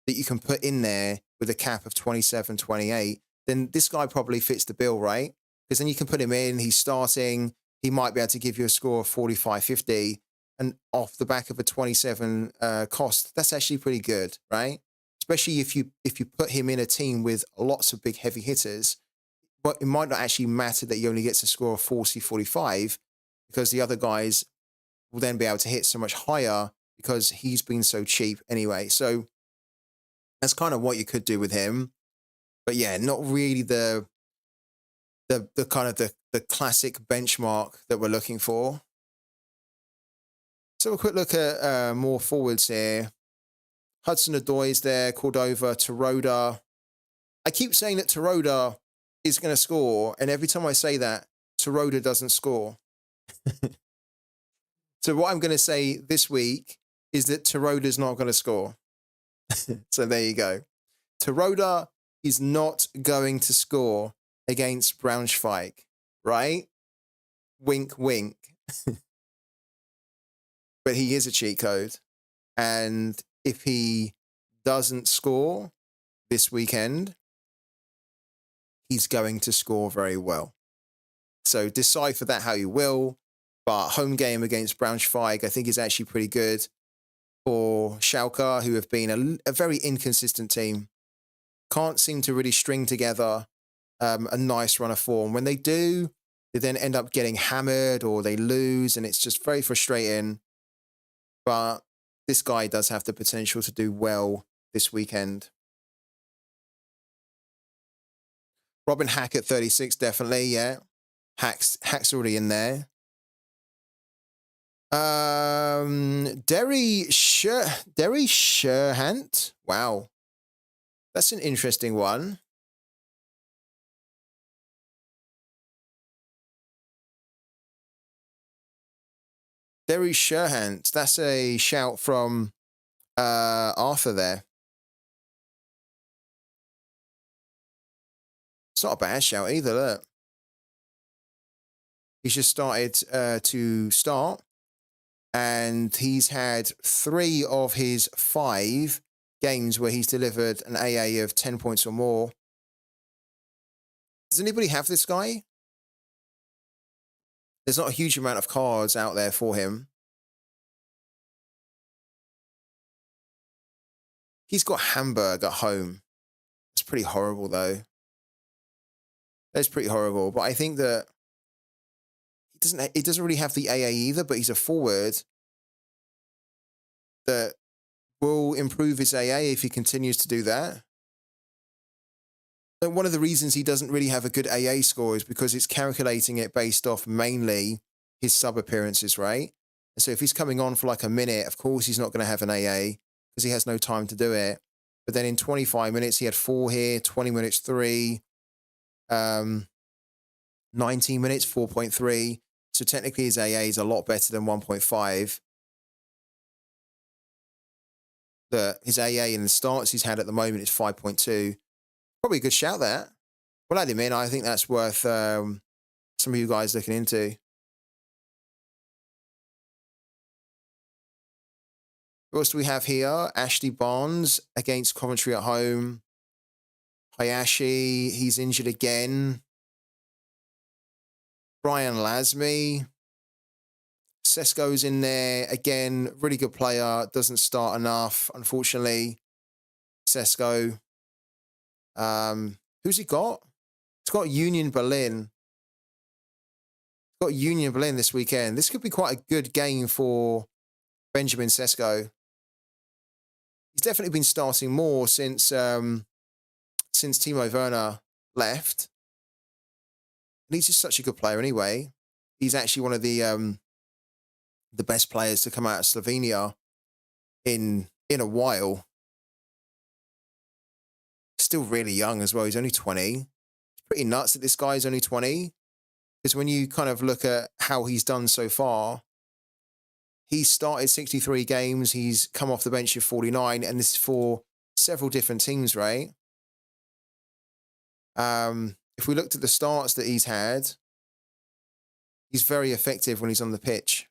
that you can put in there with a cap of 27, 28, then this guy probably fits the bill, right? Because then you can put him in, he's starting, he might be able to give you a score of 45, 50, and off the back of a 27 cost, that's actually pretty good, right? Especially if you put him in a team with lots of big heavy hitters, but it might not actually matter that he only gets a score of 40, 45, because the other guys will then be able to hit so much higher because he's been so cheap anyway. So that's kind of what you could do with him. But yeah, not really the kind of the classic benchmark that we're looking for. So a quick look at more forwards here. Hudson-Odoi is there, Cordova, Terodde. I keep saying that Terodde is going to score, and every time I say that, Terodde doesn't score. So what I'm going to say this week is that Terodde is not going to score. So there you go. Terodde is not going to score against Braunschweig, right? Wink, wink. But he is a cheat code. And if he doesn't score this weekend, he's going to score very well. So decipher that how you will. But home game against Braunschweig, I think, is actually pretty good for Schalke, who have been a very inconsistent team. Can't seem to really string together a nice run of form. When they do, they then end up getting hammered or they lose, and it's just very frustrating. But this guy does have the potential to do well this weekend. Robin Hack at 36, definitely, yeah. Hack's already in there. Derry Sherhant. Wow. That's an interesting one. Derry Sherhant. That's a shout from Arthur there. It's not a bad shout either, look. He's just started to start, and he's had 3 of his 5 games where he's delivered an AA of 10 points or more. Does anybody have this guy? There's not a huge amount of cards out there for him. He's got Hamburg at home. It's pretty horrible, though. That's pretty horrible. But I think that he doesn't really have the AA either, but he's a forward that will improve his AA if he continues to do that. And one of the reasons he doesn't really have a good AA score is because it's calculating it based off mainly his sub appearances, right? And so if he's coming on for like a minute, of course he's not going to have an AA because he has no time to do it. But then in 25 minutes, he had 4 here, 20 minutes, 3, 19 minutes, 4.3. So technically his AA is a lot better than 1.5. His AA in the starts he's had at the moment is 5.2. Probably a good shout there. Well, add him in. I think that's worth some of you guys looking into. What else do we have here? Ashley Barnes against Coventry at home. Hayashi, he's injured again. Brian Lasme. Sesko's in there. Again, really good player. Doesn't start enough, unfortunately. Sesko. Who's he got? He's got Union Berlin. He's got Union Berlin this weekend. This could be quite a good game for Benjamin Sesko. He's definitely been starting more since Timo Werner left. And he's just such a good player anyway. He's actually one of the best players to come out of Slovenia in a while. Still really young as well. He's only 20. It's pretty nuts that this guy's only 20. Because when you kind of look at how he's done so far, he's started 63 games. He's come off the bench of 49, and this is for several different teams, right? If we looked at the starts that he's had, he's very effective when he's on the pitch.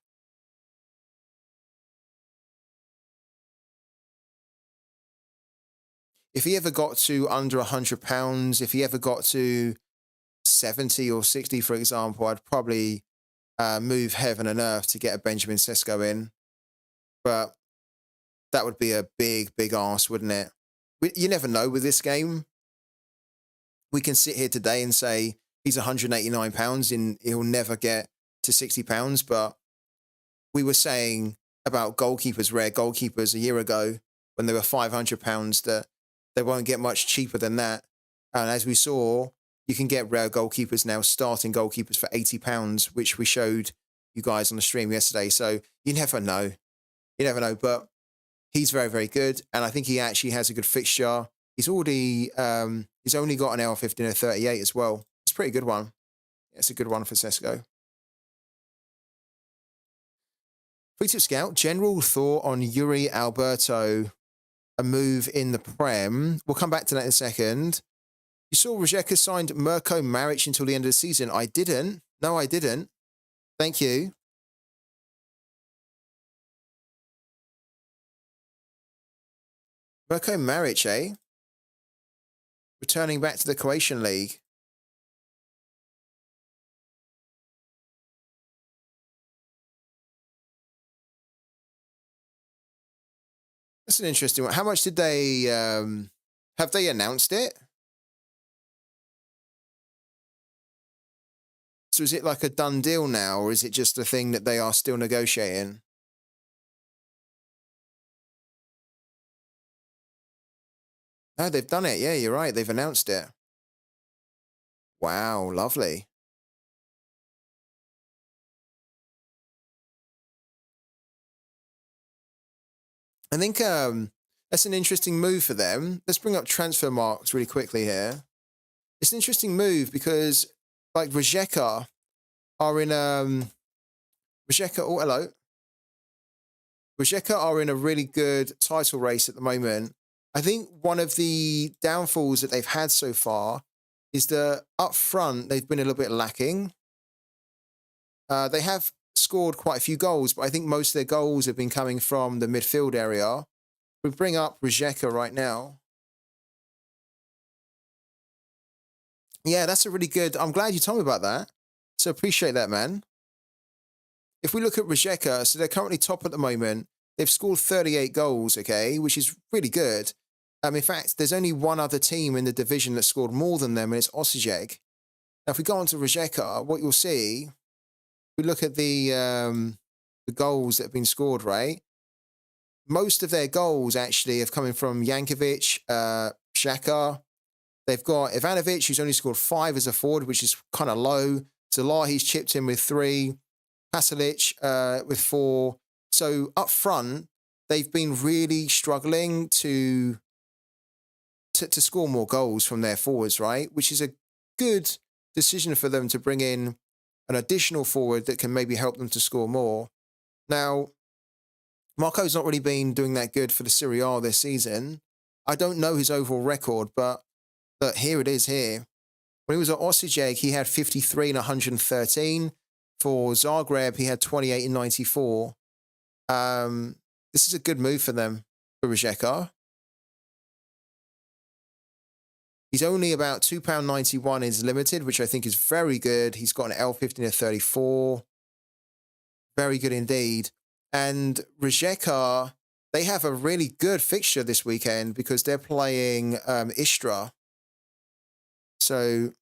If he ever got to under £100, if he ever got to 70 or 60, for example, I'd probably move heaven and earth to get a Benjamin Sesko in. But that would be a big, big arse, wouldn't it? You never know with this game. We can sit here today and say he's £189 and he'll never get to £60. But we were saying about goalkeepers, rare goalkeepers a year ago when they were £500 that they won't get much cheaper than that. And as we saw, you can get rare goalkeepers now, starting goalkeepers for £80, which we showed you guys on the stream yesterday. So you never know. You never know. But he's very, very good. And I think he actually has a good fixture. He's already, he's only got an L15 and a 38 as well. It's a pretty good one. Yeah, it's a good one for Sesko. Free Tip Scout, general thought on Yuri Alberto, a move in the Prem. We'll come back to that in a second. You saw Rijeka signed Mirko Maric until the end of the season. I didn't. No, I didn't. Thank you. Mirko Maric, eh? Returning back to the Croatian League. That's an interesting one. How much did they, have they announced it? So is it like a done deal now, or is it just a thing that they are still negotiating? No, they've done it. Yeah, you're right. They've announced it. Wow, lovely. I think that's an interesting move for them. Let's bring up transfer marks really quickly here. It's an interesting move because, like, Rijeka are in Rijeka. Oh, hello. Rijeka are in a really good title race at the moment. I think one of the downfalls that they've had so far is that up front, they've been a little bit lacking. They have scored quite a few goals, but I think most of their goals have been coming from the midfield area. We bring up Rijeka right now. Yeah, that's a really good... I'm glad you told me about that. So appreciate that, man. If we look at Rijeka, so they're currently top at the moment. They've scored 38 goals, okay, which is really good. In fact, there's only one other team in the division that scored more than them, and it's Osijek. Now, if we go on to Rijeka, what you'll see, we look at the goals that have been scored, right? Most of their goals actually have coming from Jankovic, Xhaka. They've got Ivanovic, who's only scored 5 as a forward, which is kind of low. Zalahi's chipped in with 3. Pasalic with 4. So up front, they've been really struggling to score more goals from their forwards, right? Which is a good decision for them to bring in an additional forward that can maybe help them to score more. Now, Marco's not really been doing that good for the Serie A this season. I don't know his overall record, but here it is here. When he was at Osijek, he had 53 and 113. For Zagreb, he had 28 and 94. This is a good move for them, for Rijeka. He's only about £2.91 is limited, which I think is very good. He's got an L15 of 34. Very good indeed. And Rijeka, they have a really good fixture this weekend because they're playing Istra. So,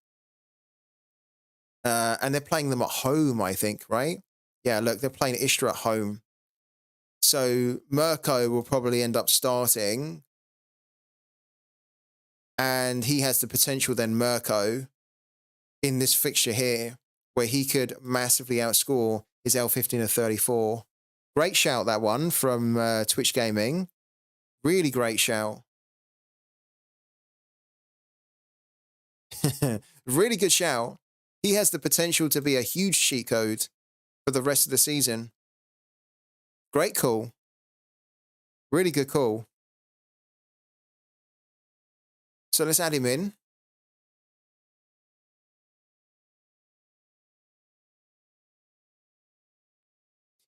and they're playing them at home, I think, right? Yeah, look, they're playing Istra at home. So Mirko will probably end up starting. And he has the potential then, Mirko, in this fixture here, where he could massively outscore his L15 of 34. Great shout, that one, from Twitch Gaming. Really great shout. Really good shout. He has the potential to be a huge cheat code for the rest of the season. Great call. Really good call. So let's add him in.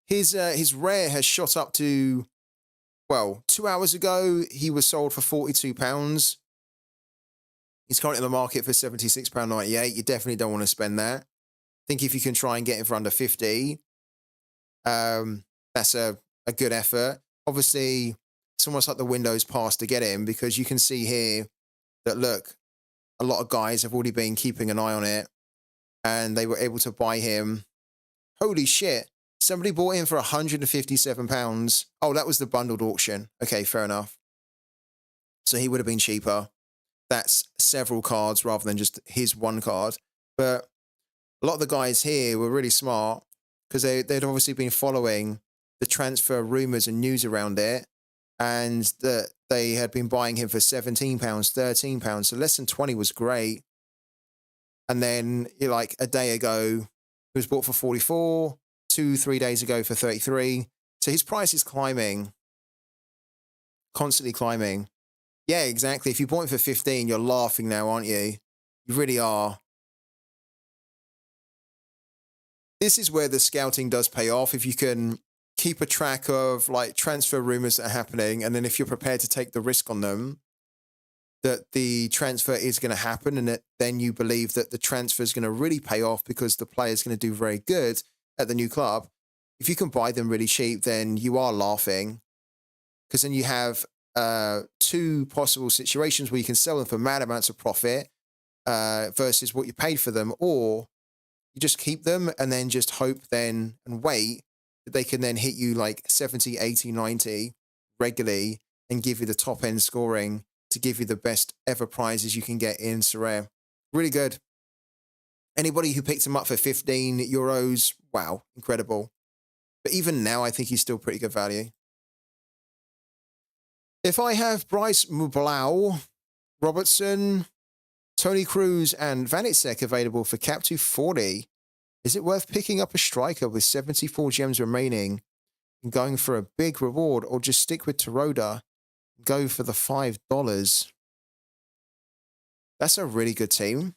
His rare has shot up to, well, 2 hours ago, he was sold for £42. He's currently in the market for £76.98. You definitely don't want to spend that. I think if you can try and get him for under 50, that's a good effort. Obviously, it's almost like the window's passed to get him because you can see here that, look, a lot of guys have already been keeping an eye on it and they were able to buy him. Holy shit. Somebody bought him for £157. Oh, that was the bundled auction. Okay, fair enough. So he would have been cheaper. That's several cards rather than just his one card. But a lot of the guys here were really smart because they'd obviously been following the transfer rumours and news around it, and that they had been buying him for £17, £13. So less than 20 was great. And then, like a day ago, he was bought for 44, 2-3 days ago for 33. So his price is climbing, constantly climbing. Yeah, exactly. If you bought him for 15, you're laughing now, aren't you? You really are. This is where the scouting does pay off. If you can keep a track of like transfer rumors that are happening, and then if you're prepared to take the risk on them, that the transfer is going to happen, and that then you believe that the transfer is going to really pay off because the player is going to do very good at the new club. If you can buy them really cheap, then you are laughing, because then you have two possible situations where you can sell them for mad amounts of profit versus what you paid for them, or you just keep them and then just hope then and wait that they can then hit you like 70, 80, 90 regularly and give you the top end scoring to give you the best ever prizes you can get in Sorare. Really good. Anybody who picked him up for €15, wow, incredible. But even now, I think he's still pretty good value. If I have Bryce Mublau, Robertson, Tony Cruz, and Vanitsek available for cap 240, is it worth picking up a striker with 74 gems remaining and going for a big reward, or just stick with Teroda and go for the $5? That's a really good team.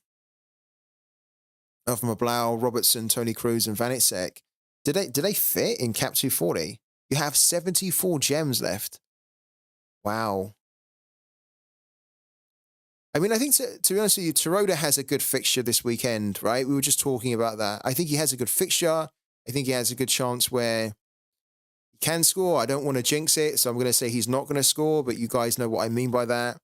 of Mablau, Robertson, Tony Cruz, and Vanitsek. Did they fit in Cap 240? You have 74 gems left. Wow. I mean, I think to be honest with you, Teroda has a good fixture this weekend, right? We were just talking about that. I think he has a good fixture. I think he has a good chance where he can score. I don't want to jinx it, so I'm going to say he's not going to score, but you guys know what I mean by that.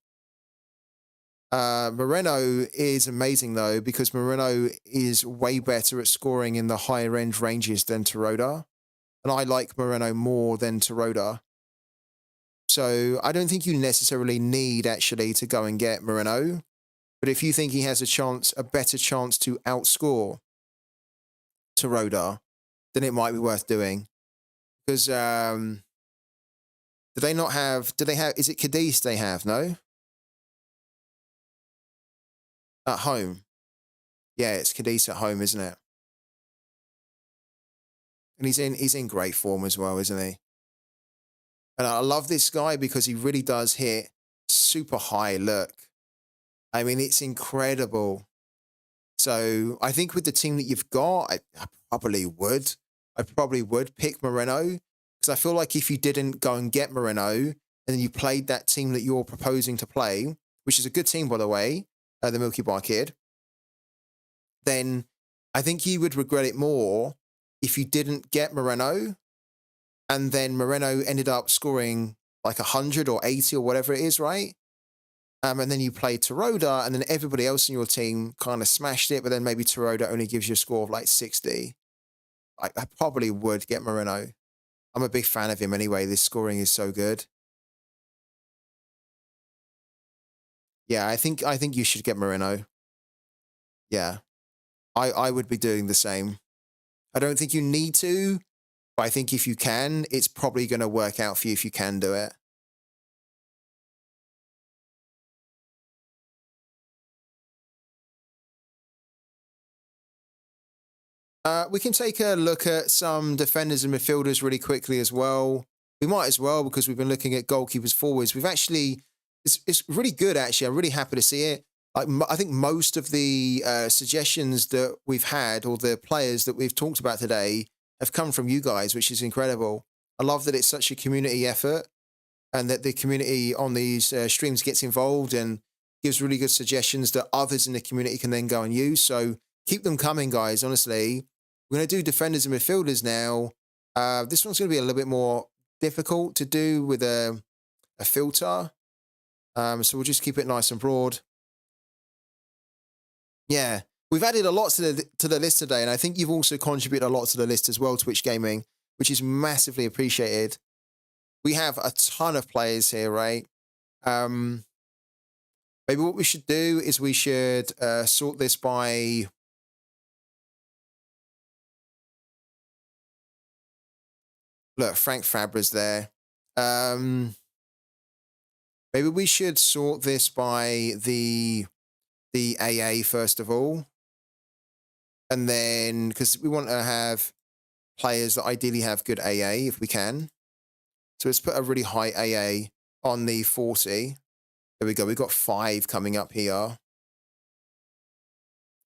Moreno is amazing, though, because Moreno is way better at scoring in the higher end ranges than Teroda. And I like Moreno more than Teroda. So I don't think you necessarily need actually to go and get Moreno. But if you think he has a better chance to outscore Teroda, then it might be worth doing. Because do they have, is it Cadiz they have, no? At home. Yeah, it's Cadiz at home, isn't it? And he's in great form as well, isn't he? And I love this guy because he really does hit super high. Look, I mean, it's incredible. So I think with the team that you've got, I probably would. I probably would pick Moreno because I feel like if you didn't go and get Moreno and then you played that team that you're proposing to play, which is a good team, by the way, the Milky Bar Kid, then I think you would regret it more if you didn't get Moreno and then Moreno ended up scoring like 100 or 80 or whatever it is, right? And then you play Teroda, and then everybody else in your team kind of smashed it, but then maybe Teroda only gives you a score of like 60. I probably would get Moreno. I'm a big fan of him anyway. This scoring is so good. Yeah, I think you should get Moreno. Yeah, I would be doing the same. I don't think you need to, but I think if you can, it's probably going to work out for you if you can do it. We can take a look at some defenders and midfielders really quickly as well. We might as well because we've been looking at goalkeepers, forwards. We've actually, it's really good actually. I'm really happy to see it. I think most of the suggestions that we've had or the players that we've talked about today have come from you guys, which is incredible. I love that it's such a community effort and that the community on these streams gets involved and gives really good suggestions that others in the community can then go and use. So keep them coming, guys, honestly. We're going to do defenders and midfielders now. This one's going to be a little bit more difficult to do with a filter. So we'll just keep it nice and broad. Yeah, we've added a lot to the list today, and I think you've also contributed a lot to the list as well, Twitch Gaming, which is massively appreciated. We have a ton of players here, right? Maybe what we should do is we should sort this by... Look, Frank Fabra's there. Maybe we should sort this by the AA first of all. And then, because we want to have players that ideally have good AA if we can. So let's put a really high AA on the 40. There we go. We've got 5 coming up here.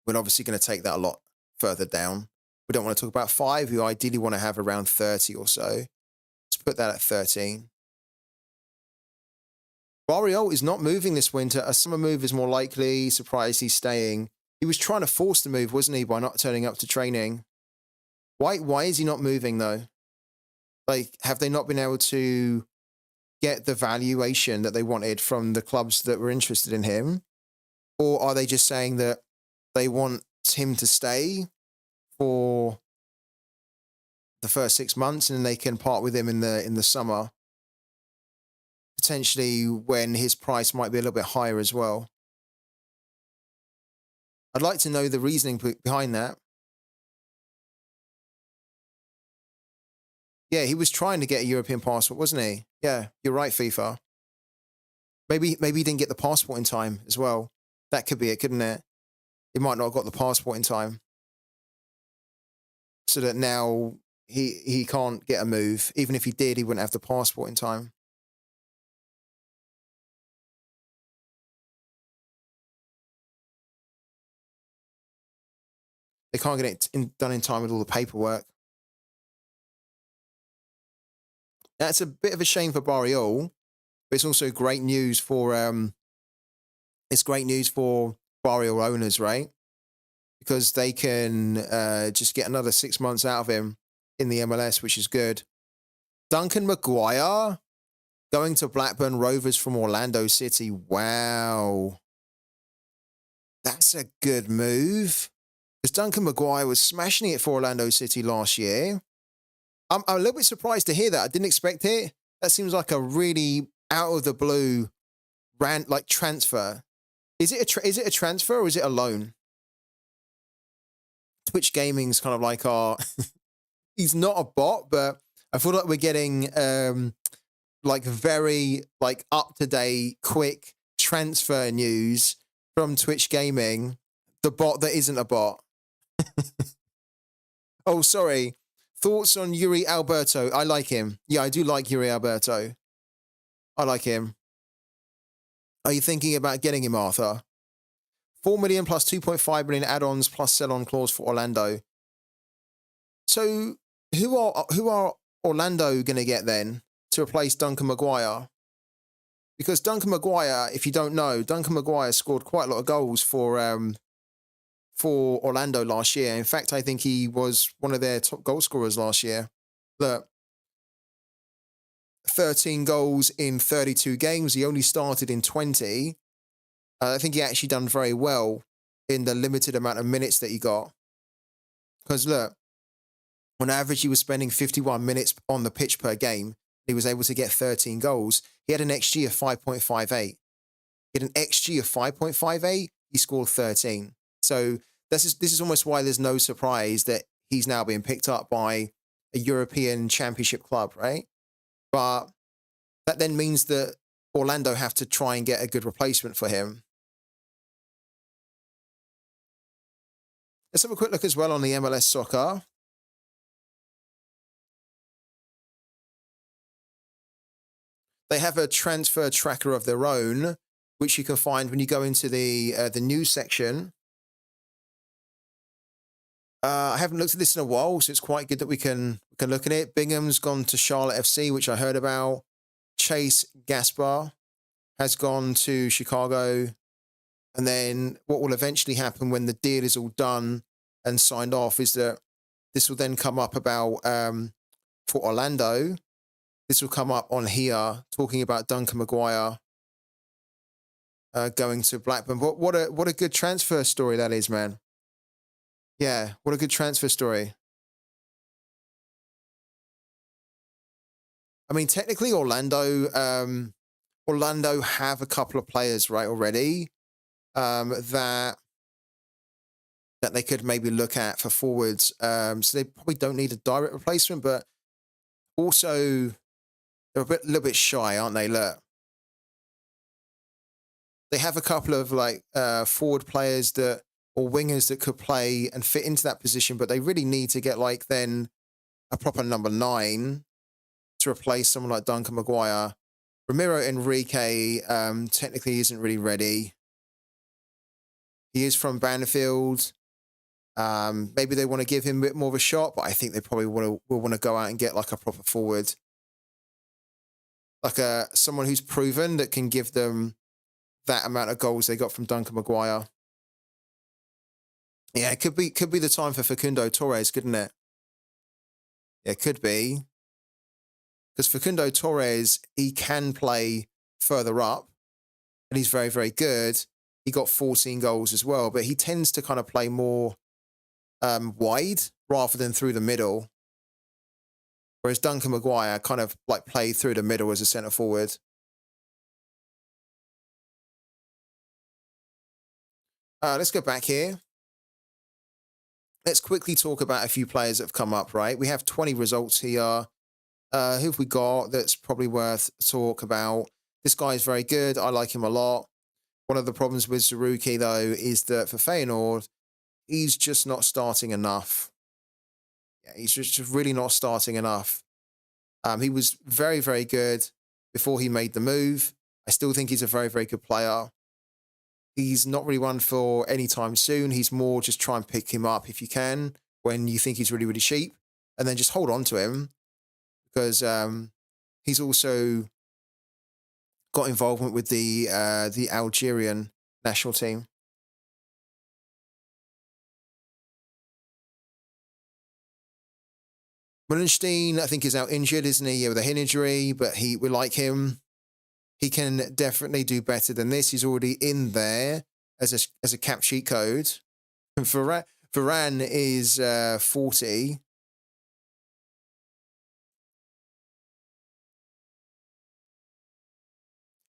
We're obviously going to take that a lot further down. We don't want to talk about 5. We ideally want to have around 30 or so. Let's put that at 13. Barriol is not moving this winter. A summer move is more likely. Surprised he's staying. He was trying to force the move, wasn't he, by not turning up to training? Why is he not moving, though? Like, have they not been able to get the valuation that they wanted from the clubs that were interested in him? Or are they just saying that they want him to stay for the first 6 months and then they can part with him in the summer? Potentially when his price might be a little bit higher as well. I'd like to know the reasoning behind that. Yeah, he was trying to get a European passport, wasn't he? Yeah, you're right, FIFA. Maybe he didn't get the passport in time as well. That could be it, couldn't it? He might not have got the passport in time. So that now he can't get a move. Even if he did, he wouldn't have the passport in time. They can't get it done in time with all the paperwork. That's a bit of a shame for Barreal, but it's also great news for Barreal owners, right? Because they can just get another 6 months out of him in the MLS, which is good. Duncan Maguire going to Blackburn Rovers from Orlando City. Wow. That's a good move. Because Duncan Maguire was smashing it for Orlando City last year. I'm a little bit surprised to hear that. I didn't expect it. That seems like a really out of the blue transfer. Is it a transfer or is it a loan? Twitch Gaming's kind of like our he's not a bot, but I feel like we're getting very up-to-date, quick transfer news from Twitch Gaming, the bot that isn't a bot. Oh, sorry. Thoughts on Yuri Alberto? I like him. Yeah, I do like Yuri Alberto. I like him. Are you thinking about getting him, Arthur? 4 million plus 2.5 million add-ons plus sell-on clause for Orlando. So who are Orlando going to get then to replace Duncan Maguire? Because Duncan Maguire, if you don't know, Duncan Maguire scored quite a lot of goals for Orlando last year. In fact, I think he was one of their top goal scorers last year. Look, 13 goals in 32 games. He only started in 20. I think he actually done very well in the limited amount of minutes that he got. Because look, on average, he was spending 51 minutes on the pitch per game. He was able to get 13 goals. He had an XG of 5.58. He had an XG of 5.58. He scored 13. So this is almost why there's no surprise that he's now being picked up by a European Championship club, right? But that then means that Orlando have to try and get a good replacement for him. Let's have a quick look as well on the MLS Soccer. They have a transfer tracker of their own, which you can find when you go into the news section. I haven't looked at this in a while, so it's quite good that we can look at it. Bingham's gone to Charlotte FC, which I heard about. Chase Gaspar has gone to Chicago. And then what will eventually happen when the deal is all done and signed off is that this will then come up about, for Orlando, this will come up on here talking about Duncan Maguire going to Blackburn. What a good transfer story that is, man. Yeah, what a good transfer story. I mean, technically, Orlando have a couple of players, right, already that they could maybe look at for forwards. So they probably don't need a direct replacement, but also they're a little bit shy, aren't they? Look, they have a couple of forward players or wingers that could play and fit into that position, but they really need to get then a proper number 9 to replace someone like Duncan Maguire. Ramiro Enrique technically isn't really ready. He is from Banfield. Maybe they want to give him a bit more of a shot, but I think they probably will want to go out and get a proper forward. Someone who's proven that can give them that amount of goals they got from Duncan Maguire. Yeah, it could be the time for Facundo Torres, couldn't it? Yeah, it could be. Because Facundo Torres, he can play further up, and he's very, very good. He got 14 goals as well, but he tends to kind of play more wide rather than through the middle. Whereas Duncan Maguire kind of played through the middle as a centre forward. Let's go back here. Let's quickly talk about a few players that have come up, right? We have 20 results here. Who have we got that's probably worth talk about? This guy is very good. I like him a lot. One of the problems with Zaruki, though, is that for Feyenoord, he's just not starting enough. Yeah, he's just really not starting enough. He was very, very good before he made the move. I still think he's a very, very good player. He's not really one for any time soon. He's more just try and pick him up if you can when you think he's really, really cheap, and then just hold on to him because he's also got involvement with the Algerian national team. Mullenstein, I think, is out injured, isn't he? Yeah, with a hip injury, but we like him. He can definitely do better than this. He's already in there as a cap cheat code. And Varane is 40.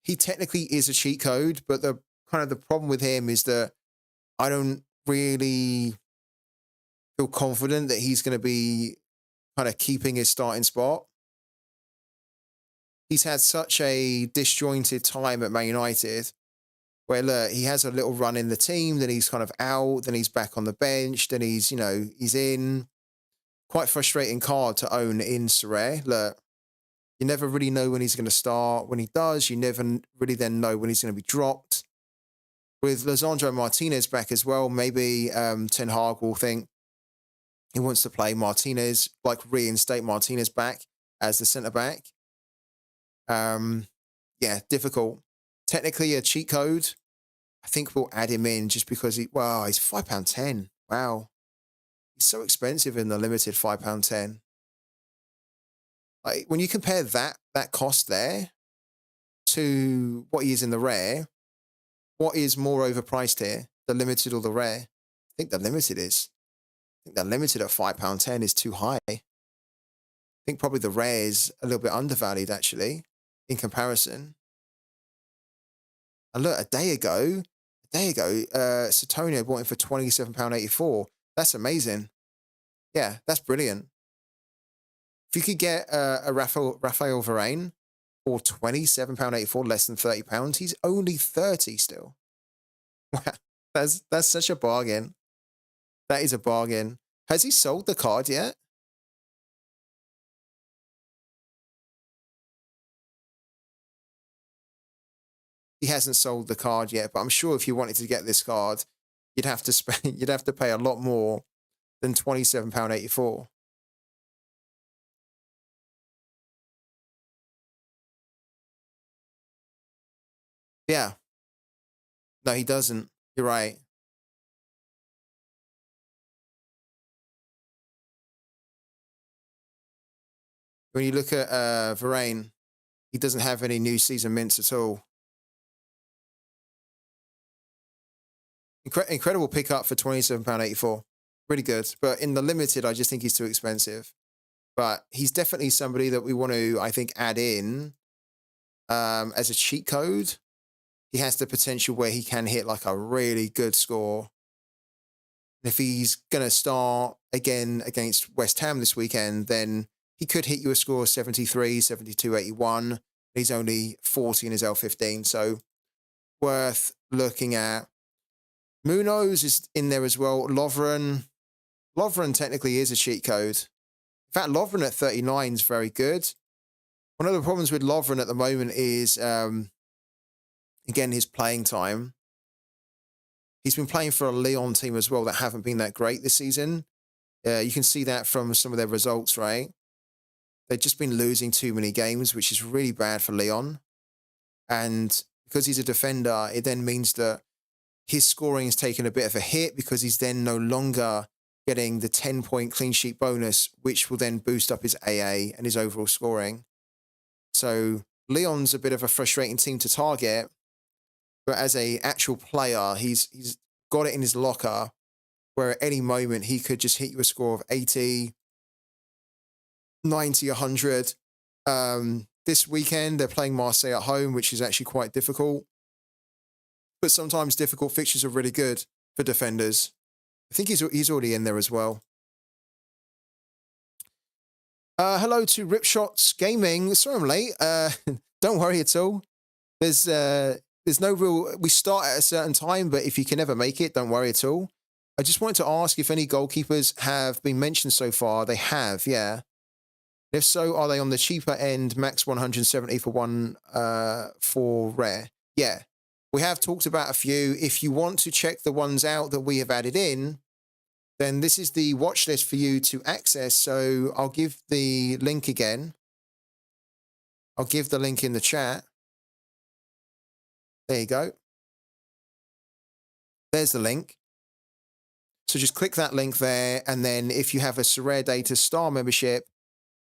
He technically is a cheat code, but the problem with him is that I don't really feel confident that he's going to be kind of keeping his starting spot. He's had such a disjointed time at Man United where, look, he has a little run in the team, then he's kind of out, then he's back on the bench, then he's in. Quite frustrating card to own in Sorare. Look, you never really know when he's going to start. When he does, you never really then know when he's going to be dropped. With Lisandro Martinez back as well, maybe Ten Hag will think he wants to play Martinez, like reinstate Martinez back as the centre-back. Yeah, difficult. Technically a cheat code. I think we'll add him in just because he's £5.10. Wow. He's so expensive in the limited £5.10. Like when you compare that cost there to what he is in the rare, what is more overpriced here? The limited or the rare? I think the limited is. I think the limited at £5.10 is too high. I think probably the rare is a little bit undervalued actually in comparison. And look, a day ago, Satonio bought him for £27.84. That's amazing. Yeah, that's brilliant. If you could get a Raphael Varane for £27.84, less than £30, he's only 30 still. That's such a bargain. That is a bargain. Has he sold the card yet? He hasn't sold the card yet, but I'm sure if you wanted to get this card, you'd have to pay a lot more than £27.84. Yeah. No, he doesn't. You're right. When you look at Varane, he doesn't have any new season mints at all. Incredible pickup for £27.84. Really good. But in the limited, I just think he's too expensive. But he's definitely somebody that we want to, I think, add in as a cheat code. He has the potential where he can hit like a really good score. And if he's going to start again against West Ham this weekend, then he could hit you a score of 73, 72, 81. He's only 40 in his L15. So worth looking at. Munoz is in there as well. Lovren technically is a cheat code. In fact, Lovren at 39 is very good. One of the problems with Lovren at the moment is, again, his playing time. He's been playing for a Lyon team as well that haven't been that great this season. You can see that from some of their results, right? They've just been losing too many games, which is really bad for Lyon. And because he's a defender, it then means that his scoring has taken a bit of a hit because he's then no longer getting the 10-point clean sheet bonus, which will then boost up his AA and his overall scoring. So Lyon's a bit of a frustrating team to target, but as an actual player, he's got it in his locker where at any moment he could just hit you a score of 80, 90, 100. This weekend, they're playing Marseille at home, which is actually quite difficult. But sometimes difficult fixtures are really good for defenders. I think he's already in there as well. Hello to Ripshots Gaming. Sorry I'm late. Don't worry at all. There's no real... We start at a certain time, but if you can never make it, don't worry at all. I just wanted to ask if any goalkeepers have been mentioned so far. They have, yeah. If so, are they on the cheaper end, max 170 for rare? Yeah. we have talked about a few. If you want to check the ones out that we have added in, then this is the watch list for you to access. So I'll give the link again. I'll give the link in the chat. There you go. There's the link. So just click that link there. And then if you have a Sorare Data Star membership,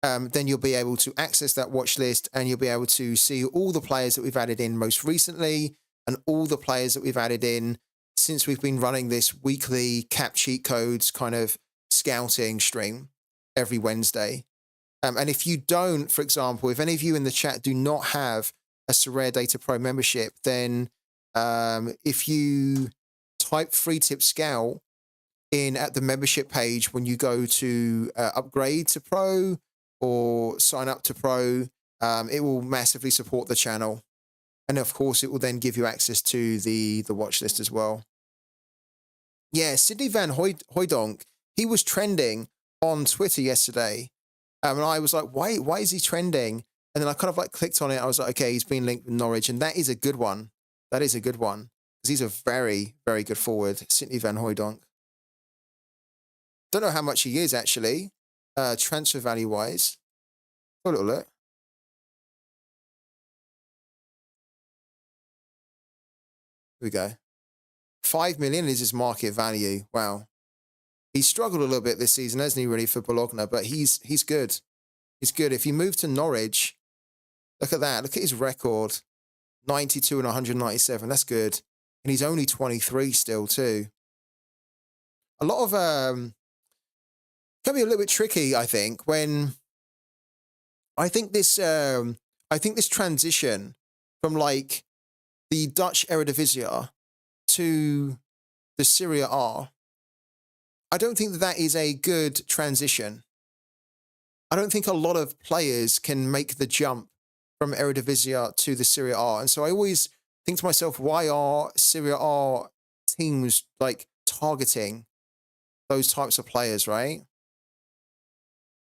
then you'll be able to access that watch list and you'll be able to see all the players that we've added in most recently and all the players that we've added in since we've been running this weekly cap cheat codes kind of scouting stream every Wednesday. And if you don't, for example, if any of you in the chat do not have a Sorare Data Pro membership, then if you type Free Tip Scout in at the membership page when you go to upgrade to Pro or sign up to Pro, it will massively support the channel. And of course, it will then give you access to the watch list as well. Yeah, Sidney Van Hooijdonk, he was trending on Twitter yesterday. And I was like, why is he trending? And then I kind of like clicked on it. I was like, okay, he's been linked with Norwich. And that is a good one. That is a good one. Because he's a very, very good forward, Sidney Van Hooijdonk. Don't know how much he is actually, transfer value wise. Have a little look. Here we go. 5 million is his market value. Wow. He's struggled a little bit this season, hasn't he, really, for Bologna? But he's good. He's good. If he moved to Norwich, look at that. Look at his record. 92 and 197. That's good. And he's only 23 still, too. A lot of can be a little bit tricky, I think, when I think this transition from like the Dutch Eredivisie to the Serie A, I don't think that is a good transition. I don't think a lot of players can make the jump from Eredivisie to the Serie A. And so I always think to myself, why are Serie A teams like targeting those types of players, right?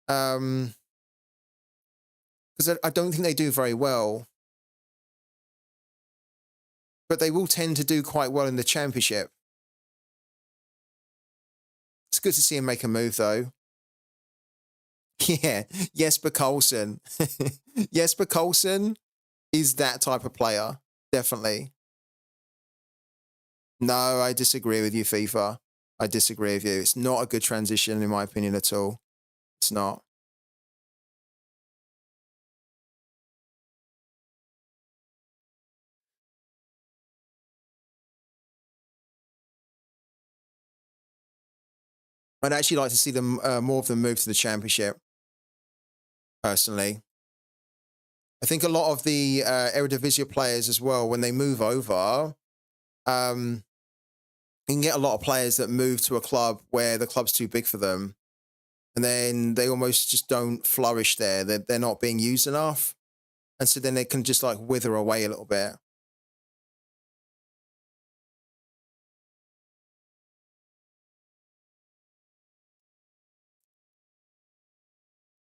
Because I don't think they do very well. But they will tend to do quite well in the Championship. It's good to see him make a move, though. Yeah, Jesper Karlsson. Jesper Karlsson is that type of player, definitely. No, I disagree with you, FIFA. I disagree with you. It's not a good transition, in my opinion, at all. It's not. I'd actually like to see them more of them move to the Championship, personally. I think a lot of the Eredivisie players as well, when they move over, you can get a lot of players that move to a club where the club's too big for them. And then they almost just don't flourish there. They're not being used enough. And so then they can just like wither away a little bit.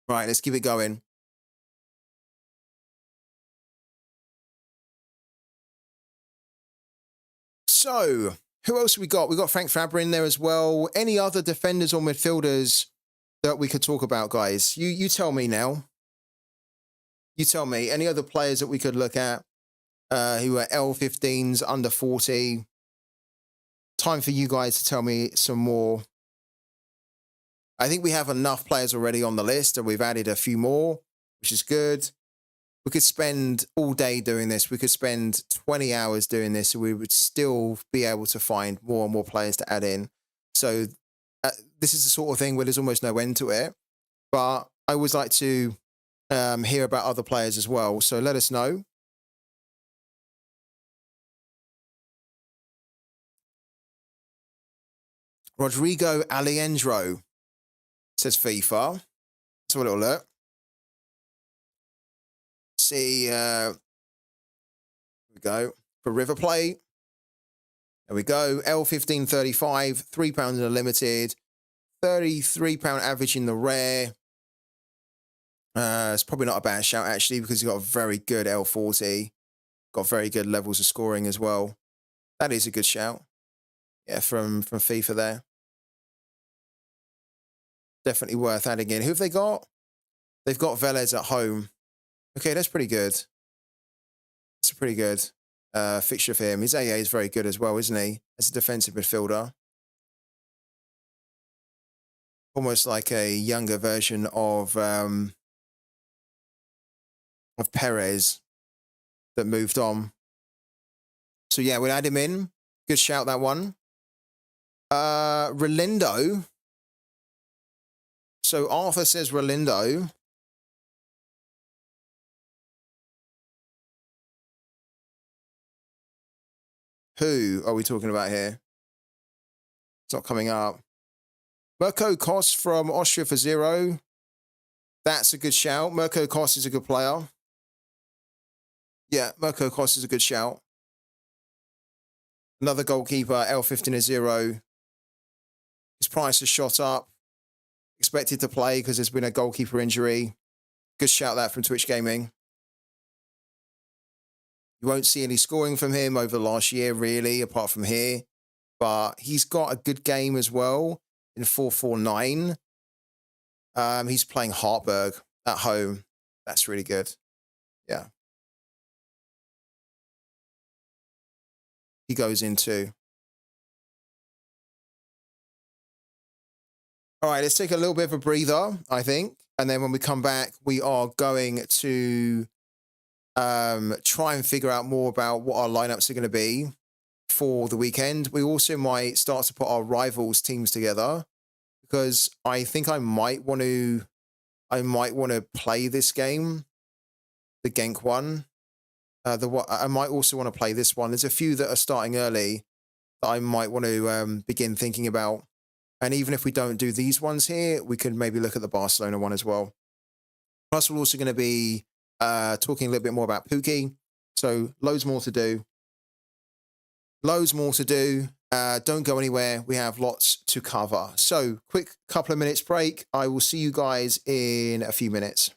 Right, let's keep it going. So, who else have we got? We got Frank Fabra in there as well. Any other defenders or midfielders that we could talk about, guys? You tell me now. You tell me. Any other players that we could look at who are L15s, under 40? Time for you guys to tell me some more. I think we have enough players already on the list, and we've added a few more, which is good. We could spend all day doing this. We could spend 20 hours doing this, and we would still be able to find more and more players to add in. So this is the sort of thing where there's almost no end to it. But I always like to hear about other players as well. So let us know. Rodrigo Alejandro, says FIFA. Let's have a little look. See, here we go. For River Plate. There we go. L1535, £3 in the limited, £33 average in the rare. It's probably not a bad shout, actually, because he's got a very good L40. Got very good levels of scoring as well. That is a good shout. Yeah, from FIFA there. Definitely worth adding in. Who have they got? They've got Velez at home. Okay, that's pretty good. It's a pretty good fixture for him. His AA is very good as well, isn't he? As a defensive midfielder. Almost like a younger version of Perez that moved on. So yeah, we'll add him in. Good shout, that one. Relindo. So Arthur says Relindo. Who are we talking about here? It's not coming up. Mirko Kos from Austria for 0. That's a good shout. Mirko Kos is a good player. Yeah, Mirko Kos is a good shout. Another goalkeeper, L15 a 0. His price has shot up. Expected to play because there's been a goalkeeper injury. Good shout that from Twitch Gaming. You won't see any scoring from him over the last year, really, apart from here. But he's got a good game as well in 449. He's playing Hartberg at home. That's really good. Yeah. He goes into. All right, let's take a little bit of a breather, I think. And then when we come back, we are going to try and figure out more about what our lineups are going to be for the weekend. We also might start to put our rivals teams together because I think I might want to play this game, the Genk one. I might also want to play this one. There's a few that are starting early that I might want to begin thinking about. And even if we don't do these ones here, we could maybe look at the Barcelona one as well. Plus, we're also going to be talking a little bit more about Pooky. So loads more to do. Loads more to do. Don't go anywhere. We have lots to cover. So quick couple of minutes break. I will see you guys in a few minutes.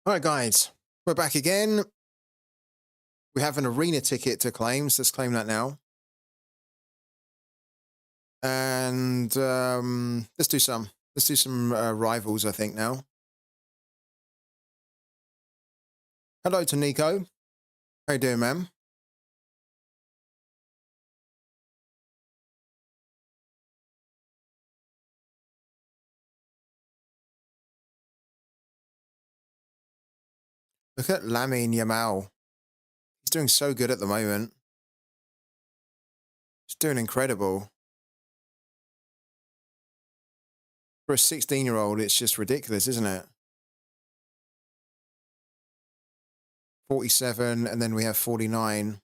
All right, guys, we're back again. We have an arena ticket to claim, so let's claim that now. And let's do some rivals, I think, now. Hello to Nico. How you doing, man? Look at Lamine Yamal. He's doing so good at the moment. He's doing incredible. For a 16-year-old, it's just ridiculous, isn't it? 47, and then we have 49.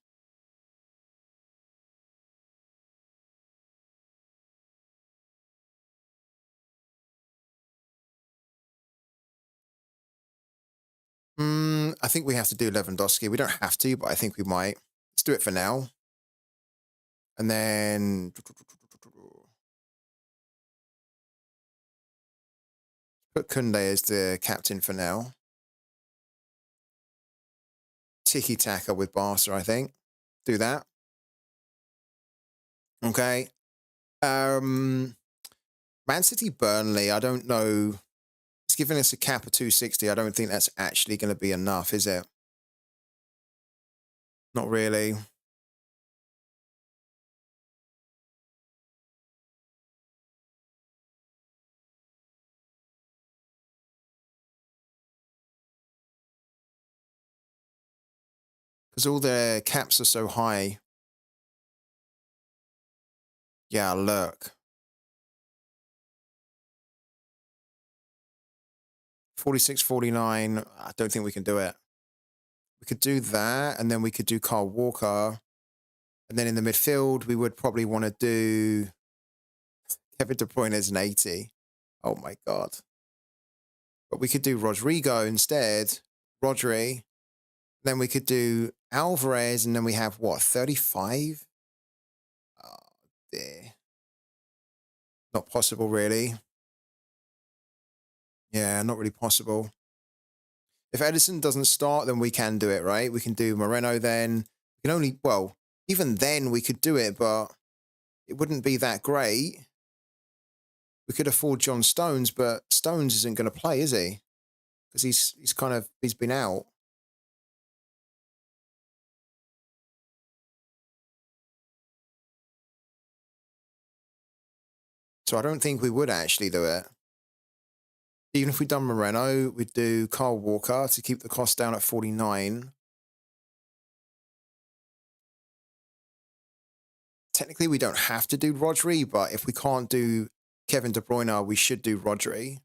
I think we have to do Lewandowski. We don't have to, but I think we might. Let's do it for now. And then put Kunde as the captain for now. Tiki-taka with Barca, I think. Do that. Okay. Man City Burnley, I don't know. It's giving us a cap of 260. I don't think that's actually going to be enough, is it? Not really. Because all their caps are so high. Yeah, look. 46, 49. I don't think we can do it. We could do that, and then we could do Kyle Walker. And then in the midfield, we would probably want to do Kevin De Bruyne as an 80. Oh, my God. But we could do Rodrigo instead. Rodri. Then we could do Alvarez, and then we have, what, 35? Oh, dear. Not possible, really. Yeah, not really possible. If Edison doesn't start, then we can do it, right? We can do Moreno then. We can only, well, even then we could do it, but it wouldn't be that great. We could afford John Stones, but Stones isn't going to play, is he? Because he's been out. So I don't think we would actually do it. Even if we'd done Moreno, we'd do Kyle Walker to keep the cost down at 49. Technically, we don't have to do Rodri, but if we can't do Kevin De Bruyne, we should do Rodri.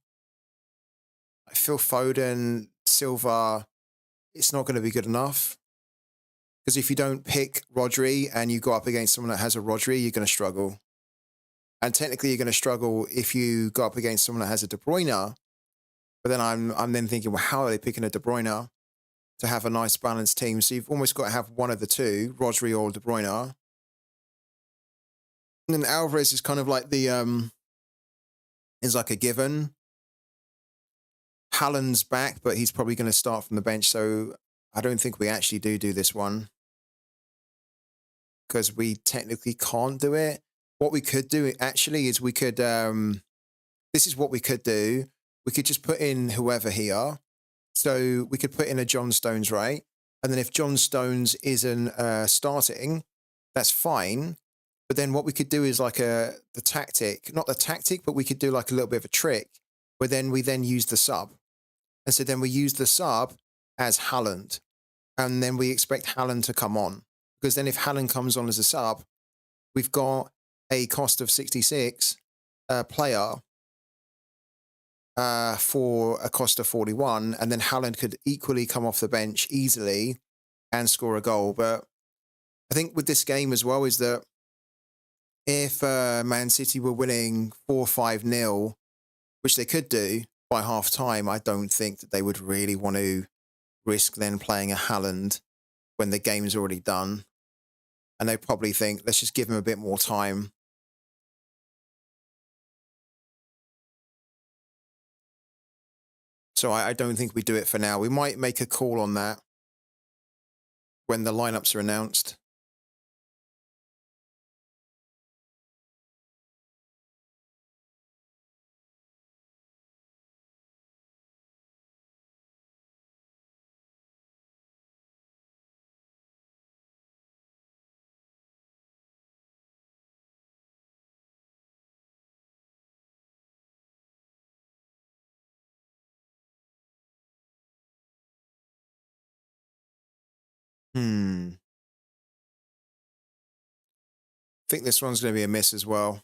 I feel Foden, Silva, it's not going to be good enough. Because if you don't pick Rodri and you go up against someone that has a Rodri, you're going to struggle. And technically, you're going to struggle if you go up against someone that has a De Bruyne. But then I'm then thinking, well, how are they picking a De Bruyne to have a nice balanced team? So you've almost got to have one of the two, Rodri or De Bruyne. And then Alvarez is kind of like is like a given. Haaland's back, but he's probably going to start from the bench. So I don't think we actually do this one. Because we technically can't do it. What we could do actually is we could, this is what we could do. We could just put in whoever here. So we could put in a John Stones, right? And then if John Stones isn't starting, that's fine. But then what we could do is like the tactic, not the tactic, but we could do like a little bit of a trick where then we use the sub. And so then we use the sub as Haaland. And then we expect Haaland to come on. Because then if Haaland comes on as a sub, we've got a cost of 66 player for a cost of 41. And then Haaland could equally come off the bench easily and score a goal. But I think with this game as well is that if Man City were winning 4-5-0, which they could do by half time, I don't think that they would really want to risk then playing a Haaland when the game's already done. And they probably think, let's just give him a bit more time. So I don't think we do it for now. We might make a call on that when the lineups are announced. I think this one's going to be a miss as well.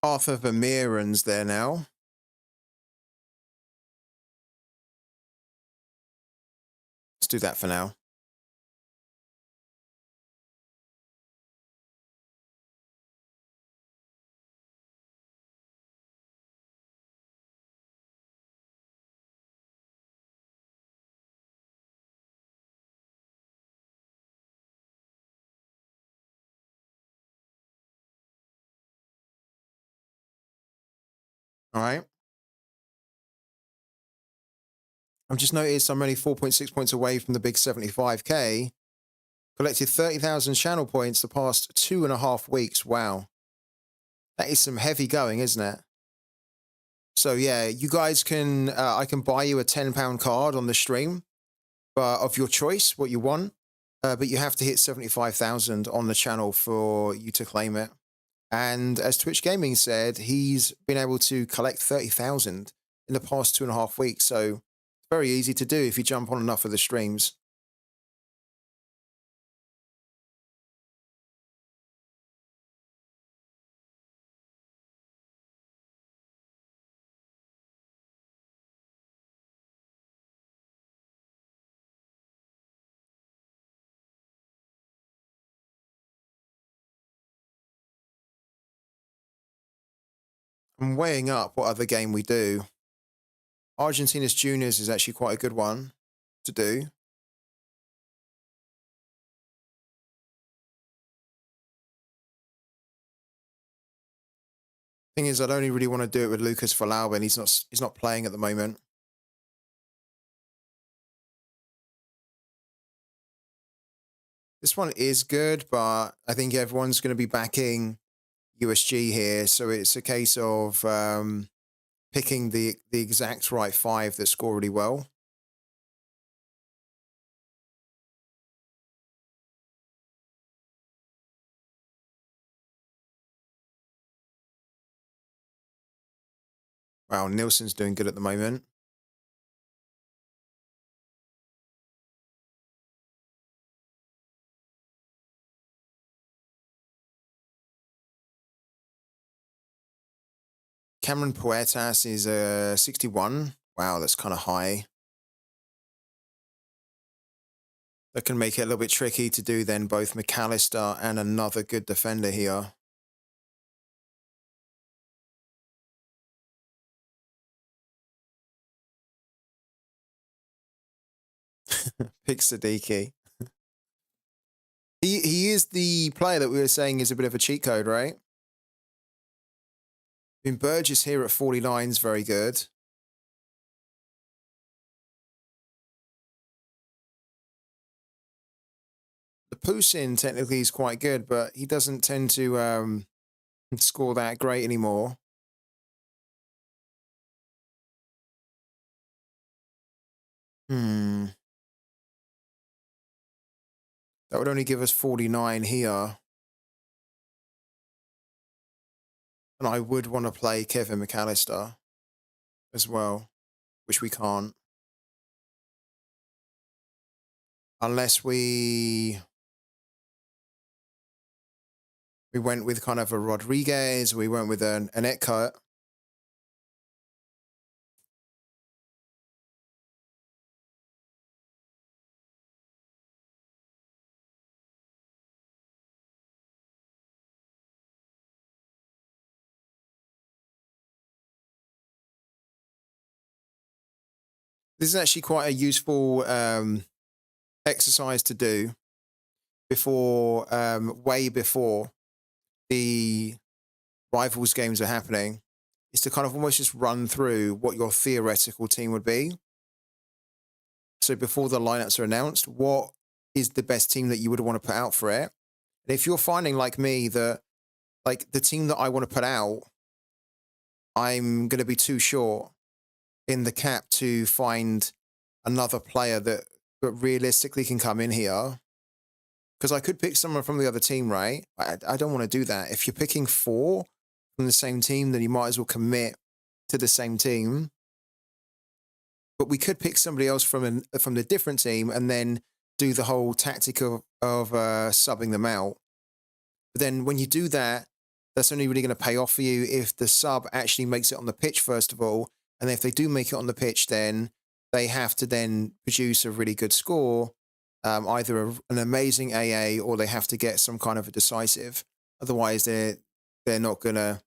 Arthur Vermeeren's there now. Let's do that for now. All right. I've just noticed I'm only 4.6 points away from the big 75K. Collected 30,000 channel points the past 2.5 weeks. Wow. That is some heavy going, isn't it? So yeah, you guys can, I can buy you a £10 card on the stream, of your choice, what you want. But you have to hit 75,000 on the channel for you to claim it. And as Twitch Gaming said, he's been able to collect 30,000 in the past 2.5 weeks. So it's very easy to do if you jump on enough of the streams. I'm weighing up what other game we do. Argentina's Juniors is actually quite a good one to do. Thing is, I'd only really want to do it with Lucas Falauba, and he's not playing at the moment. This one is good, but I think everyone's going to be backing USG here, so it's a case of picking the exact right 5 that score really well. Wow, Nilsson's doing good at the moment. Cameron Puertas is 61. Wow, that's kind of high. That can make it a little bit tricky to do then both McAllister and another good defender here. Pick Sadiki. He is the player that we were saying is a bit of a cheat code, right? I mean, Burgess here at 49 is very good. The Pusin technically is quite good, but he doesn't tend to score that great anymore. That would only give us 49 here. And I would want to play Kevin McAllister as well, which we can't. Unless we We went with kind of a Rodriguez. We went with an Eckert. This is actually quite a useful exercise to do before, way before the Rivals games are happening, is to kind of almost just run through what your theoretical team would be. So before the lineups are announced, what is the best team that you would want to put out for it? And if you're finding, like me, that like the team that I want to put out, I'm going to be too short in the cap to find another player that realistically can come in here. Because I could pick someone from the other team, right? I don't want to do that. If you're picking 4 from the same team, then you might as well commit to the same team. But we could pick somebody else from the different team and then do the whole tactic of subbing them out. But then when you do that, that's only really going to pay off for you if the sub actually makes it on the pitch, first of all. And if they do make it on the pitch, then they have to then produce a really good score, either an amazing AA or they have to get some kind of a decisive. Otherwise, they're not going to...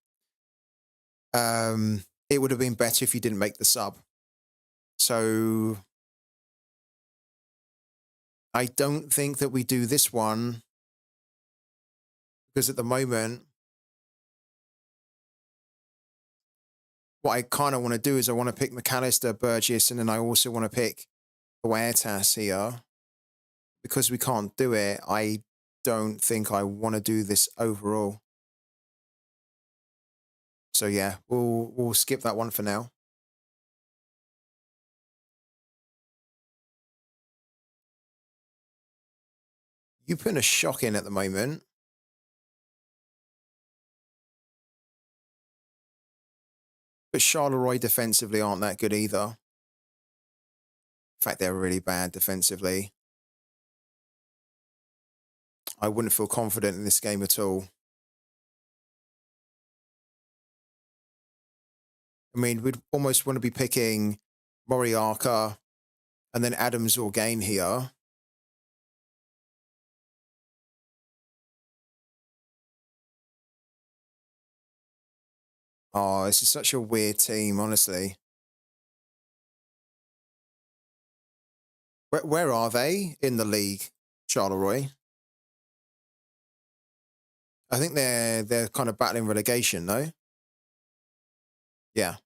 it would have been better if you didn't make the sub. So I don't think that we do this one because at the moment, what I kind of want to do is I want to pick McAllister, Burgess, and then I also want to pick Huertas here. Because we can't do it, I don't think I want to do this overall. So yeah, we'll skip that one for now. You putting a shock in at the moment. But Charleroi defensively aren't that good either. In fact, they're really bad defensively. I wouldn't feel confident in this game at all. I mean, we'd almost want to be picking Moriarka and then Adams or Gain here. Oh, this is such a weird team, honestly. Where are they in the league, Charleroi? I think they're kind of battling relegation, no? Yeah.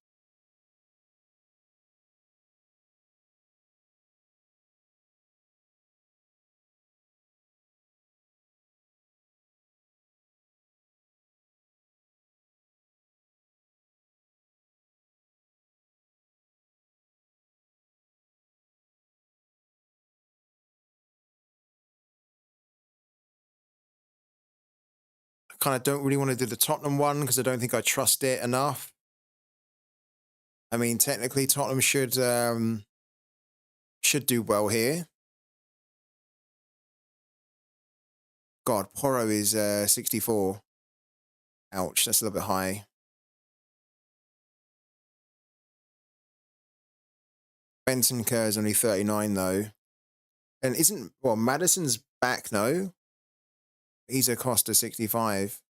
I kind of don't really want to do the Tottenham one because I don't think I trust it enough. I mean, technically, Tottenham should do well here. God, Porro is 64. Ouch, that's a little bit high. Benton Kerr is only 39, though. And isn't... Well, Madison's back, no? He's a Costa 65.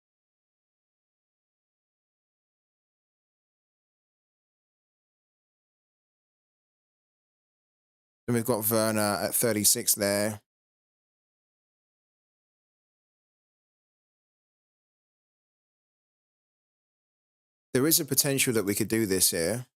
And we've got Werner at 36 there. There is a potential that we could do this here.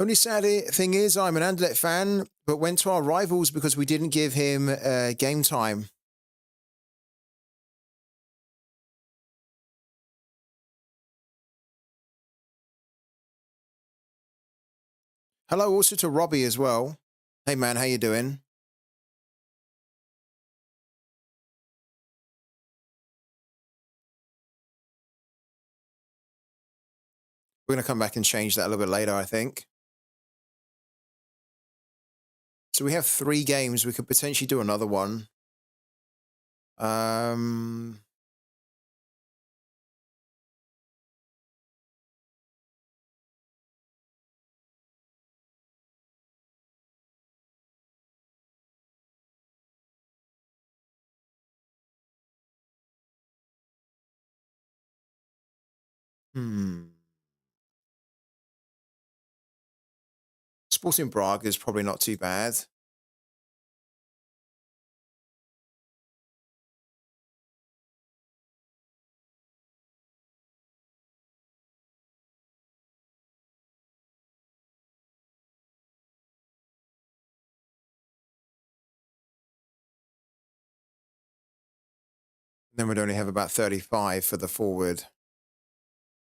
Only sad thing is I'm an Anderlecht fan, but went to our rivals because we didn't give him game time. Hello also to Robbie as well. Hey man, how you doing? We're going to come back and change that a little bit later, I think. So we have 3 games. We could potentially do another one. Sporting Braga is probably not too bad. Then we'd only have about 35 for the forward.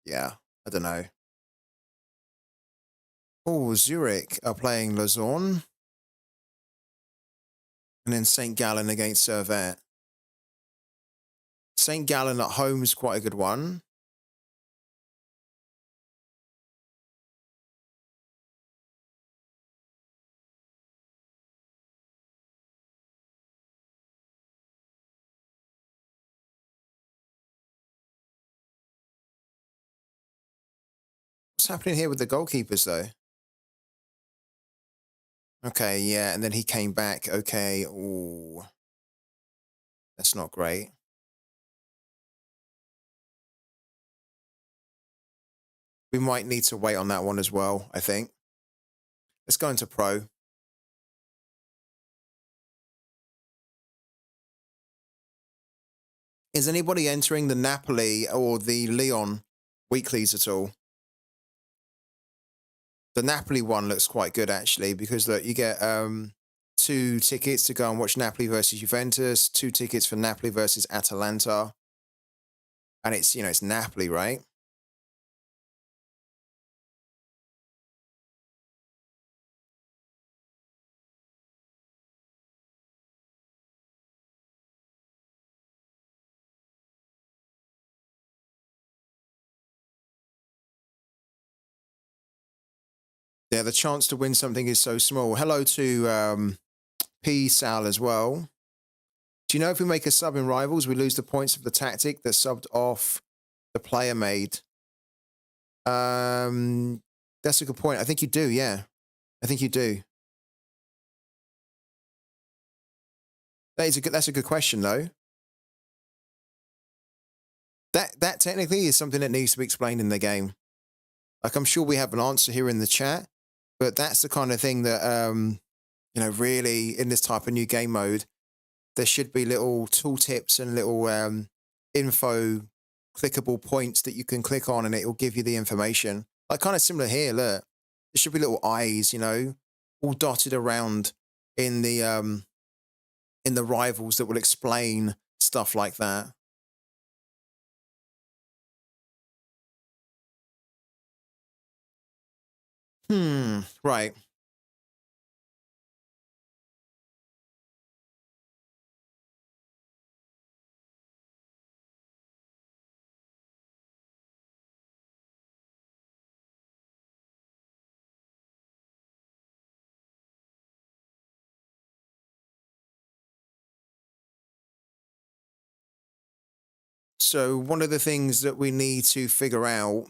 Yeah, I don't know. Oh, Zurich are playing Lausanne. And then St. Gallen against Servette. St. Gallen at home is quite a good one. What's happening here with the goalkeepers, though? Okay, yeah, and then he came back. Okay, ooh. That's not great. We might need to wait on that one as well, I think. Let's go into pro. Is anybody entering the Napoli or the Lyon weeklies at all? The Napoli one looks quite good, actually, because look, you get 2 tickets to go and watch Napoli versus Juventus, 2 tickets for Napoli versus Atalanta. And it's, you know, it's Napoli, right? Yeah, the chance to win something is so small. Hello to P. Sal as well. Do you know if we make a sub in Rivals, we lose the points of the tactic that subbed off the player made? That's a good point. I think you do, yeah. I think you do. That's a good question, though. That technically is something that needs to be explained in the game. Like, I'm sure we have an answer here in the chat, but that's the kind of thing that, you know, really in this type of new game mode, there should be little tooltips and little info clickable points that you can click on and it will give you the information. Like kind of similar here, look. There should be little eyes, you know, all dotted around in the rivals that will explain stuff like that. Right. So one of the things that we need to figure out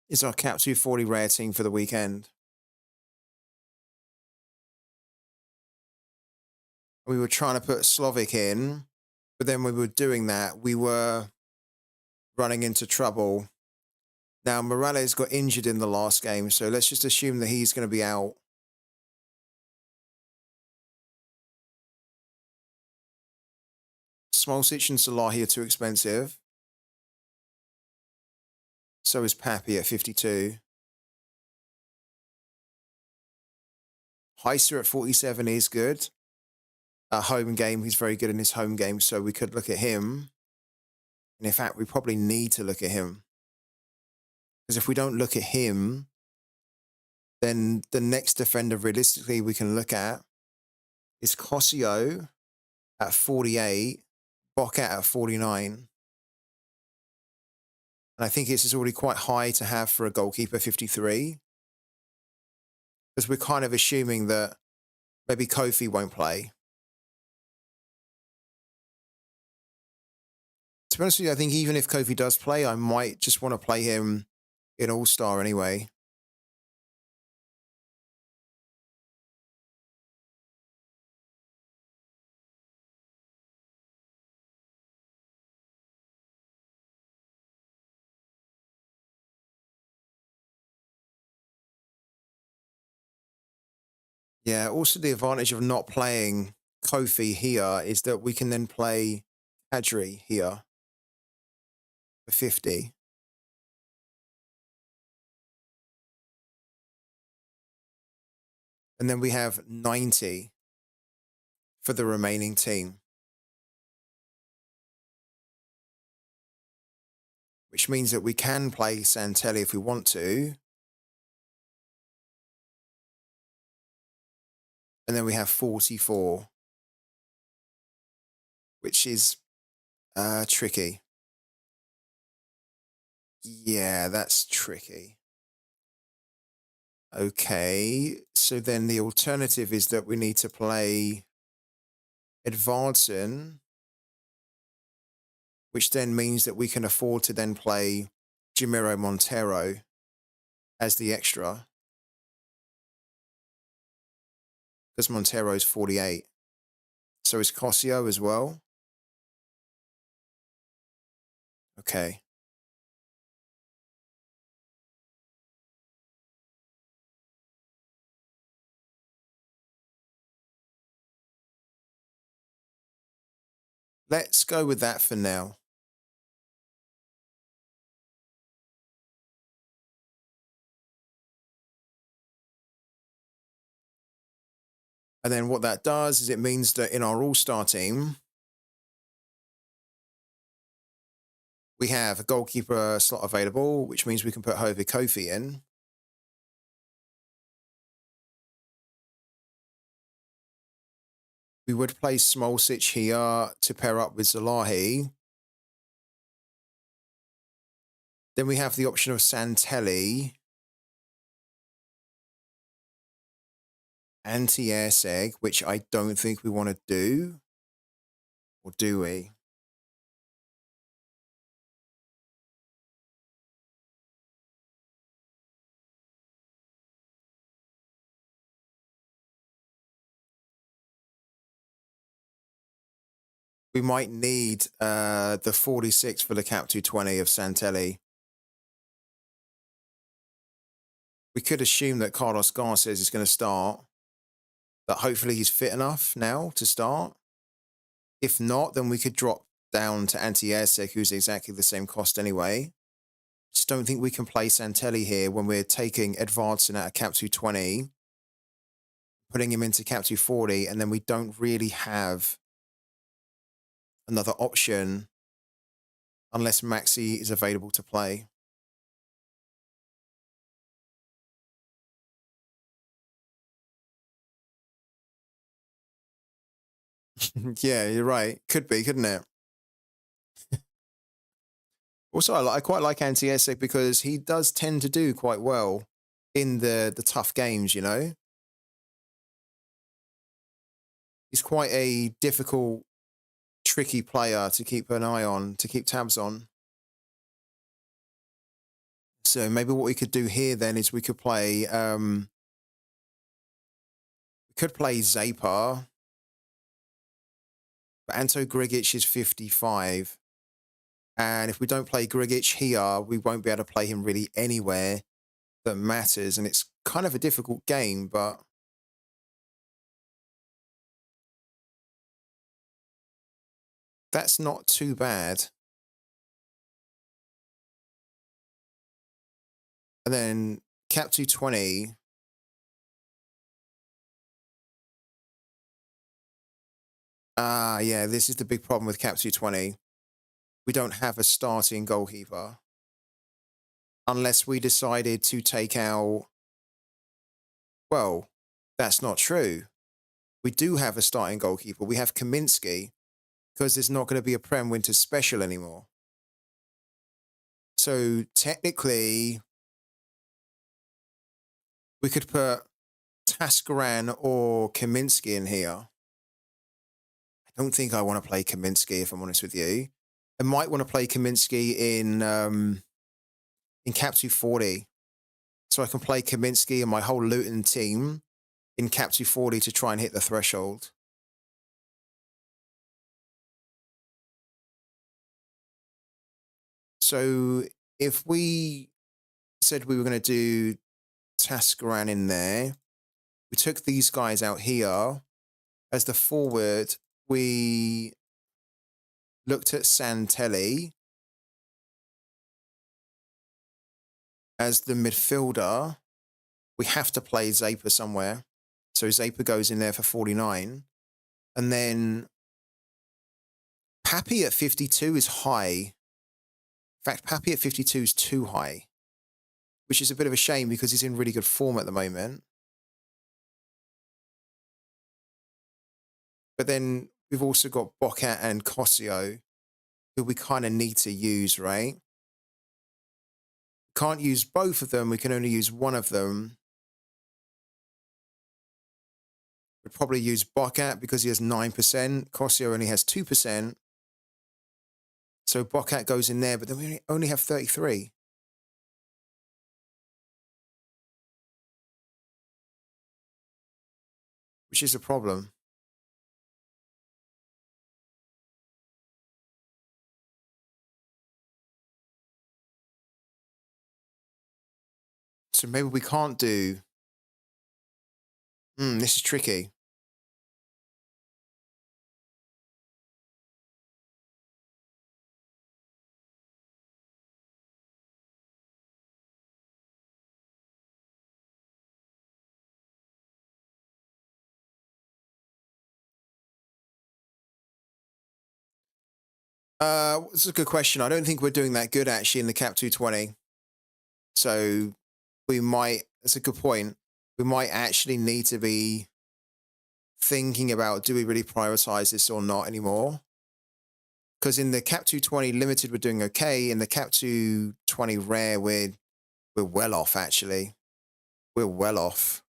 is our Cap 240 rare team for the weekend. We were trying to put Slovic in, but then when we were doing that, we were running into trouble. Now, Morales got injured in the last game, so let's just assume that he's going to be out. Smolcic and Salahi are too expensive. So is Pappy at 52. Heiser at 47 is good. A home game, he's very good in his home game, so we could look at him. And in fact, we probably need to look at him. Because if we don't look at him, then the next defender realistically we can look at is Cosio at 48. Bocat at 49. And I think it's already quite high to have for a goalkeeper, 53. Because we're kind of assuming that maybe Kofi won't play. To be honest with you, I think even if Kofi does play, I might just want to play him in All-Star anyway. Yeah, also the advantage of not playing Kofi here is that we can then play Adri here for 50. And then we have 90 for the remaining team. Which means that we can play Santelli if we want to. And then we have 44, which is tricky. Yeah, that's tricky. Okay, so then the alternative is that we need to play Advancing, which then means that we can afford to then play Jamiro Montero as the extra. Because Montero's 48. So is Cosio as well. Okay. Let's go with that for now. And then what that does is it means that in our all-star team, we have a goalkeeper slot available, which means we can put Hove Kofi in. We would play Smolcic here to pair up with Zalahi. Then we have the option of Santelli, anti-airseg, which I don't think we want to do. Or do we? We might need the 46 for the Cap 220 of Santelli. We could assume that Carlos Garces is going to start, that hopefully he's fit enough now to start. If not, then we could drop down to anti-airseg, who's exactly the same cost anyway. Just don't think we can play Santelli here when we're taking Advancing at a Cap 220, putting him into Cap 240, and then we don't really have another option unless Maxi is available to play. Yeah, you're right. Could be, couldn't it? Also, I quite like anti-airseg because he does tend to do quite well in the tough games, you know? He's quite a difficult, tricky player to keep an eye on, to keep tabs on. So maybe what we could do here then is we could play Zapar, but Anto Grigic is 55. And if we don't play Grigic here, we won't be able to play him really anywhere that matters. And it's kind of a difficult game, but that's not too bad. And then Cap 220. Yeah, this is the big problem with Cap 220. We don't have a starting goalkeeper. Unless we decided to take out... Well, that's not true. We do have a starting goalkeeper. We have Kaminsky. because there's not going to be a Prem Winter Special anymore. So technically, we could put Tascaran or Kaminsky in here. I don't think I want to play Kaminsky, if I'm honest with you. I might want to play Kaminsky in Cap 240. So I can play Kaminsky and my whole Luton team in Cap 240 to try and hit the threshold. So if we said we were going to do Tascaran in there, we took these guys out here. As the forward, we looked at Santelli. As the midfielder, we have to play Zaper somewhere. So Zaper goes in there for 49. And then Pappy at 52 is high. In fact, Pappy at 52 is too high, which is a bit of a shame because he's in really good form at the moment. But then we've also got Bocat and Cosio, who we kind of need to use, right? Can't use both of them. We can only use one of them. We'd probably use Bocat because he has 9%. Cosio only has 2%. So Bocat goes in there, but then we only have 33. Which is a problem. So maybe we can't do... this is tricky. It's a good question. I don't think we're doing that good, actually, in the Cap 220. So we might... That's a good point. We might actually need to be thinking about, do we really prioritize this or not anymore? Because in the Cap 220 Limited, we're doing okay. In the Cap 220 Rare, we're well off, actually. We're well off.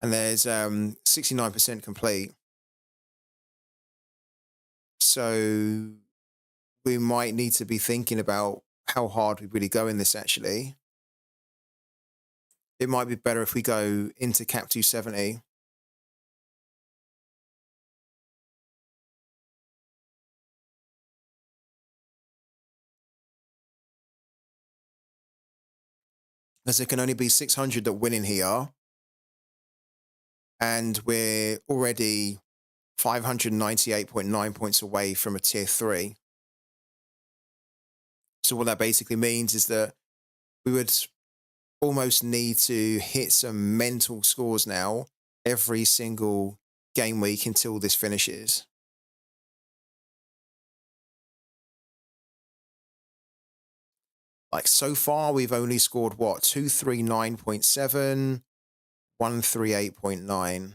And there's 69% complete. So we might need to be thinking about how hard we really go in this, actually. It might be better if we go into Cap 270. As there can only be 600 that win in here. And we're already 598.9 points away from a tier 3. So what that basically means is that we would almost need to hit some mental scores now every single game week until this finishes. Like so far, we've only scored what? 239.7, 138.9.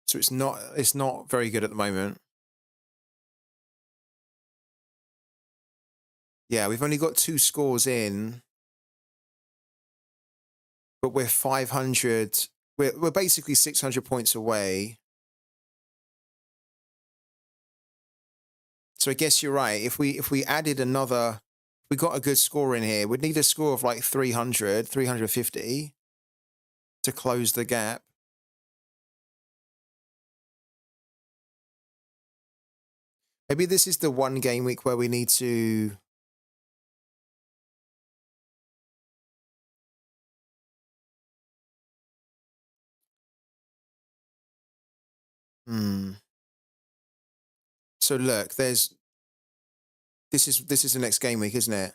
So it's not very good at the moment. Yeah, we've only got 2 scores in, but we're 500. We're basically 600 points away. So I guess you're right. If we added another, we got a good score in here, we'd need a score of like 300, 350 to close the gap. Maybe this is the one game week where we need to... So look, this is the next game week, isn't it?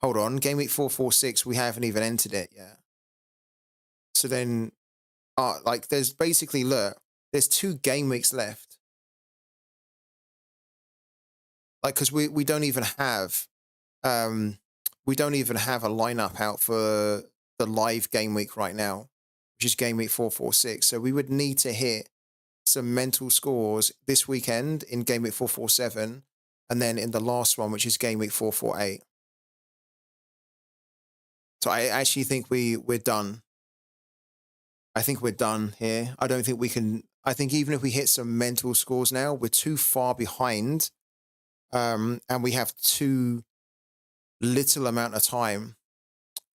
Hold on, game week 446, we haven't even entered it yet. So then, like, there's basically, look, there's 2 game weeks left. Like, because we don't even have we don't even have a lineup out for the live game week right now, which is game week 446. So we would need to hit some mental scores this weekend in game week 447, and then in the last one, which is game week 448. So I actually think we're done. I think we're done here. I don't think we can. I think even if we hit some mental scores now, we're too far behind, and we have too little amount of time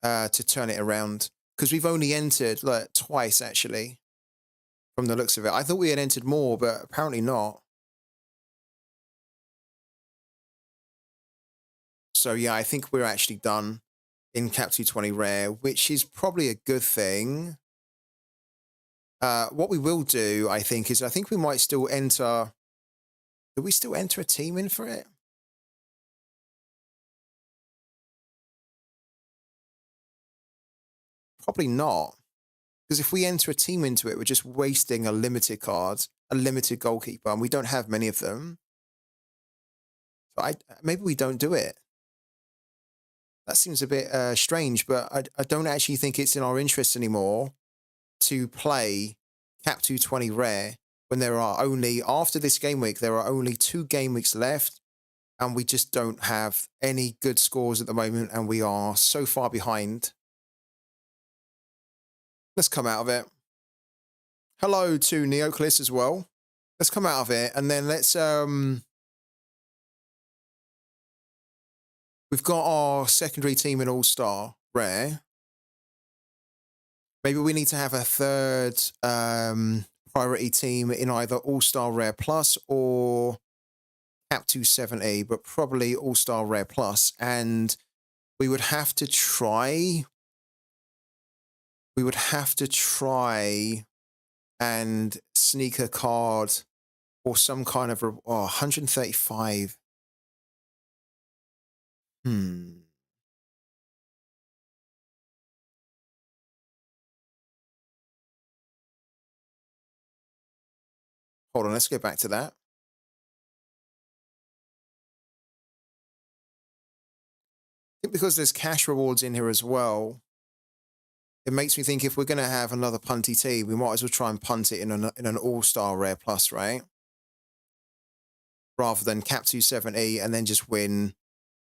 to turn it around, because we've only entered like twice actually from the looks of it. I thought we had entered more, but apparently not. So yeah, I think we're actually done in Cap 220 Rare, which is probably a good thing. What we will do, I think, is I think we might still enter. Do we still enter a team in for it? Probably not. Because if we enter a team into it, we're just wasting a limited card, a limited goalkeeper, and we don't have many of them. So maybe we don't do it. That seems a bit strange, but I don't actually think it's in our interest anymore to play Cap 220 Rare when there are only, after this game week, there are only 2 game weeks left, and we just don't have any good scores at the moment, and we are so far behind. Let's come out of it. Hello to Neoclis as well. Let's come out of it, and then let's we've got our secondary team in All-Star Rare. Maybe we need to have a third priority team in either All-Star Rare Plus or Cap 270, but probably All-Star Rare Plus. And we would have to try. We would have to try and sneak a card or some kind of 135. Hold on, let's go back to that. I think because there's cash rewards in here as well, it makes me think if we're going to have another punty team, we might as well try and punt it in an All-Star Rare Plus, right? Rather than Cap 270 and then just win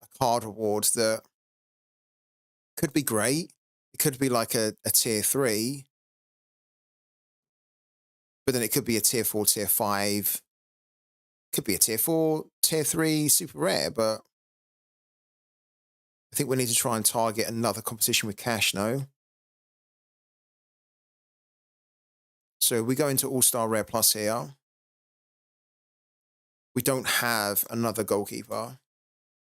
a card reward that could be great. It could be like a tier 3, but then it could be a tier 4, tier 5. Could be a tier 4, tier 3 super rare, but I think we need to try and target another competition with cash, no? So we go into All-Star Rare Plus here. We don't have another goalkeeper,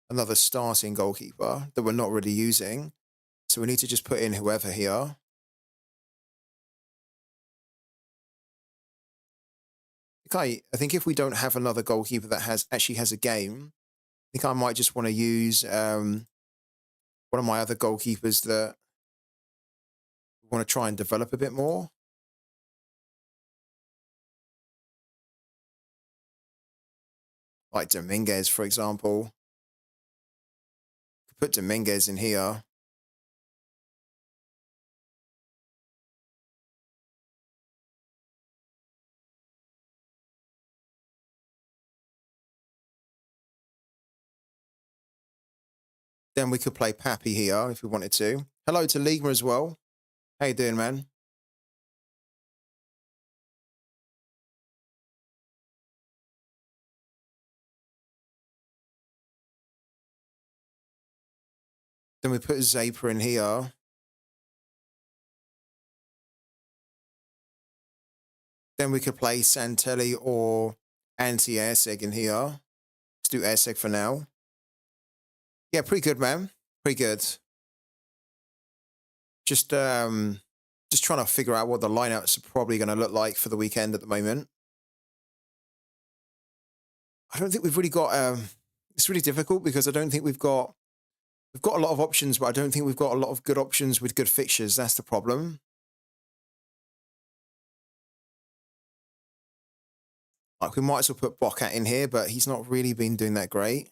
another starting goalkeeper that we're not really using. So we need to just put in whoever here. Okay, I think if we don't have another goalkeeper that actually has a game, I think I might just want to use one of my other goalkeepers that I want to try and develop a bit more. Like Dominguez, for example. Could put Dominguez in here. Then we could play Pappy here if we wanted to. Hello to Ligma as well. How you doing, man? Then we put Zapa in here. Then we could play Santelli or Anti-Airseg in here. Let's do Airseg for now. Yeah, pretty good, man. Pretty good. Just trying to figure out what the lineups are probably going to look like for the weekend at the moment. I don't think we've really got. It's really difficult because I don't think we've got a lot of options, but I don't think we've got a lot of good options with good fixtures. That's the problem. Like, we might as well put Bocat in here, but he's not really been doing that great.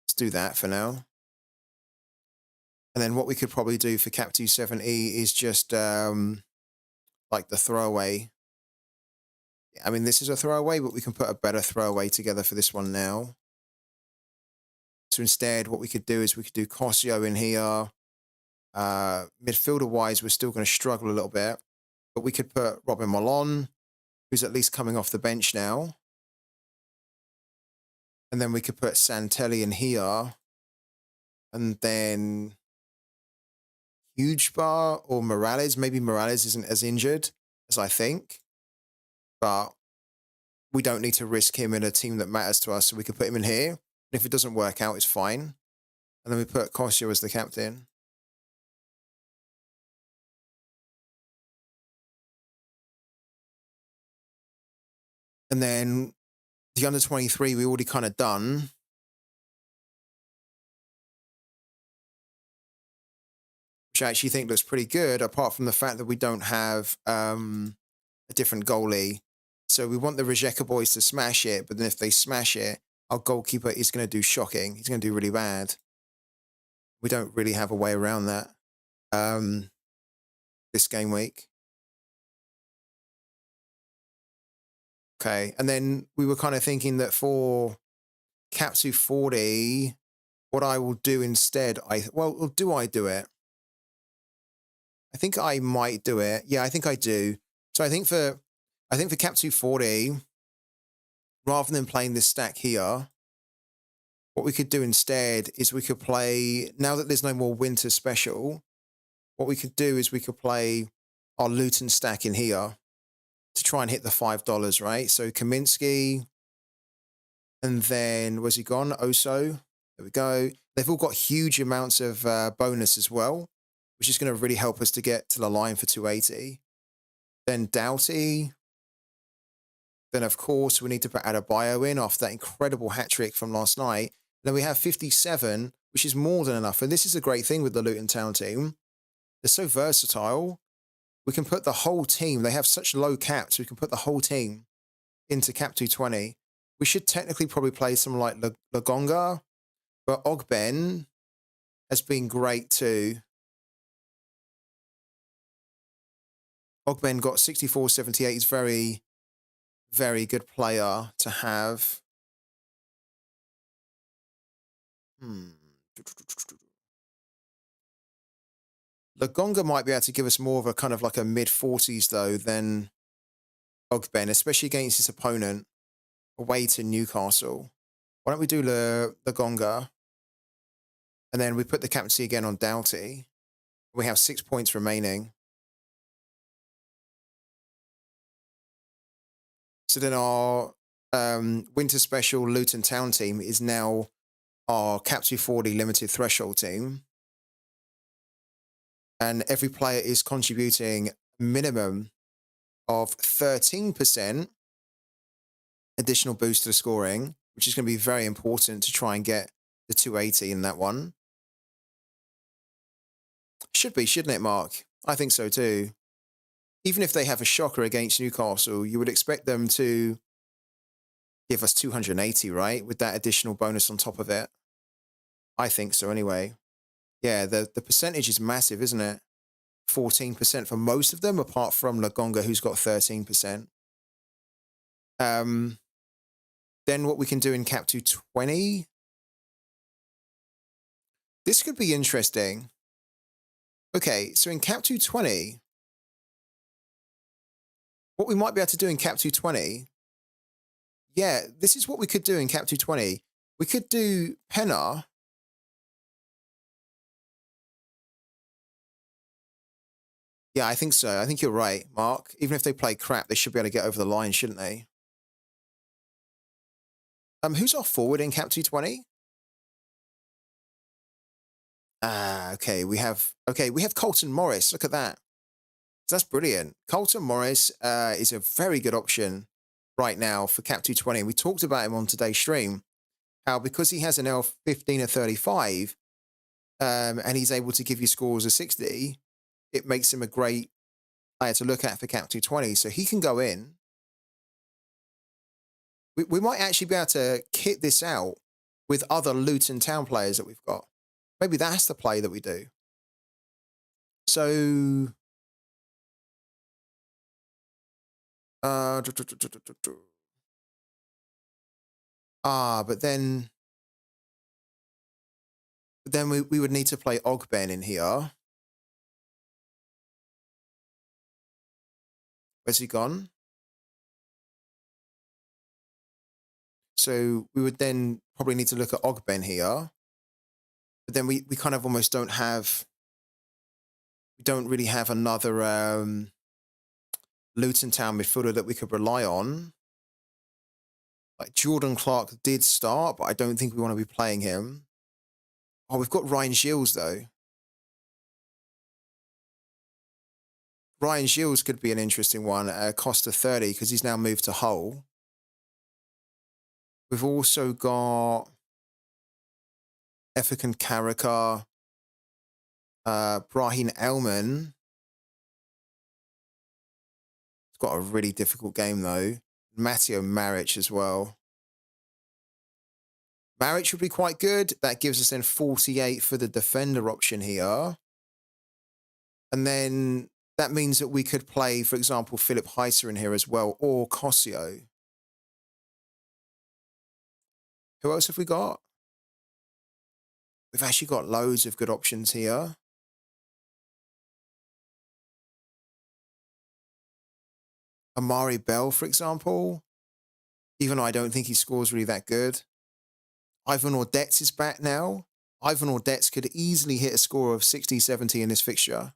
Let's do that for now. And then what we could probably do for Cap 270 is just like the throwaway. I mean, this is a throwaway, but we can put a better throwaway together for this one now. So instead, what we could do is we could do Cosio in here. Midfielder-wise, we're still going to struggle a little bit. But we could put Robin Malone, who's at least coming off the bench now. And then we could put Santelli in here. And then Huge Bar or Morales. Maybe Morales isn't as injured as I think. But we don't need to risk him in a team that matters to us. So we could put him in here. And if it doesn't work out, it's fine. And then we put Cosio as the captain. And then the under-23, we already kind of done. Which I actually think looks pretty good, apart from the fact that we don't have a different goalie. So we want the Rijeka boys to smash it, but then if they smash it, our goalkeeper is going to do shocking. He's going to do really bad. We don't really have a way around that this game week. Okay, and then we were kind of thinking that for Cap 240, what I will do instead, well, do I do it? I think I might do it. Yeah, I think I do. So I think for Cap 240, rather than playing this stack here, what we could do instead is we could play, now that there's no more winter special, what we could do is we could play our Luton stack in here to try and hit the $5, right? So Kaminsky, and then, where's he gone? Oso. There we go. They've all got huge amounts of bonus as well, which is going to really help us to get to the line for 280. Then Doughty. Then, of course, we need to put Adebayo in after that incredible hat-trick from last night. Then we have 57, which is more than enough. And this is a great thing with the Luton Town team. They're so versatile. We can put the whole team. They have such low caps. We can put the whole team into Cap 220. We should technically probably play someone like Lagonga, but Ogben has been great too. Ogben got 64-78. He's very, very good player to have. Lagonga might be able to give us more of a kind of like a mid-40s though than Ogben, especially against his opponent away to Newcastle. Why don't we do Lagonga? And then we put the captaincy again on Doughty. We have 6 points remaining. So then our winter special Luton Town team is now our Cap 240 limited threshold team. And every player is contributing a minimum of 13% additional boost to the scoring, which is going to be very important to try and get the 280 in that one. Should be, shouldn't it, Mark? I think so too. Even if they have a shocker against Newcastle, you would expect them to give us 280, right? With that additional bonus on top of it. I think so anyway. Yeah, the percentage is massive, isn't it? 14% for most of them, apart from Lagonga, who's got 13%. Then what we can do in Cap 220. This could be interesting. Okay, so in Cap 220, what we might be able to do in Cap 220, yeah, this is what we could do in Cap 220. We could do Penna. Yeah, I think so. I think you're right, Mark. Even if they play crap, they should be able to get over the line, shouldn't they? Who's our forward in Cap 220? Okay, we have Colton Morris. Look at that. So that's brilliant. Colton Morris is a very good option right now for Cap 220. We talked about him on today's stream, how because he has an L15 of 35, and he's able to give you scores of 60, it makes him a great player to look at for Cap 220. So he can go in. We might actually be able to kit this out with other Luton Town players that we've got. Maybe that's the play that we do. So, but then we would need to play Ogben in here. Where's he gone? So we would then probably need to look at Ogben here. But then we kind of almost don't really have another Luton Town midfielder that we could rely on. Like Jordan Clark did start, but I don't think we want to be playing him. Oh, we've got Ryan Gilles though. Ryan Gilles could be an interesting one at a cost of 30 because he's now moved to Hull. We've also got Efekan Karakar, Brahim Elman. It's got a really difficult game though. Matteo Maric as well. Maric would be quite good. That gives us then 48 for the defender option here. And then that means that we could play, for example, Philip Heiser in here as well, or Cosio. Who else have we got? We've actually got loads of good options here. Amari Bell, for example. Even though I don't think he scores really that good. Ivan Ordetz is back now. Ivan Ordetz could easily hit a score of 60, 70 in this fixture.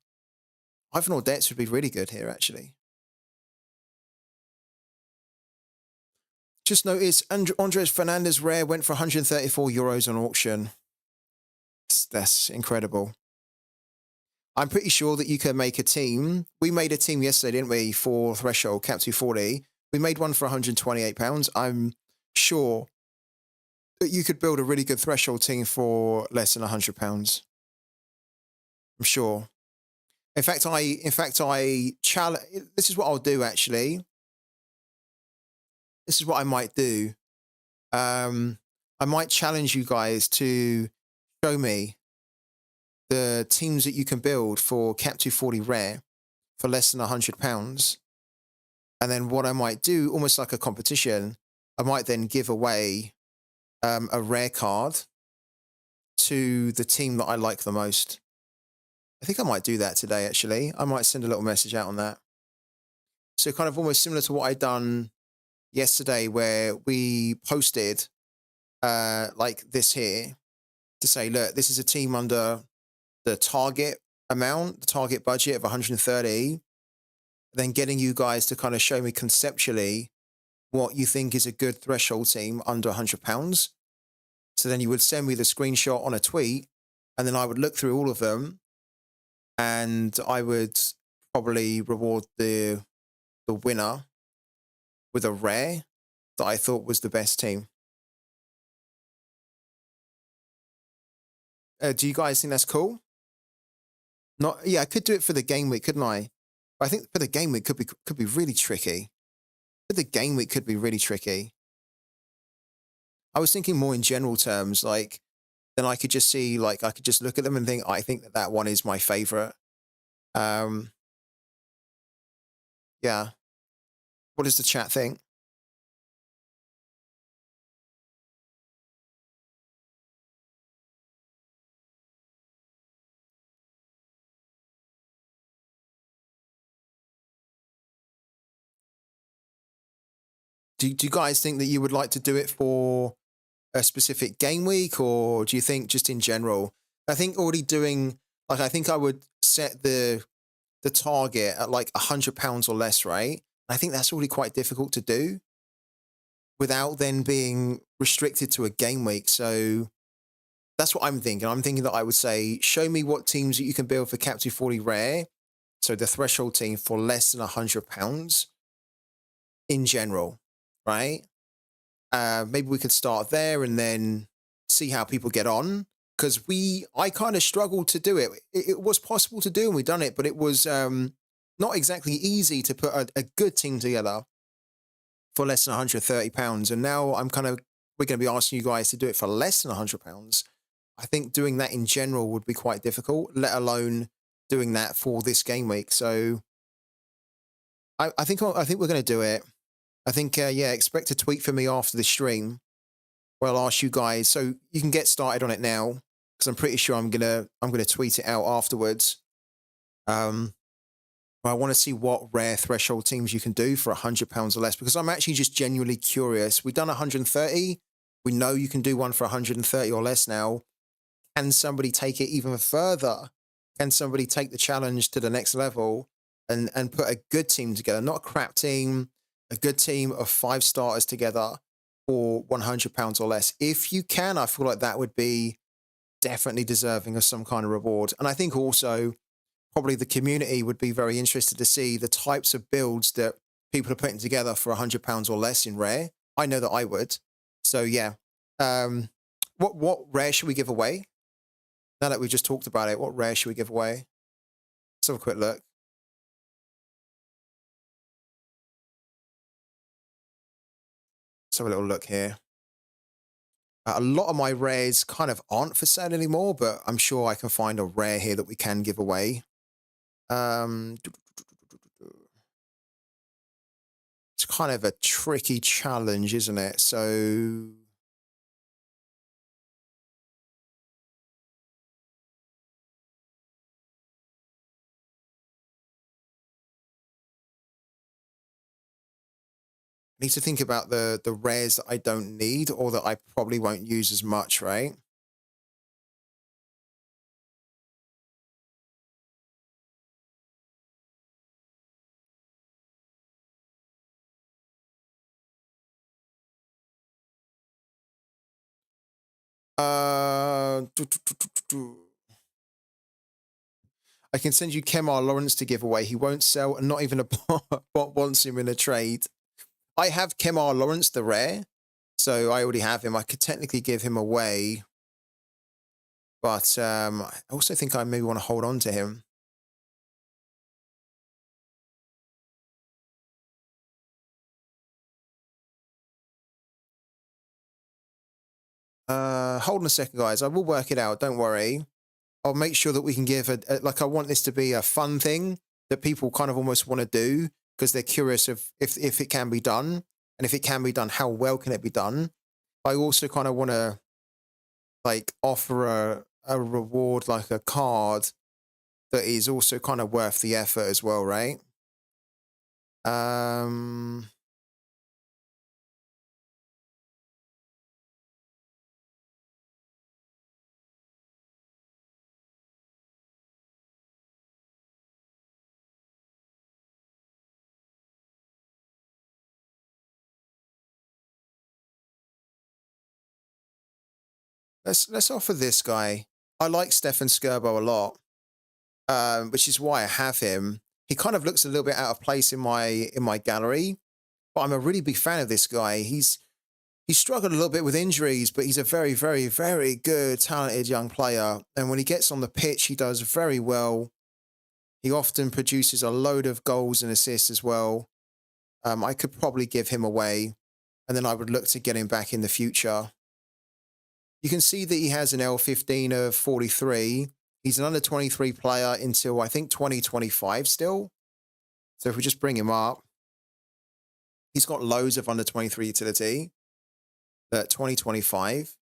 Ivan Ordetz would be really good here, actually. Just notice Andres Fernandez rare went for 134 euros on auction. That's incredible. I'm pretty sure that you can make a team. We made a team yesterday, didn't we, for Threshold, Cap 240. We made one for £128. I'm sure that you could build a really good Threshold team for less than £100. I'm sure. In fact, I challenge. This is what I'll do, actually. This is what I might do. I might challenge you guys to show me the teams that you can build for Cap 240 Rare for less than £100. And then what I might do, almost like a competition, I might then give away a rare card to the team that I like the most. I think I might do that today, actually. I might send a little message out on that. So kind of almost similar to what I'd done yesterday, where we posted like this here to say, look, this is a team under the target amount, the target budget of 130, then getting you guys to kind of show me conceptually what you think is a good threshold team under £100. So then you would send me the screenshot on a tweet, and then I would look through all of them, and I would probably reward the winner with a rare that I thought was the best team. Do you guys think that's cool? Yeah, I could do it for the game week, couldn't I? But I think for the game week could be really tricky. For the game week could be really tricky. I was thinking more in general terms, like then I could just see, like I could just look at them and think, I think that one is my favorite. Yeah. What does the chat think? Do you guys think that you would like to do it for a specific game week, or do you think just in general? I think already doing, like, I think I would set the target at like £100 or less, right? I think that's already quite difficult to do without then being restricted to a game week. So that's what I'm thinking. I'm thinking that I would say, show me what teams that you can build for Cap 240 Rare. So the threshold team for less than £100 in general, right? Maybe we could start there and then see how people get on. Because I kind of struggled to do it. It was possible to do, and we done it, but it was not exactly easy to put a good team together for less than £130. And now we're going to be asking you guys to do it for less than £100. I think doing that in general would be quite difficult, let alone doing that for this game week. So I think we're going to do it. I think yeah, expect a tweet from me after the stream where I'll ask you guys. So you can get started on it now because I'm pretty sure I'm gonna tweet it out afterwards. Um, I want to see what rare threshold teams you can do for £100 or less because I'm actually just genuinely curious. We've done 130. We know you can do one for 130 or less now. Can somebody take it even further? Can somebody take the challenge to the next level and put a good team together, not a crap team, a good team of 5 starters together for £100 or less? If you can, I feel like that would be definitely deserving of some kind of reward. And I think also probably the community would be very interested to see the types of builds that people are putting together for £100 or less in rare. I know that I would. So yeah, what rare should we give away? Now that we just talked about it, what rare should we give away? Let's have a quick look. Let's have a little look here. A lot of my rares kind of aren't for sale anymore, but I'm sure I can find a rare here that we can give away. It's kind of a tricky challenge, isn't it? So I need to think about the rares that I don't need or that I probably won't use as much, right? I can send you Kemar Lawrence to give away. He won't sell, and not even a bot wants him in a trade. I have Kemar Lawrence, the rare, so I already have him. I could technically give him away, but I also think I maybe want to hold on to him. Hold on a second, guys. I will work it out. Don't worry. I'll make sure that we can give like I want this to be a fun thing that people kind of almost want to do because they're curious of if it can be done, and if it can be done, how well can it be done. I also kind of want to like offer a reward, like a card that is also kind of worth the effort as well, right? Let's offer this guy. I like Stefan Skirbo a lot, which is why I have him. He kind of looks a little bit out of place in my gallery, but I'm a really big fan of this guy. He's struggled a little bit with injuries, but he's a very, very, very good, talented young player. And when he gets on the pitch, he does very well. He often produces a load of goals and assists as well. I could probably give him away, and then I would look to get him back in the future. You can see that he has an L15 of 43. He's an under 23 player until I think 2025 still. So if we just bring him up, he's got loads of under 23 utility at 2025.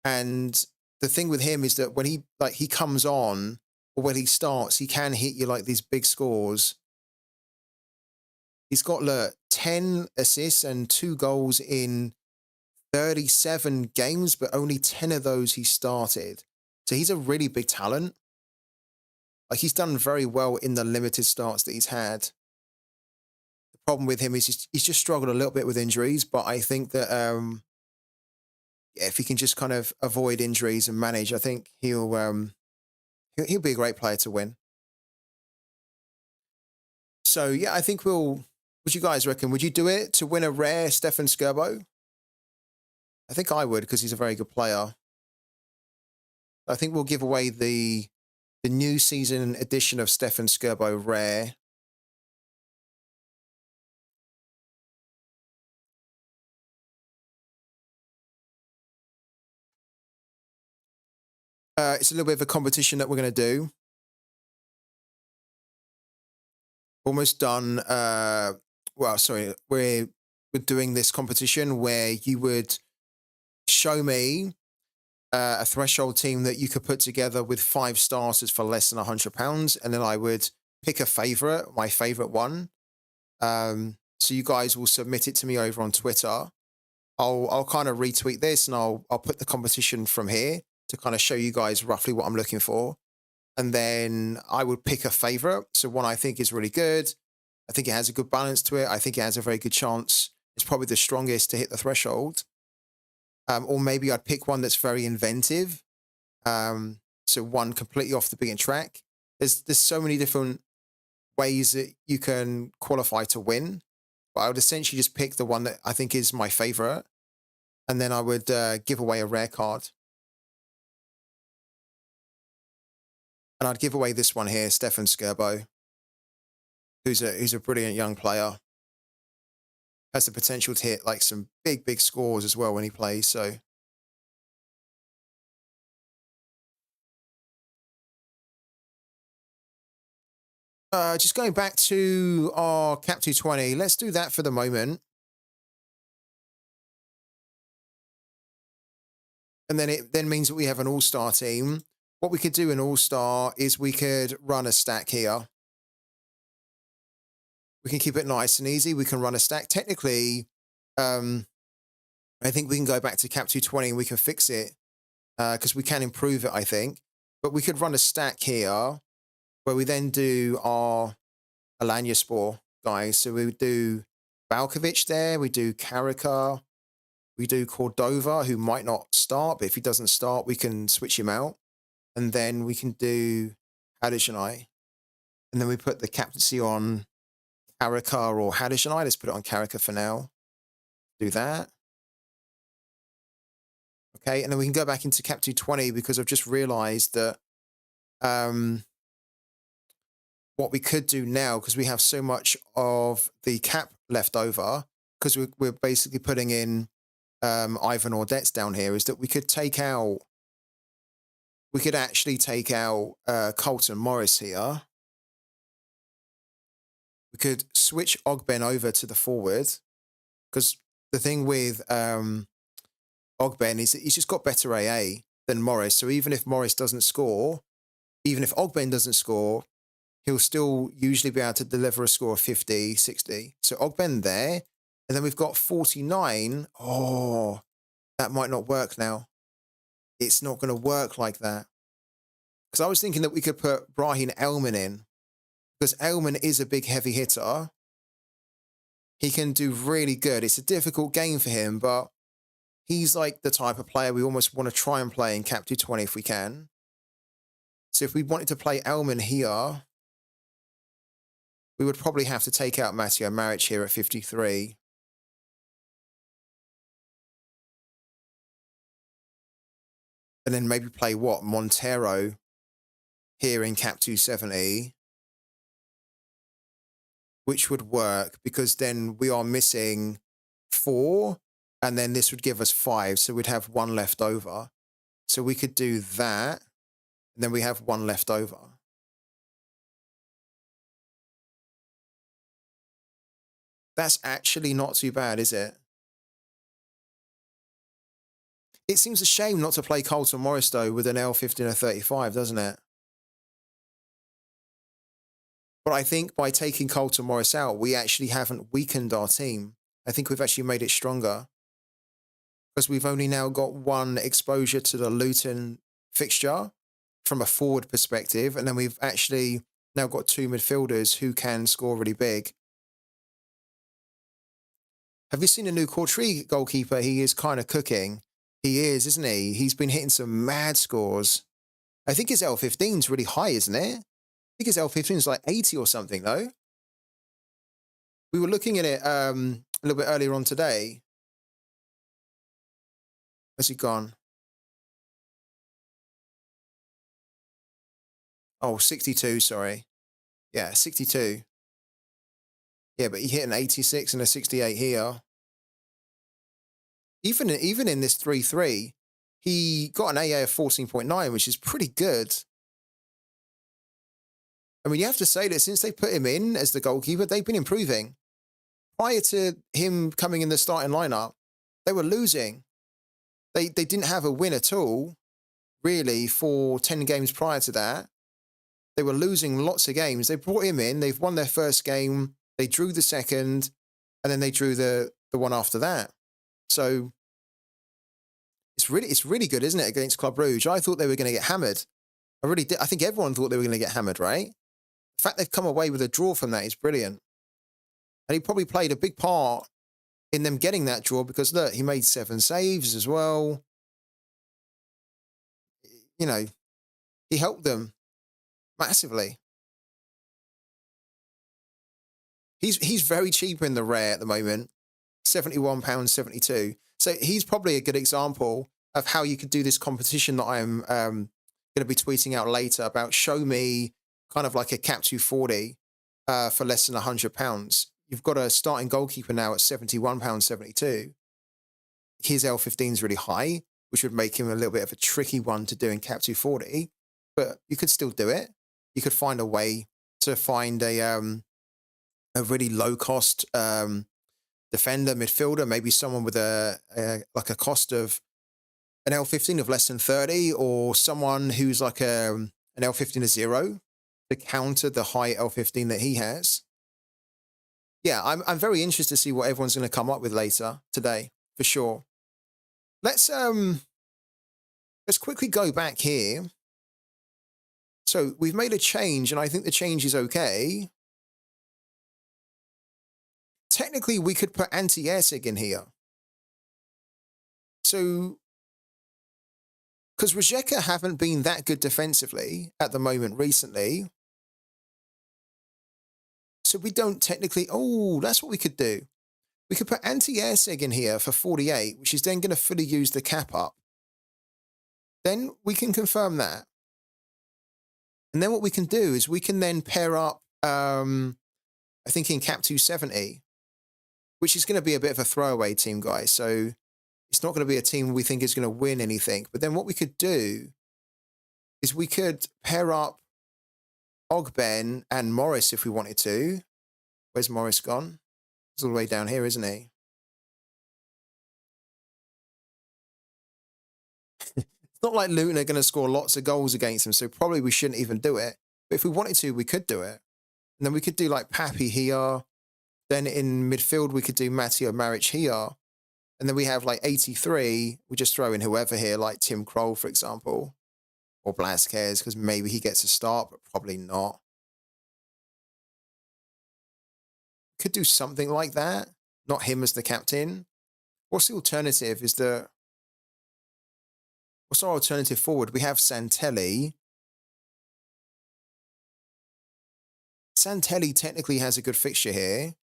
And the thing with him is that when he comes on or when he starts, he can hit you like these big scores. He's got 10 assists and 2 goals in 37 games, but only 10 of those he started. So he's a really big talent. Like he's done very well in the limited starts that he's had. The problem with him is he's just struggled a little bit with injuries, but I think that yeah, if he can just kind of avoid injuries and manage, I think he'll be a great player to win. So yeah, I think we'll. What you guys reckon? Would you do it to win a rare Stefan Skirbo? I think I would because he's a very good player. I think we'll give away the new season edition of Stefan Skirbo rare. It's a little bit of a competition that we're going to do. almost done. Well, sorry, we're doing this competition where you would show me a threshold team that you could put together with 5 starters for less than £100, and then I would pick a favorite, my favorite one. So you guys will submit it to me over on Twitter. I'll kind of retweet this, and I'll put the competition from here to kind of show you guys roughly what I'm looking for. And then I would pick a favorite. So one I think is really good. I think it has a good balance to it. I think it has a very good chance. It's probably the strongest to hit the threshold. Or maybe I'd pick one that's very inventive. So one completely off the beaten track. There's so many different ways that you can qualify to win. But I would essentially just pick the one that I think is my favorite. And then I would give away a rare card. And I'd give away this one here, Stefan Skirbo, who's a brilliant young player. Has the potential to hit like some big scores as well when he plays. So just going back to our Cap 220, let's do that for the moment. And then it then means that we have an all-star team. What we could do in all-star is we could run a stack here. We can keep it nice and easy. We can run a stack. Technically, I think we can go back to Cap 220 and we can fix it because we can improve it, I think. But we could run a stack here where we then do our Alanya Spore guys. So we would do Valkovic there. We do Karika. We do Cordova, who might not start, but if he doesn't start, we can switch him out. And then we can do Hadejanai. And then we put the captaincy on Karika or Hadejanai. Let's put it on Karika for now. Do that. Okay, and then we can go back into Cap 220 because I've just realized that what we could do now, because we have so much of the cap left over, because we're basically putting in Ivan Audets down here, is that we could actually take out Colton Morris here. We could switch Ogben over to the forward, because the thing with Ogben is that he's just got better AA than Morris. So even if Morris doesn't score, even if Ogben doesn't score, he'll still usually be able to deliver a score of 50, 60. So Ogben there. And then we've got 49. Oh, that might not work now. It's not going to work like that. Because I was thinking that we could put Brahim Elman in. Because Elman is a big heavy hitter. He can do really good. It's a difficult game for him, but he's like the type of player we almost want to try and play in Cap 220 if we can. So if we wanted to play Elman here, we would probably have to take out Matteo Maric here at 53. And then maybe play what? Montero here in Cap 270. Which would work because then we are missing 4 and then this would give us 5. So we'd have 1 left over. So we could do that. And then we have 1 left over. That's actually not too bad, is it? It seems a shame not to play Colton Morris, though, with an L15 or 35, doesn't it? But I think by taking Colton Morris out, we actually haven't weakened our team. I think we've actually made it stronger. Because we've only now got 1 exposure to the Luton fixture from a forward perspective. And then we've actually now got 2 midfielders who can score really big. Have you seen the new Courtrai goalkeeper? He is kind of cooking. He is, isn't he? He's been hitting some mad scores. I think his L15 is really high, isn't it? I think his L15 is like 80 or something, though. We were looking at it a little bit earlier on today. Where's he gone? Oh, 62, sorry. Yeah, 62. Yeah, but he hit an 86 and a 68 here. Even in this 3-3, he got an AA of 14.9, which is pretty good. I mean, you have to say that since they put him in as the goalkeeper, they've been improving. Prior to him coming in the starting lineup, they were losing. They didn't have a win at all, really, for 10 games prior to that. They were losing lots of games. They brought him in. They've won their first game. They drew the second, and then they drew the one after that. So it's really good, isn't it, against Club Rouge? I thought they were going to get hammered. I really did. I think everyone thought they were going to get hammered, right? The fact they've come away with a draw from that is brilliant. And he probably played a big part in them getting that draw because, look, he made 7 saves as well. You know, he helped them massively. He's very cheap in the rare at the moment, £71.72. So he's probably a good example of how you could do this competition that I'm going to be tweeting out later about. Show me kind of like a cap 240 for less than £100. You've got a starting goalkeeper now at £71.72. His L15 is really high, which would make him a little bit of a tricky one to do in cap 240, but you could still do it. You could find a way to find a really low cost defender, midfielder, maybe someone with like a cost of an L15 of less than 30, or someone who's like an L15 of 0 to counter the high L15 that he has. Yeah, I'm very interested to see what everyone's going to come up with later today, for sure. Let's quickly go back here. So we've made a change, and I think the change is okay. Technically, we could put anti-airsig in here. So, because Rijeka haven't been that good defensively at the moment recently, so we don't technically... Oh, that's what we could do. We could put anti-airsig in here for 48, which is then going to fully use the cap up. Then we can confirm that. And then what we can do is we can then pair up, I think in cap 270, which is going to be a bit of a throwaway team, guys. So it's not going to be a team we think is going to win anything. But then what we could do is we could pair up Ogben and Morris if we wanted to. Where's Morris gone? He's all the way down here, isn't he? It's not like Luton are going to score lots of goals against them, so probably we shouldn't even do it. But if we wanted to, we could do it. And then we could do like Pappy here. Then in midfield, we could do Matteo Maric here. And then we have like 83. We just throw in whoever here, like Tim Krul, for example. Or Blasquez, because maybe he gets a start, but probably not. Could do something like that. Not him as the captain. What's the alternative? What's our alternative forward? We have Santelli. Santelli technically has a good fixture here.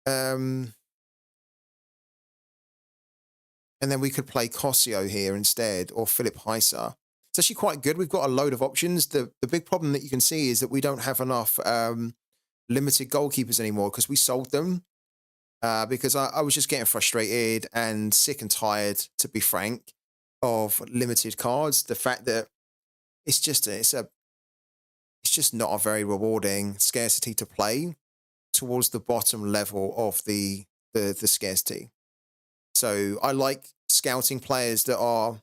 And then we could play Cosio here instead, or Philip Heiser. It's actually quite good. We've got a load of options. The big problem that you can see is that we don't have enough limited goalkeepers anymore because we sold them. Because I was just getting frustrated and sick and tired, to be frank, of limited cards. The fact that it's just not a very rewarding scarcity to play towards the bottom level of the scarcity. So I like scouting players that are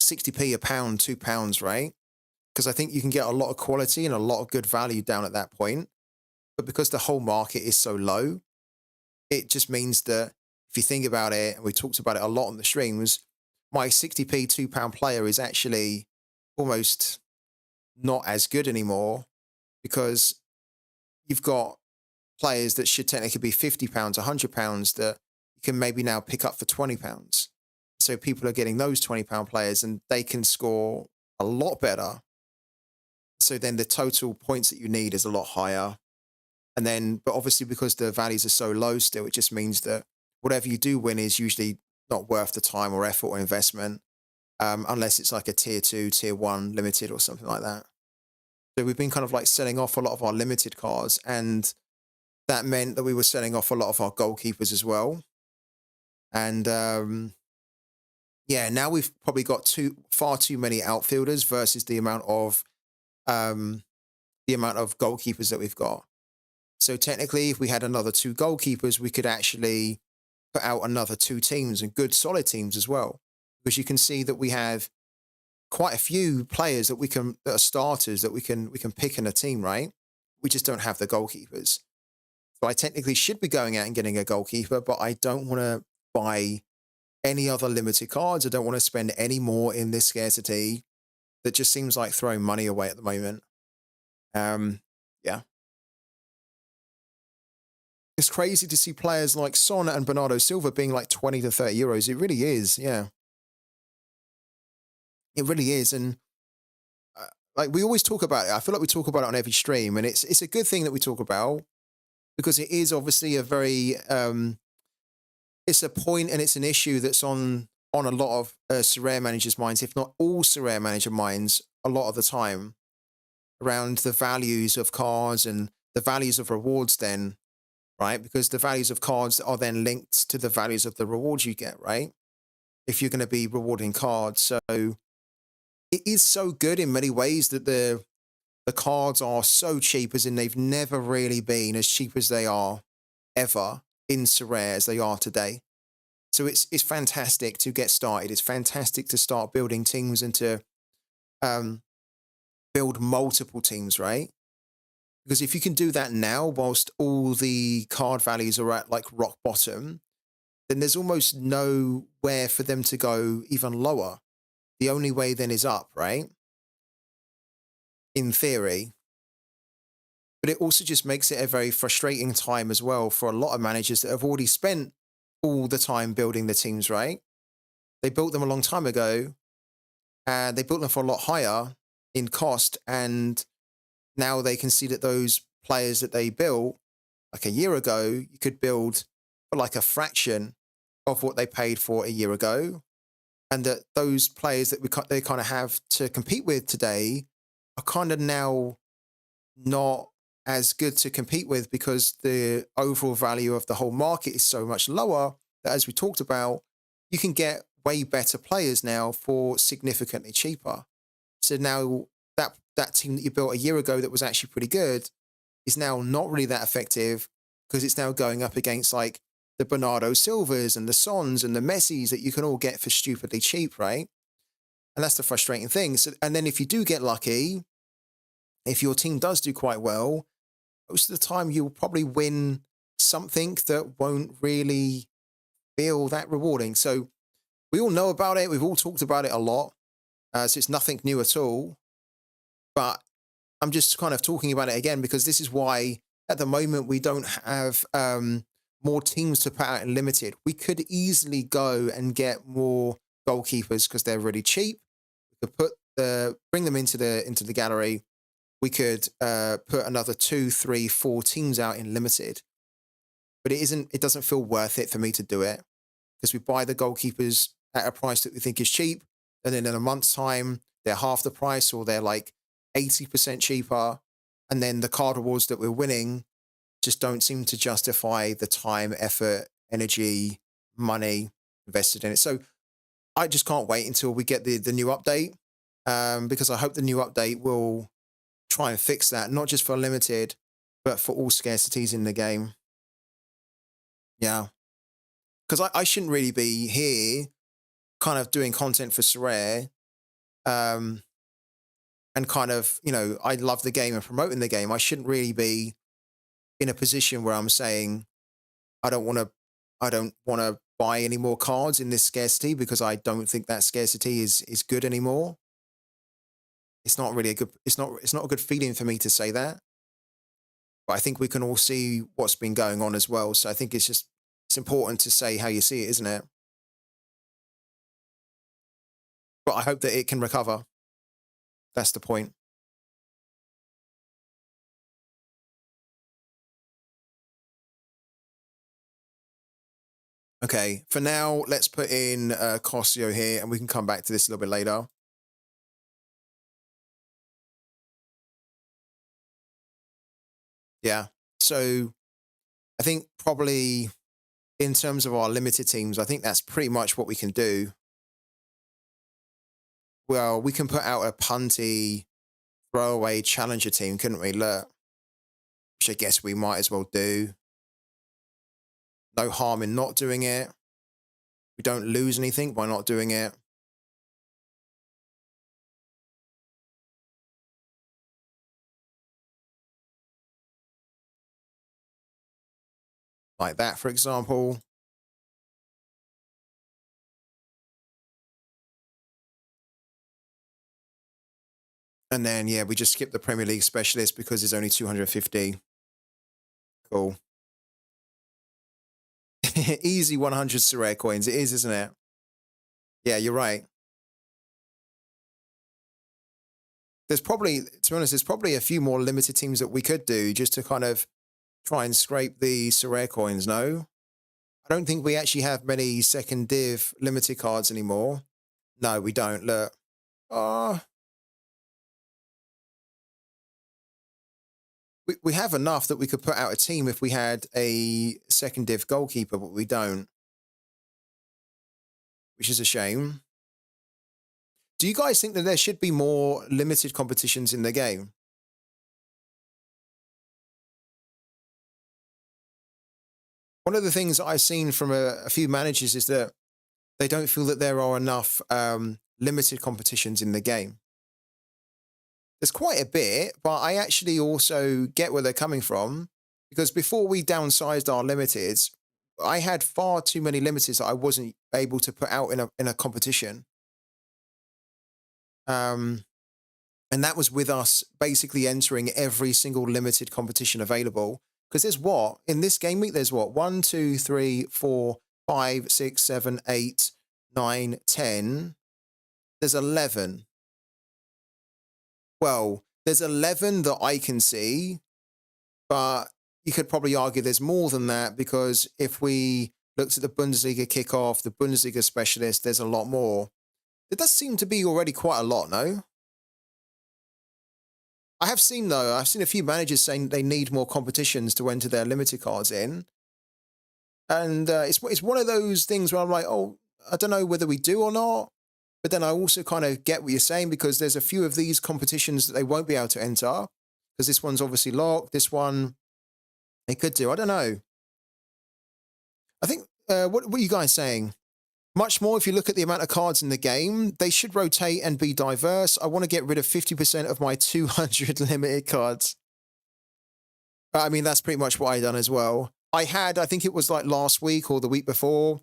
60p a pound, £2, right? Because I think you can get a lot of quality and a lot of good value down at that point. But because the whole market is so low, it just means that if you think about it, and we talked about it a lot on the streams, my 60p £2 player is actually almost not as good anymore because you've got players that should technically be £50, £100 that you can maybe now pick up for £20. So people are getting those £20 players and they can score a lot better. So then the total points that you need is a lot higher. And then, but obviously because the values are so low still, it just means that whatever you do win is usually not worth the time or effort or investment, unless it's like a tier 2, tier 1 limited or something like that. So we've been kind of like selling off a lot of our limited cards, and that meant that we were selling off a lot of our goalkeepers as well. And yeah, now we've probably got far too many outfielders versus the amount of the amount of goalkeepers that we've got. So technically, if we had another 2 goalkeepers, we could actually put out another 2 teams, and good solid teams as well. Because you can see that we have quite a few players that are starters that we can pick in a team, right? We just don't have the goalkeepers. So I technically should be going out and getting a goalkeeper, but I don't want to buy any other limited cards. I don't want to spend any more in this scarcity. That just seems like throwing money away at the moment. Yeah. It's crazy to see players like Son and Bernardo Silva being like 20 to 30 euros. It really is. Yeah. It really is. And like we always talk about it. I feel like we talk about it on every stream, and it's a good thing that we talk about because it is obviously a very it's a point and it's an issue that's on a lot of Sorare managers' minds, if not all Sorare manager minds, a lot of the time, around the values of cards and the values of rewards then, right? Because the values of cards are then linked to the values of the rewards you get, right? If you're going to be rewarding cards. So it is so good in many ways that the cards are so cheap, as in they've never really been as cheap as they are ever in Sorare as they are today. So it's fantastic to get started. It's fantastic to start building teams and to build multiple teams, right? Because if you can do that now whilst all the card values are at like rock bottom, then there's almost nowhere for them to go even lower. The only way then is up, right? In theory. But it also just makes it a very frustrating time as well for a lot of managers that have already spent all the time building the teams, right? They built them a long time ago, and they built them for a lot higher in cost, and now they can see that those players that they built like a year ago, you could build for like a fraction of what they paid for a year ago, and that those players that they kind of have to compete with today are kind of now not as good to compete with because the overall value of the whole market is so much lower that, as we talked about, you can get way better players now for significantly cheaper. So now that team that you built a year ago that was actually pretty good is now not really that effective because it's now going up against like the Bernardo Silvas and the Sons and the Messis that you can all get for stupidly cheap, right? And that's the frustrating thing. So, and then if you do get lucky, if your team does do quite well, most of the time you'll probably win something that won't really feel that rewarding. So we all know about it. We've all talked about it a lot. So it's nothing new at all. But I'm just kind of talking about it again because this is why at the moment we don't have more teams to put out in limited. We could easily go and get more goalkeepers because they're really cheap. We could bring them into the gallery. We could put another 2, 3, 4 teams out in limited. But it doesn't feel worth it for me to do it because we buy the goalkeepers at a price that we think is cheap. And then in a month's time, they're half the price or they're like 80% cheaper. And then the card rewards that we're winning just don't seem to justify the time, effort, energy, money invested in it. So I just can't wait until we get the new update because I hope the new update will try and fix that, not just for limited, but for all scarcities in the game. Yeah. Because I shouldn't really be here kind of doing content for Sorare and kind of, I love the game and promoting the game. I shouldn't really be in a position where I'm saying I don't want to buy any more cards in this scarcity because I don't think that scarcity is good anymore. It's not really it's not a good feeling for me to say that. But I think we can all see what's been going on as well. So I think it's important to say how you see it, isn't it? But I hope that it can recover. That's the point. Okay, for now, let's put in Cosio here, and we can come back to this a little bit later. Yeah, so I think probably in terms of our limited teams, I think that's pretty much what we can do. Well, we can put out a punty throw away challenger team, couldn't we? Look, which I guess we might as well do. No harm in not doing it. We don't lose anything by not doing it. Like that, for example. And then, yeah, we just skip the Premier League specialist because there's only 250. Cool. Easy 100 Sorare coins. It is, isn't it? Yeah, you're right. There's probably, to be honest, there's probably a few more limited teams that we could do just to kind of try and scrape the Sorare coins, no? I don't think we actually have many second div limited cards anymore. No, we don't. Look. We have enough that we could put out a team if we had a second div goalkeeper, but we don't. Which is a shame. Do you guys think that there should be more limited competitions in the game? One of the things that I've seen from a few managers is that they don't feel that there are enough limited competitions in the game. There's quite a bit, but I actually also get where they're coming from, because before we downsized our limiteds, I had far too many limiteds that I wasn't able to put out in a competition. And that was with us basically entering every single limited competition available. Because there's what? In this game week, there's what? 1, 2, 3, 4, 5, 6, 7, 8, 9, 10. There's 11. Well, there's 11 that I can see, but you could probably argue there's more than that, because if we looked at the Bundesliga kickoff, the Bundesliga specialist, there's a lot more. It does seem to be already quite a lot, no? I have seen, though, I've seen a few managers saying they need more competitions to enter their limited cards in. And it's one of those things where I'm like, oh, I don't know whether we do or not. But then I also kind of get what you're saying, because there's a few of these competitions that they won't be able to enter, because this one's obviously locked. This one, they could do. I don't know. I think, what are you guys saying? Much more, if you look at the amount of cards in the game, they should rotate and be diverse. I want to get rid of 50% of my 200 limited cards. I mean, that's pretty much what I done as well. I think it was like last week or the week before,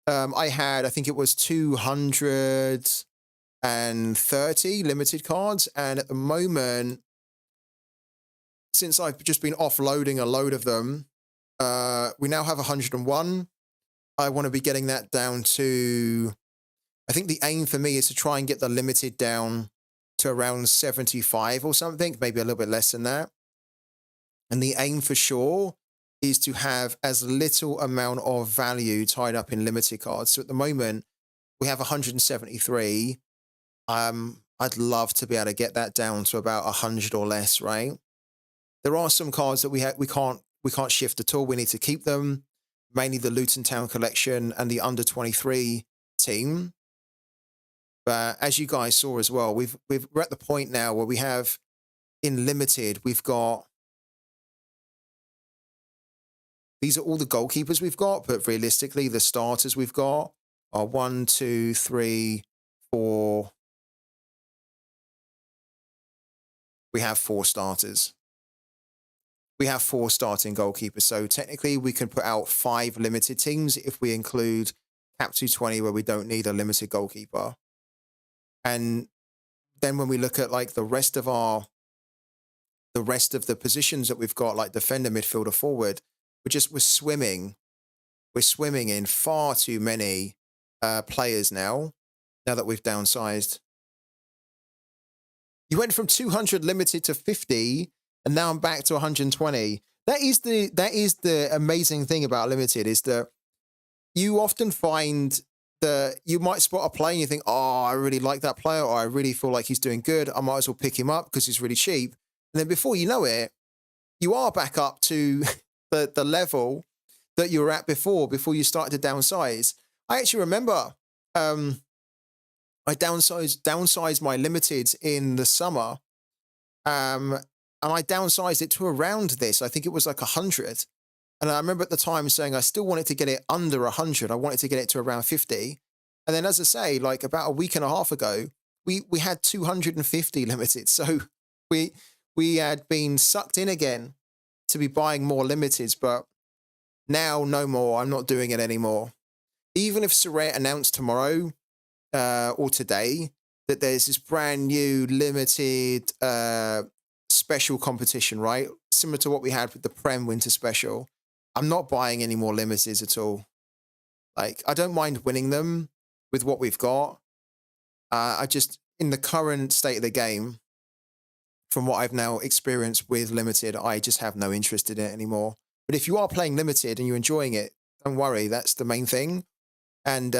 I think it was 230 limited cards. And at the moment, since I've just been offloading a load of them, we now have 101. I want to be getting that down to, I think the aim for me is to try and get the limited down to around 75 or something, maybe a little bit less than that. And the aim for sure is to have as little amount of value tied up in limited cards. So at the moment, we have 173. I'd love to be able to get that down to about 100 or less, right? There are some cards that we can't shift at all. We need to keep them, mainly the Luton Town collection and the under 23 team. But as you guys saw as well, we're at the point now where we have, in limited, we've got, these are all the goalkeepers we've got, but realistically, the starters we've got are 1, 2, 3, 4. We have 4 starters. We have 4 starting goalkeepers. So technically, we can put out 5 limited teams if we include Cap 220, where we don't need a limited goalkeeper. And then when we look at like the rest of the positions that we've got, like defender, midfielder, forward, we're swimming in far too many players now that we've downsized. You went from 200 limited to 50, and now I'm back to 120. That is the amazing thing about limited, is that you often find that you might spot a player and you think, oh, I really like that player, or I really feel like he's doing good, I might as well pick him up because he's really cheap. And then before you know it, you are back up to the level that you were at before you started to downsize. I actually remember I downsized my limiteds in the summer, And I downsized it to around this. I think it was like 100. And I remember at the time saying I still wanted to get it under 100. I wanted to get it to around 50. And then, as I say, like about a week and a half ago, we had 250 limited. So we we had been sucked in again to be buying more limiteds, but now no more. I'm not doing it anymore. Even if Sorare announced tomorrow or today that there's this brand new limited special competition, right? Similar to what we had with the Prem Winter Special. I'm not buying any more limiteds at all. Like, I don't mind winning them with what we've got. I just, in the current state of the game, from what I've now experienced with limited, I just have no interest in it anymore. But if you are playing limited and you're enjoying it, don't worry, that's the main thing. And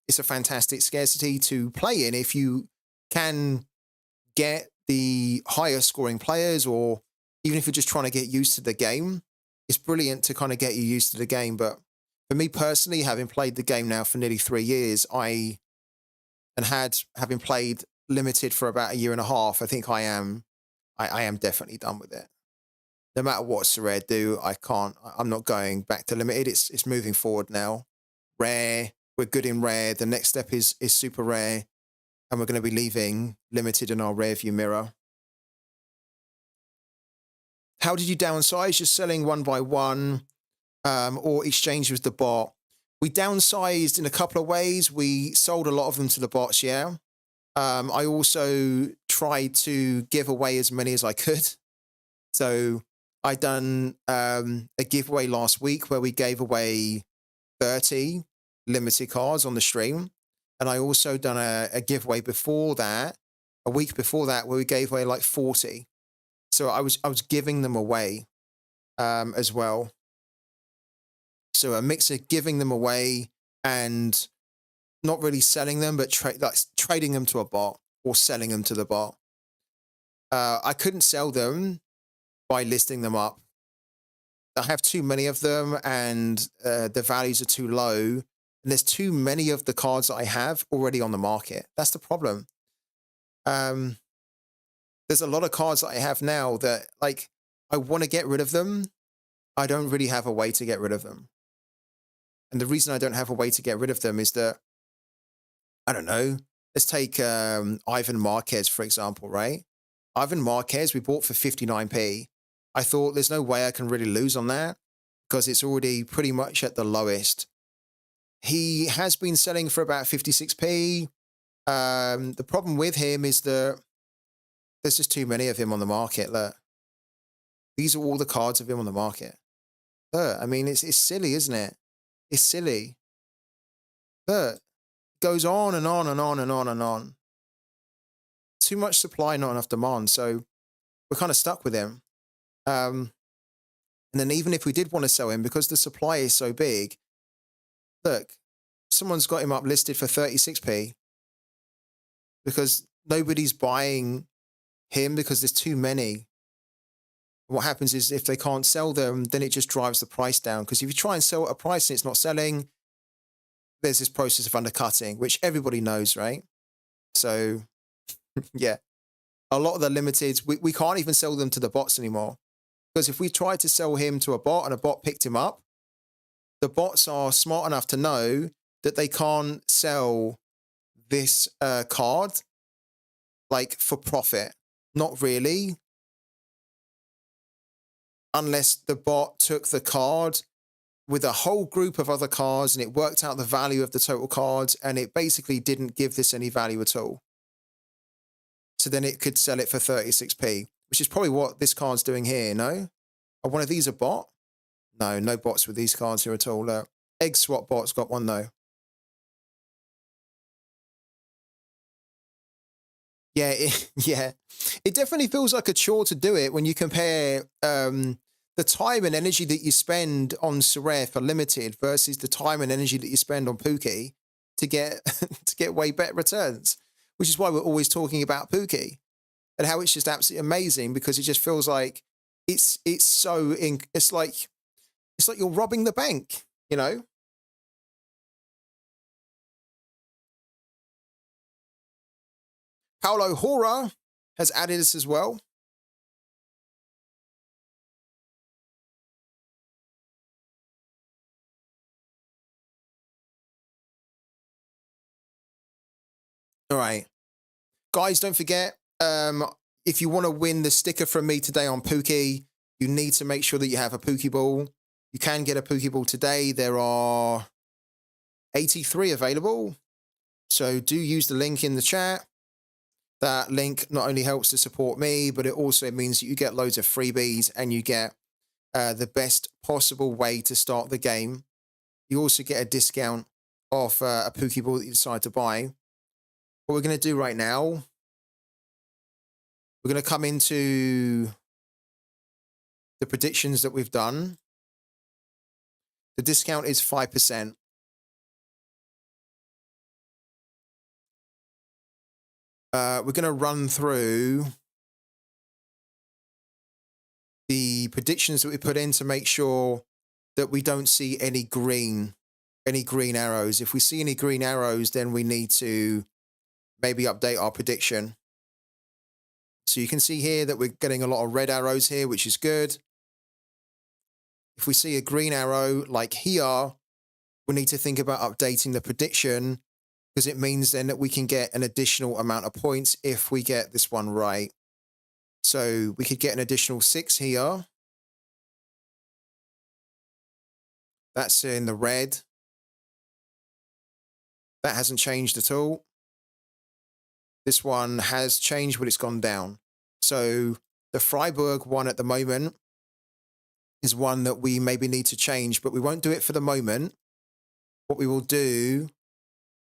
it's a fantastic scarcity to play in if you can get the higher scoring players, or even if you're just trying to get used to the game. It's brilliant to kind of get you used to the game. But for me personally, having played the game now for nearly 3 years, having played limited for about a year and a half, I think I am definitely done with it. No matter what Sorare do, I'm not going back to limited. It's moving forward now. Rare, we're good in rare. The next step is super rare, and we're going to be leaving limited in our rear view mirror. How did you downsize? Just selling one by one, or exchange with the bot? We downsized in a couple of ways. We sold a lot of them to the bots, yeah. I also tried to give away as many as I could. So I done a giveaway last week where we gave away 30 limited cards on the stream. And I also done a giveaway before that, a week before that, where we gave away like 40. So I was giving them away as well. So a mix of giving them away and not really selling them, but trading them to a bot or selling them to the bot. I couldn't sell them by listing them up. I have too many of them, and the values are too low. And there's too many of the cards that I have already on the market. That's the problem. There's a lot of cards that I have now that, like, I want to get rid of them. I don't really have a way to get rid of them. And the reason I don't have a way to get rid of them is that, I don't know, let's take Ivan Marquez, for example, right? Ivan Marquez, we bought for 59p. I thought there's no way I can really lose on that because it's already pretty much at the lowest. He has been selling for about 56p. The problem with him is that there's just too many of him on the market. Look, these are all the cards of him on the market. Look, I mean, it's silly, isn't it? It's silly. Look, it goes on and on and on and on and on. Too much supply, not enough demand. So we're kind of stuck with him. And then even if we did want to sell him, because the supply is so big, look, someone's got him up listed for 36p because nobody's buying him because there's too many. What happens is if they can't sell them, then it just drives the price down. Because if you try and sell at a price and it's not selling, there's this process of undercutting, which everybody knows, right? So, yeah, a lot of the limiteds, we can't even sell them to the bots anymore. Because if we tried to sell him to a bot and a bot picked him up, the bots are smart enough to know that they can't sell this card like for profit. Not really. Unless the bot took the card with a whole group of other cards and it worked out the value of the total cards and it basically didn't give this any value at all. So then it could sell it for 36p, which is probably what this card's doing here, no? Are one of these a bot? No, no bots with these cards here at all. Egg Swap bot's got one though. Yeah, yeah. It definitely feels like a chore to do it when you compare the time and energy that you spend on Sorare for limited versus the time and energy that you spend on Pooky to get to get way better returns. Which is why we're always talking about Pooky and how it's just absolutely amazing because it just feels like it's like you're robbing the bank, you know? Paulo Hora has added us as well. All right. Guys, don't forget, if you want to win the sticker from me today on Pooky, you need to make sure that you have a Pooky ball. You can get a Pooky ball today. There are 83 available. So do use the link in the chat. That link not only helps to support me, but it also means that you get loads of freebies and you get the best possible way to start the game. You also get a discount off a Pooky ball that you decide to buy. What we're going to do right now, we're going to come into the predictions that we've done. The discount is 5%. We're going to run through the predictions that we put in to make sure that we don't see any green arrows. If we see any green arrows, then we need to maybe update our prediction. So you can see here that we're getting a lot of red arrows here, which is good. If we see a green arrow like here, we need to think about updating the prediction, because it means then that we can get an additional amount of points if we get this one right. So we could get an additional 6 here. That's in the red. That hasn't changed at all. This one has changed, but it's gone down. So the Freiburg one at the moment is one that we maybe need to change, but we won't do it for the moment. What we will do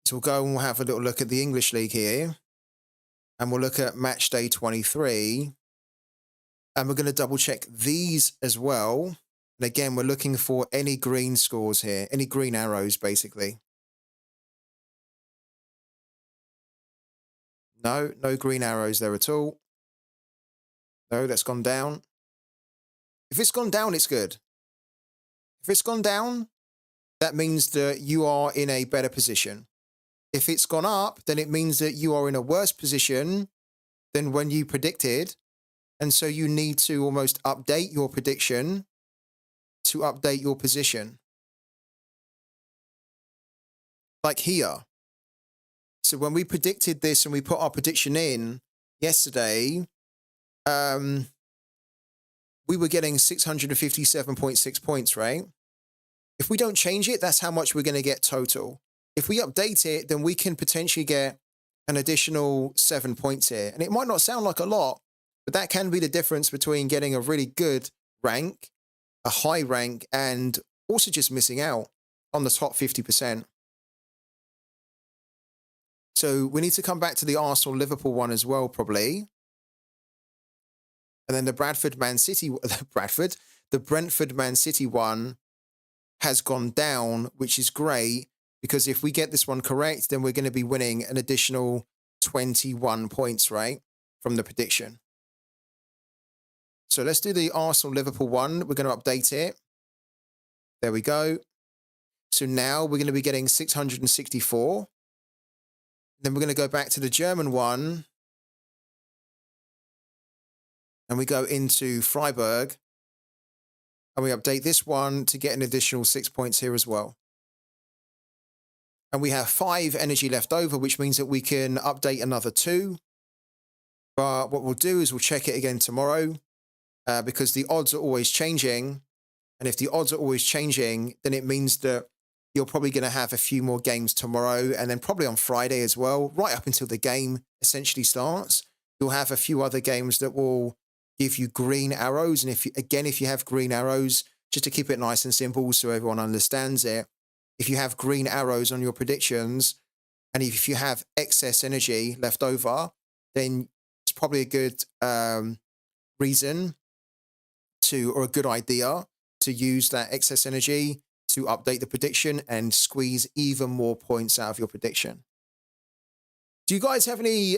is we'll go and we'll have a little look at the English League here. And we'll look at match day 23. And we're going to double check these as well. And again, we're looking for any green scores here, any green arrows, basically. No green arrows there at all. No, that's gone down. If it's gone down, it's good. If it's gone down, that means that you are in a better position. If it's gone up, then it means that you are in a worse position than when you predicted. And so you need to almost update your prediction to update your position. Like here. So when we predicted this and we put our prediction in yesterday, we were getting 657.6 points, right? If we don't change it, that's how much we're going to get total. If we update it, then we can potentially get an additional 7 points here. And it might not sound like a lot, but that can be the difference between getting a really good rank, a high rank, and also just missing out on the top 50%. So we need to come back to the Arsenal-Liverpool one as well, probably. And then the Brentford-Man City one has gone down, which is great, because if we get this one correct, then we're going to be winning an additional 21 points, right, from the prediction. So let's do the Arsenal-Liverpool one. We're going to update it. There we go. So now we're going to be getting 664. Then we're going to go back to the German one. And we go into Freiburg. And we update this one to get an additional 6 points here as well. And we have 5 energy left over, which means that we can update another 2. But what we'll do is we'll check it again tomorrow, because the odds are always changing. And if the odds are always changing, then it means that you're probably going to have a few more games tomorrow, and then probably on Friday as well, right up until the game essentially starts. You'll have a few other games that will give you green arrows. And if you have green arrows, just to keep it nice and simple so everyone understands it, if you have green arrows on your predictions, and if you have excess energy left over, then it's probably a good reason to, or a good idea to use that excess energy to update the prediction and squeeze even more points out of your prediction. Do you guys have any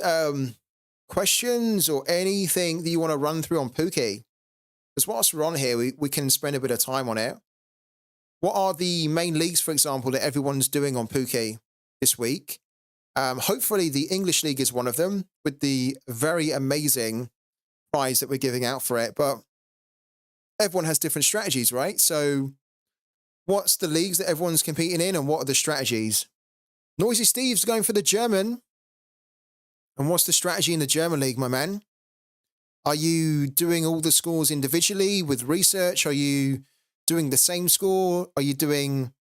questions or anything that you want to run through on Pooky? Because whilst we're on here, we can spend a bit of time on it. What are the main leagues, for example, that everyone's doing on Pooky this week? Hopefully the English League is one of them, with the very amazing prize that we're giving out for it. But everyone has different strategies, right? So what's the leagues that everyone's competing in, and what are the strategies? Noisy Steve's going for the German. And what's the strategy in the German league, my man? Are you doing all the scores individually with research? Are you doing the same score? Are you doing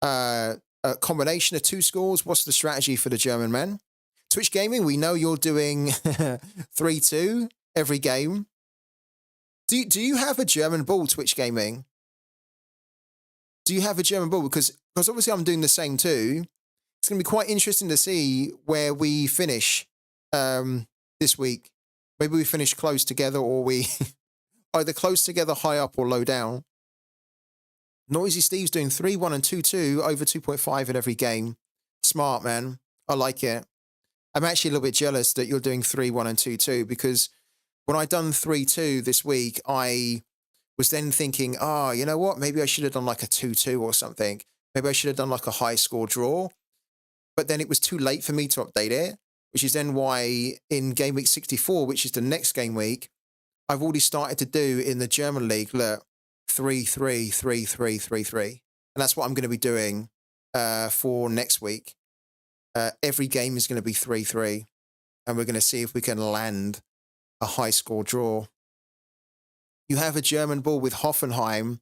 a combination of two scores? What's the strategy for the German man? Twitch Gaming, we know you're doing 3-2 every game. Do you have a German ball, Twitch Gaming? Do you have a German ball? Because obviously I'm doing the same too. It's going to be quite interesting to see where we finish this week. Maybe we finish close together, or we either close together, high up, or low down. Noisy Steve's doing 3-1 and 2-2, over 2.5 in every game. Smart, man. I like it. I'm actually a little bit jealous that you're doing 3-1 and 2-2, because when I done 3-2 this week, I was then thinking, you know what? Maybe I should have done like a 2-2 or something. Maybe I should have done like a high score draw. But then it was too late for me to update it, which is then why in game week 64, which is the next game week, I've already started to do in the German league, look, 3-3, 3-3, 3-3. And that's what I'm going to be doing for next week. Every game is going to be 3-3. And we're going to see if we can land a high score draw. You have a German ball with Hoffenheim.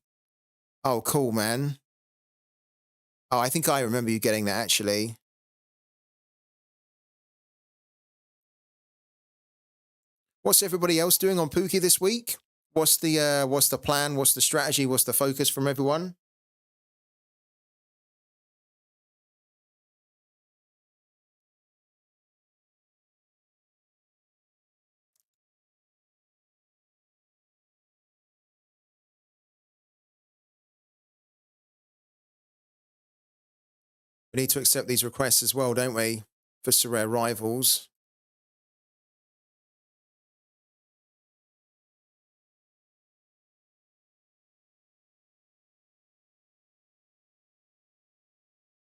Oh, cool, man. Oh, I think I remember you getting that, actually. What's everybody else doing on Pooky this week? What's the plan? What's the strategy? What's the focus from everyone? We need to accept these requests as well, don't we? For Sorare rivals.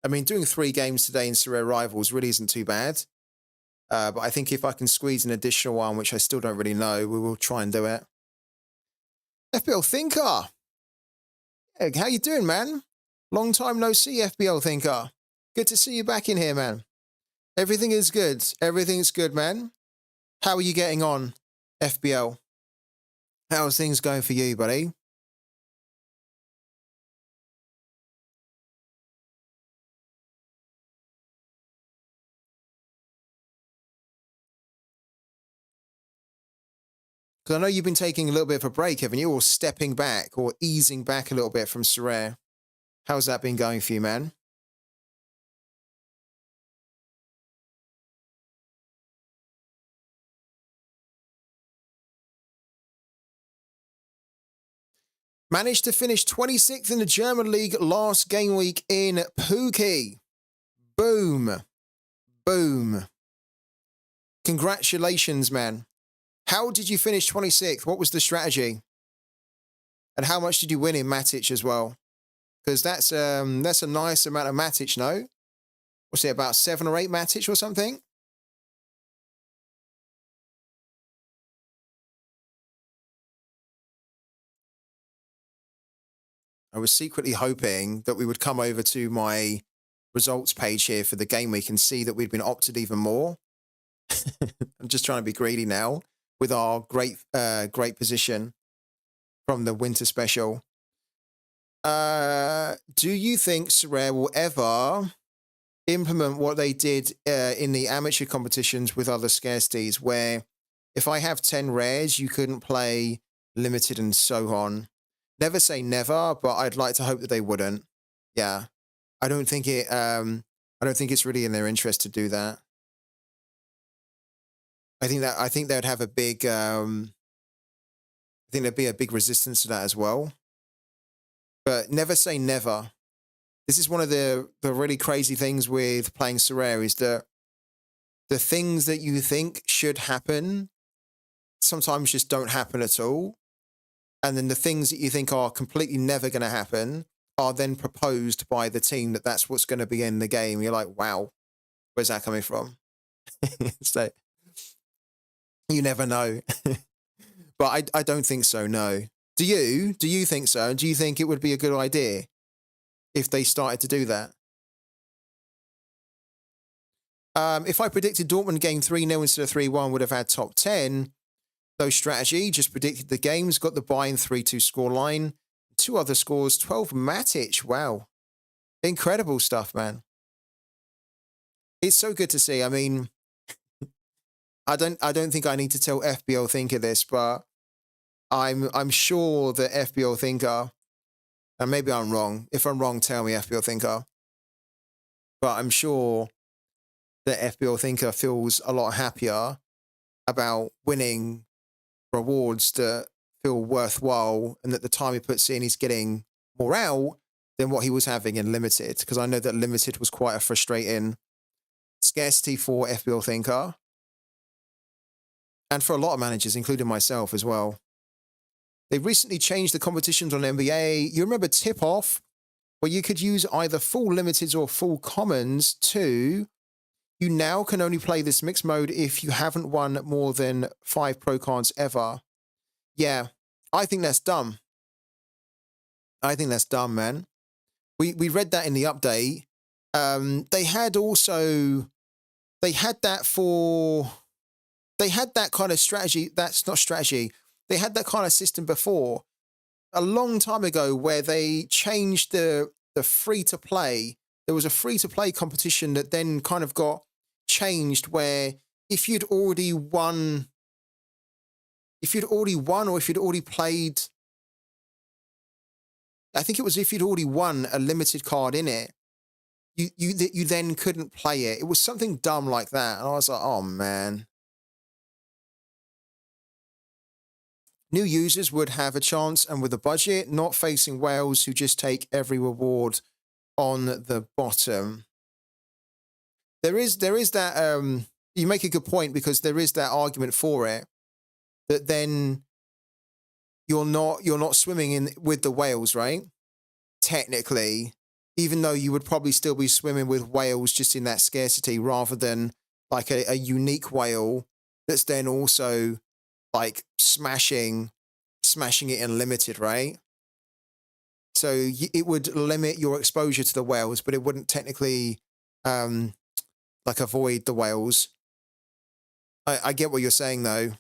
I mean, doing 3 games today in Sorare rivals really isn't too bad. But I think if I can squeeze an additional one, which I still don't really know, we will try and do it. FBL Thinker. Hey, how you doing, man? Long time no see, FBL Thinker. Good to see you back in here, man. Everything is good. Everything's good, man. How are you getting on, FBL? How's things going for you, buddy? Because I know you've been taking a little bit of a break, haven't you? Or stepping back or easing back a little bit from Sorare. How's that been going for you, man? Managed to finish 26th in the German league last game week in Pooky. Boom. Boom. Congratulations, man. How did you finish 26th? What was the strategy? And how much did you win in Matic as well? Because that's a nice amount of Matic, no? What's it, about 7 or 8 Matic or something? I was secretly hoping that we would come over to my results page here for the game week and see that we'd been opted even more. I'm just trying to be greedy now with our great position from the winter special. Do you think Sorare will ever implement what they did in the amateur competitions with other scarcities, where if I have 10 rares, you couldn't play limited and so on? Never say never, but I'd like to hope that they wouldn't. Yeah. I don't think it's really in their interest to do that. I think they'd have a big I think there'd be a big resistance to that as well. But never say never. This is one of the really crazy things with playing Sorare, is that the things that you think should happen sometimes just don't happen at all. And then the things that you think are completely never going to happen are then proposed by the team that that's what's going to be in the game. You're like, wow, where's that coming from? So you never know. But I don't think so, no. Do you? Do you think so? And do you think it would be a good idea if they started to do that? If I predicted Dortmund game 3-0 instead of 3-1 would have had top 10. No strategy, just predicted the games, got the Bayern 3-2 scoreline. 2 other scores, 12 Matic. Wow. Incredible stuff, man. It's so good to see. I mean, I don't think I need to tell FBL Thinker this, but I'm sure that FBL Thinker, and maybe I'm wrong. If I'm wrong, tell me, FBL Thinker. But I'm sure that FBL Thinker feels a lot happier about winning rewards that feel worthwhile, and that the time he puts in, he's getting more out than what he was having in Limited. Because I know that Limited was quite a frustrating scarcity for FBL Thinker. And for a lot of managers, including myself as well. They've recently changed the competitions on NBA. You remember Tip Off, where you could use either full limiteds or full commons too. You now can only play this mixed mode if you haven't won more than 5 pro cards ever. Yeah, I think that's dumb. I think that's dumb, man. We read that in the update. They had that kind of strategy. That's not strategy. They had that kind of system before, a long time ago, where they changed the free-to-play. There was a free-to-play competition that then kind of got changed, where if you'd already won or if you'd already played, I think it was if you'd already won a limited card in it, you then couldn't play it. It was something dumb like that. And I was like, oh, man. New users would have a chance, and with a budget, not facing whales who just take every reward on the bottom. There is that, you make a good point, because there is that argument for it, that then you're not swimming in with the whales, right? Technically, even though you would probably still be swimming with whales just in that scarcity, rather than like a unique whale that's then also like smashing it in limited, right? So it would limit your exposure to the whales, but it wouldn't technically like avoid the whales. I get what you're saying though.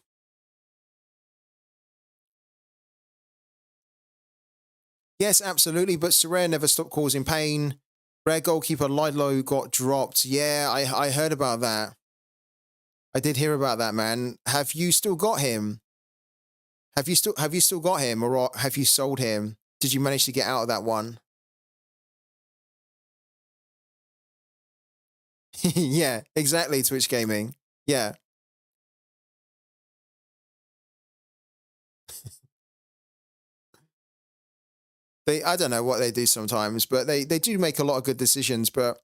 Yes, absolutely, but Sorare never stopped causing pain. Rare goalkeeper Lidlow got dropped. Yeah, I heard about that. I did hear about that, man. Have you still got him? Have you still got him, or have you sold him? Did you manage to get out of that one? Yeah, exactly, Twitch Gaming. Yeah. I don't know what they do sometimes, but they do make a lot of good decisions, but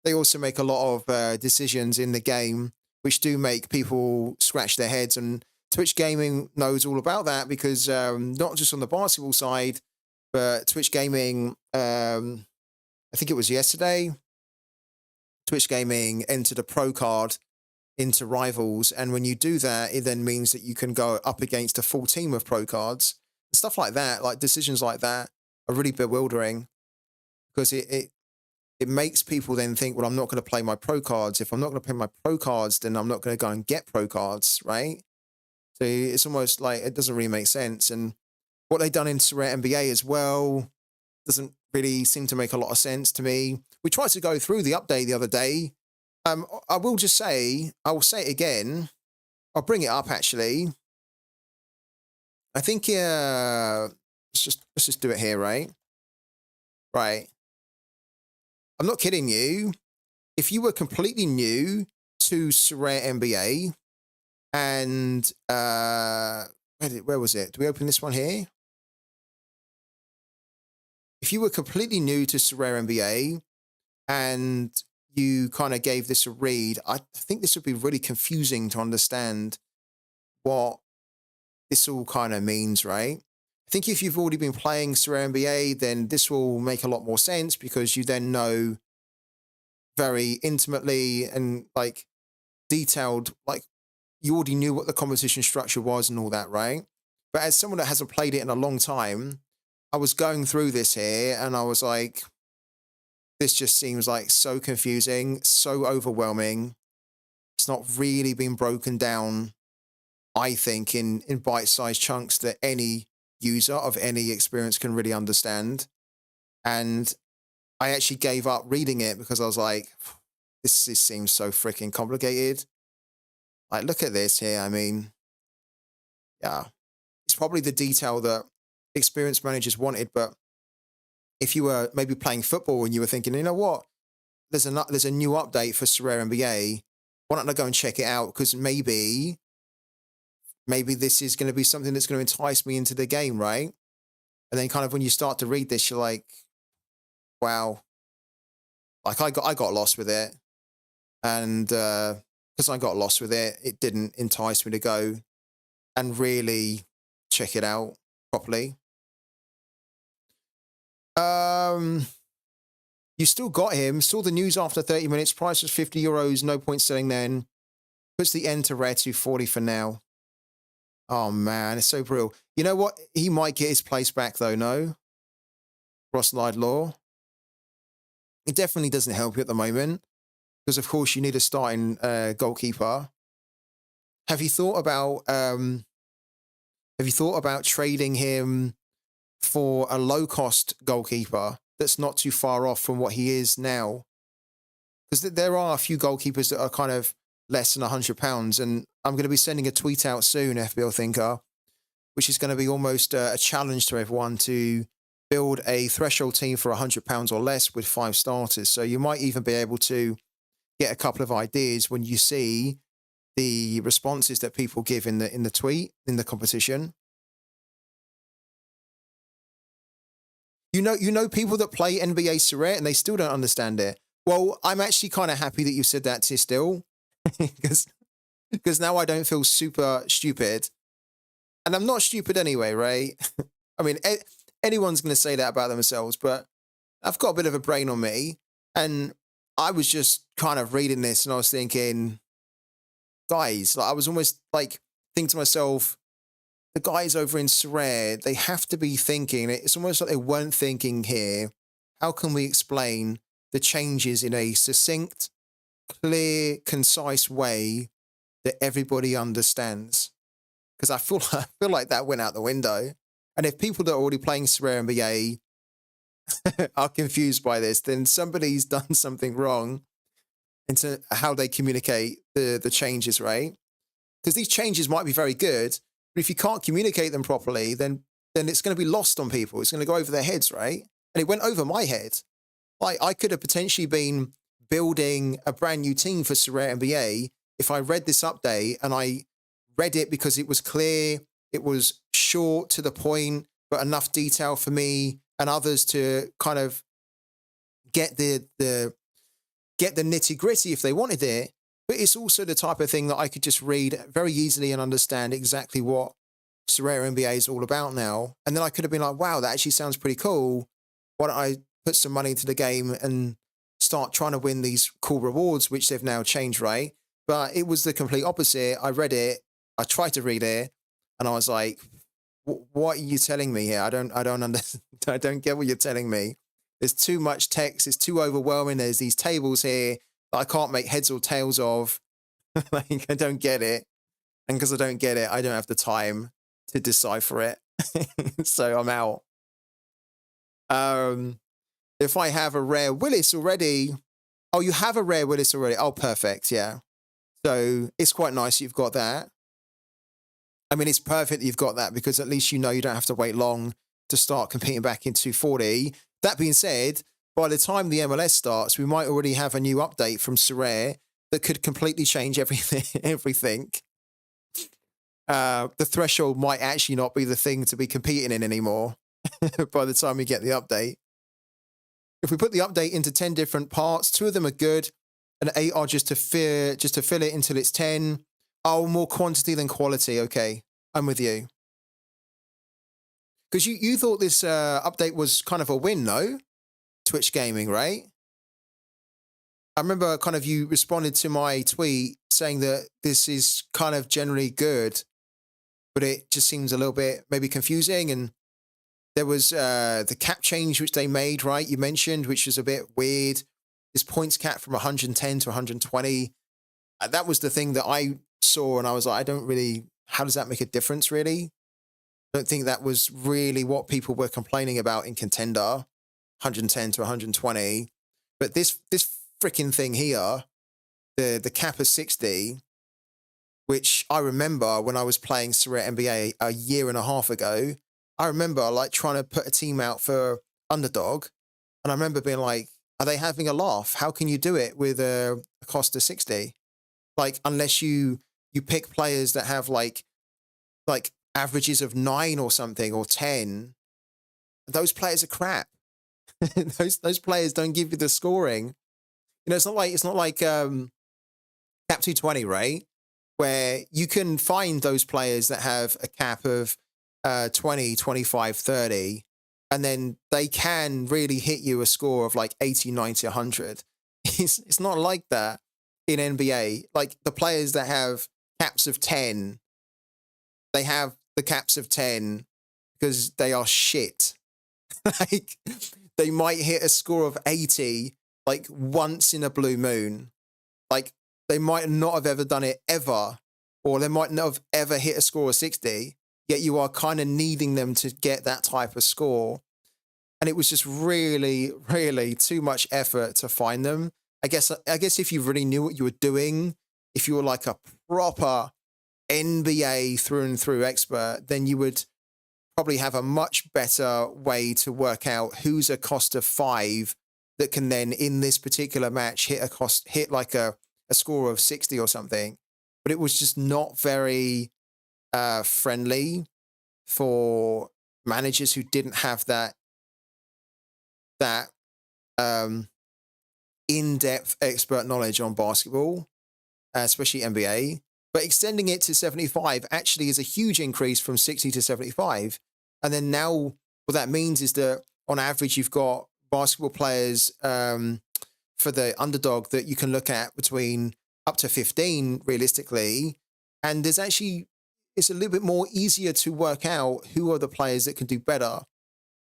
they also make a lot of decisions in the game which do make people scratch their heads. And Twitch Gaming knows all about that, because not just on the basketball side, but Twitch Gaming, I think it was yesterday, Twitch Gaming entered a pro card into Rivals. And when you do that, it then means that you can go up against a full team of pro cards. Stuff like that, like decisions like that, are really bewildering, because it makes people then think, well, I'm not going to play my pro cards. If I'm not going to play my pro cards, then I'm not going to go and get pro cards, right? So it's almost like it doesn't really make sense. And what they've done in Sorare NBA as well doesn't really seem to make a lot of sense to me. We tried to go through the update the other day. I will say it again. I'll bring it up, actually. I think let's just do it here, right? Right. I'm not kidding you. If you were completely new to Sorare NBA, and where was it? Do we open this one here? If you were completely new to Sorare NBA and you kind of gave this a read, I think this would be really confusing to understand what this all kind of means, right? I think if you've already been playing Sorare NBA, then this will make a lot more sense, because you then know very intimately and like detailed, like you already knew what the competition structure was and all that, right? But as someone that hasn't played it in a long time, I was going through this here and I was like, this just seems like so confusing, so overwhelming. It's not really been broken down, I think, in bite-sized chunks that any user of any experience can really understand. And I actually gave up reading it because I was like, this seems so freaking complicated. Like, look at this here. I mean, yeah, it's probably the detail that experienced managers wanted. But if you were maybe playing football and you were thinking, you know what, there's a new update for Sorare NBA. Why don't I go and check it out? Because maybe this is going to be something that's going to entice me into the game, right? And then kind of when you start to read this, you're like, wow. Like I got lost with it. And because I got lost with it, it didn't entice me to go and really check it out properly. You still got him. Saw the news after 30 minutes. Price was €50. No point selling then. Puts the end to rare 240 for now. Oh, man. It's so brutal. You know what? He might get his place back, though, no? Cross-Lied Law. It definitely doesn't help you at the moment. Because, of course, you need a starting goalkeeper. Have you thought about trading him for a low-cost goalkeeper that's not too far off from what he is now? Because there are a few goalkeepers that are kind of less than £100, and I'm going to be sending a tweet out soon, FBL Thinker, which is going to be almost a challenge to everyone to build a threshold team for £100 or less with 5 starters. So you might even be able to get a couple of ideas when you see the responses that people give in the tweet, in the competition. You know people that play NBA Sorare and they still don't understand it. Well, I'm actually kind of happy that you said that, T still, because now I don't feel super stupid. And I'm not stupid anyway, right? I mean, anyone's going to say that about themselves, but I've got a bit of a brain on me. And I was just kind of reading this and I was thinking, guys, like I was almost like thinking to myself, the guys over in Sorare, they have to be thinking, it's almost like they weren't thinking here, how can we explain the changes in a succinct, clear, concise way that everybody understands? Because I feel like that went out the window. And if people that are already playing Sorare NBA are confused by this, then somebody's done something wrong into how they communicate the changes, right? Because these changes might be very good, but if you can't communicate them properly, then it's going to be lost on people. It's going to go over their heads, right? And it went over my head. Like I could have potentially been building a brand new team for Sorare NBA if I read this update and I read it because it was clear, it was short to the point, but enough detail for me and others to kind of get the nitty gritty if they wanted it. But it's also the type of thing that I could just read very easily and understand exactly what Sorare NBA is all about now. And then I could have been like, wow, that actually sounds pretty cool. Why don't I put some money into the game and start trying to win these cool rewards, which they've now changed, right? But it was the complete opposite. I read it, I tried to read it, and I was like, what are you telling me here? I don't understand. I don't get what you're telling me. There's too much text. It's too overwhelming. There's these tables here that I can't make heads or tails of. Like, I don't get it. And because I don't get it, I don't have the time to decipher it. So I'm out. If I have a rare Willis already. Oh, you have a rare Willis already. Oh, perfect. Yeah. So it's quite nice you've got that. I mean, it's perfect that you've got that because at least you know you don't have to wait long to start competing back in 240. That being said, by the time the MLS starts, we might already have a new update from Sorare that could completely change everything. The threshold might actually not be the thing to be competing in anymore by the time we get the update. If we put the update into 10 different parts, 2 of them are good, and 8 are just to fill it until it's 10. Oh, more quantity than quality. Okay, I'm with you. Because you thought this update was kind of a win, no? Twitch Gaming, right? I remember kind of you responded to my tweet saying that this is kind of generally good, but it just seems a little bit maybe confusing. And There was the cap change which they made, right? You mentioned, which was a bit weird. This points cap from 110 to 120. That was the thing that I saw, and I was like, I don't really. How does that make a difference, really? I don't think that was really what people were complaining about in Contender, 110 to 120. But this freaking thing here, the cap of 60, which I remember when I was playing Sorare NBA a year and a half ago. I remember like trying to put a team out for underdog, and I remember being like, "Are they having a laugh? How can you do it with a cost of 60? Like, unless you pick players that have like averages of 9 or something or 10, those players are crap. those players don't give you the scoring. You know, it's not like cap 220, right? Where you can find those players that have a cap of 20, 25, 30, and then they can really hit you a score of like 80, 90, 100. It's not like that in NBA. Like the players that have caps of 10, they have the caps of 10 because they are shit. Like they might hit a score of 80 like once in a blue moon. Like they might not have ever done it ever, or they might not have ever hit a score of 60, yet you are kind of needing them to get that type of score. And it was just really, really too much effort to find them. I guess if you really knew what you were doing, if you were like a proper NBA through and through expert, then you would probably have a much better way to work out who's a cost of 5 that can then in this particular match hit like a score of 60 or something. But it was just not very friendly for managers who didn't have that in-depth expert knowledge on basketball, especially NBA. But extending it to 75 actually is a huge increase from 60 to 75. And then now what that means is that on average, you've got basketball players for the underdog that you can look at between up to 15 realistically. And it's a little bit more easier to work out who are the players that can do better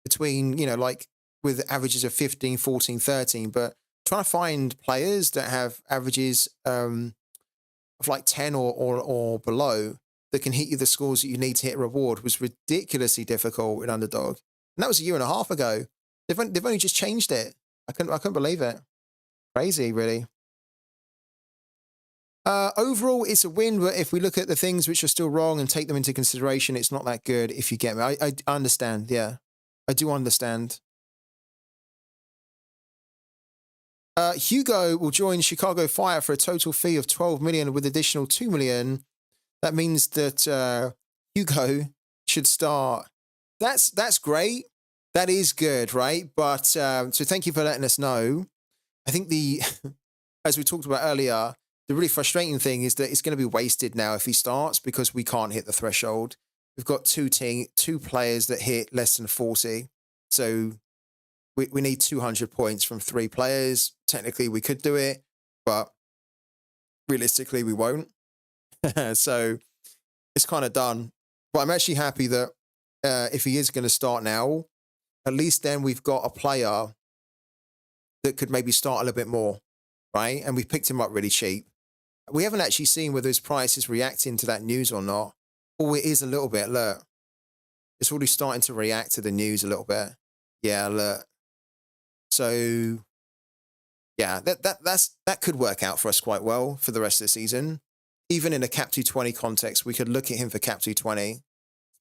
between, like with averages of 15, 14, 13. But trying to find players that have averages of like 10 or below that can hit you the scores that you need to hit a reward was ridiculously difficult in underdog. And that was a year and a half ago. They've only just changed it. I couldn't believe it. Crazy, really. Overall, it's a win, but if we look at the things which are still wrong and take them into consideration, it's not that good, if you get me. I understand, yeah. I do understand. Hugo will join Chicago Fire for a total fee of $12 million with additional $2 million. That means that Hugo should start. That's great. That is good, right? But so thank you for letting us know. I think as we talked about earlier, the really frustrating thing is that it's going to be wasted now if he starts because we can't hit the threshold. We've got two players that hit less than 40. So we need 200 points from 3 players. Technically, we could do it, but realistically, we won't. So it's kind of done. But I'm actually happy that if he is going to start now, at least then we've got a player that could maybe start a little bit more, right? And we picked him up really cheap. We haven't actually seen whether his price is reacting to that news or not. Or it is a little bit, look. It's already starting to react to the news a little bit. Yeah, look. So, yeah, that could work out for us quite well for the rest of the season. Even in a cap 220 context, we could look at him for cap 220,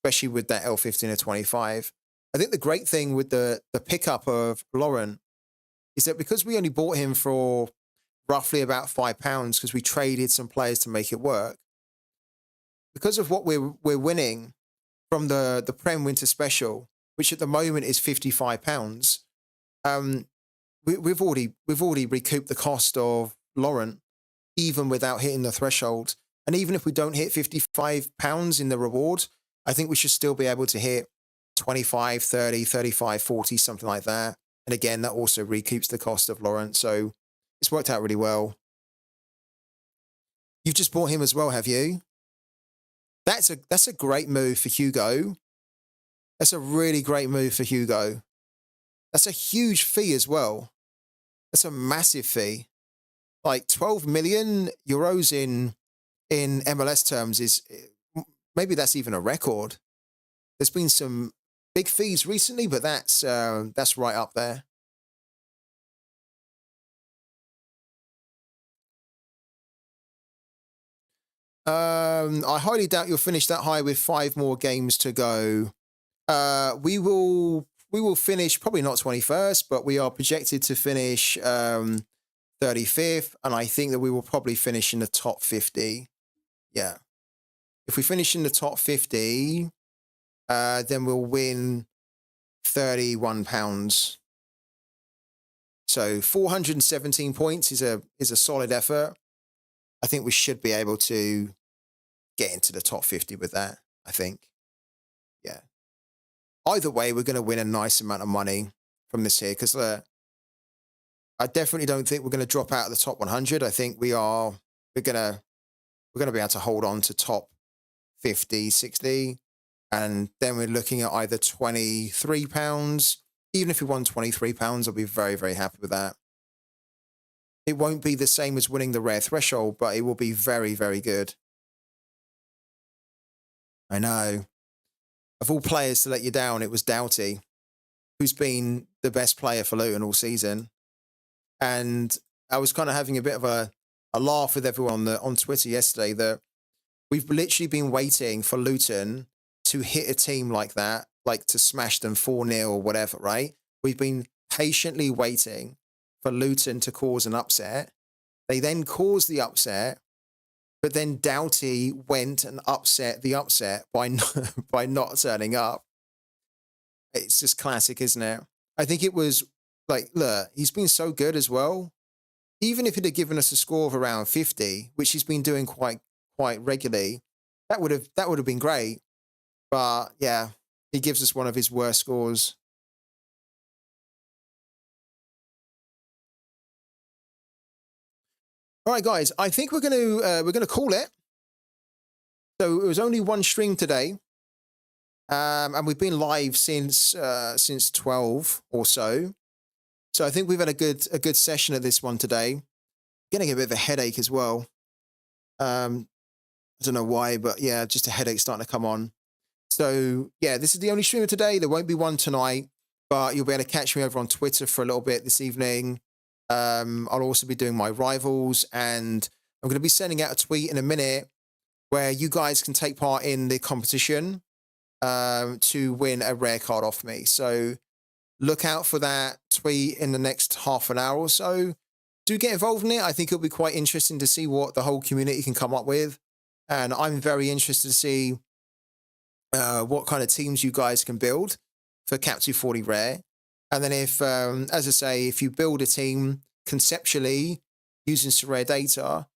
especially with that L15 or 25. I think the great thing with the pickup of Laurent is that because we only bought him for roughly about £5 because we traded some players to make it work, because of what we're winning from the Prem Winter Special, which at the moment is £55, we've already recouped the cost of Laurent, even without hitting the threshold. And even if we don't hit £55 in the reward, I think we should still be able to hit 25, 30, 35, 40, something like that. And again, that also recoups the cost of Laurent. So it's worked out really well. You've just bought him as well, have you? That's a great move for Hugo. That's a really great move for Hugo. That's a huge fee as well. That's a massive fee. Like 12 million euros in MLS terms is, maybe that's even a record. There's been some big fees recently, but that's right up there. I highly doubt you'll finish that high with 5 more games to go. We will finish probably not 21st, but we are projected to finish 35th, and I think that we will probably finish in the top 50. Yeah. If we finish in the top 50, then we'll win £31. So 417 points is a solid effort. I think we should be able to get into the top 50 with that, I think. Yeah. Either way, we're going to win a nice amount of money from this here, because I definitely don't think we're going to drop out of the top 100. I think we're going to be able to hold on to top 50, 60, and then we're looking at either £23. Even if we won £23, I'll be very, very happy with that. It won't be the same as winning the rare threshold, but it will be very, very good. I know. Of all players to let you down, it was Doughty, who's been the best player for Luton all season. And I was kind of having a bit of a laugh with everyone on Twitter yesterday that we've literally been waiting for Luton to hit a team like that, like to smash them 4-0 or whatever, right? We've been patiently waiting for Luton to cause an upset. They then caused the upset, but then Doughty went and upset the upset by not turning up. It's just classic, isn't it? I think it was like, look, he's been so good as well. Even if it had given us a score of around 50, which he's been doing quite regularly, that would have been great. But yeah, he gives us one of his worst scores. All right, guys, I think we're gonna call it. So it was only one stream today, and we've been live since 12 or so. So I think we've had a good session at this one today. Getting a bit of a headache as well. I don't know why, but yeah, just a headache starting to come on. So yeah, this is the only stream of today. There won't be one tonight, but you'll be able to catch me over on Twitter for a little bit this evening. I'll also be doing my rivals, and I'm going to be sending out a tweet in a minute where you guys can take part in the competition to win a rare card off me. So look out for that tweet in the next half an hour or so. Do get involved in it. I think it'll be quite interesting to see what the whole community can come up with. And I'm very interested to see what kind of teams you guys can build for Cap 240 Rare. And then if, as I say, if you build a team conceptually using Sorare data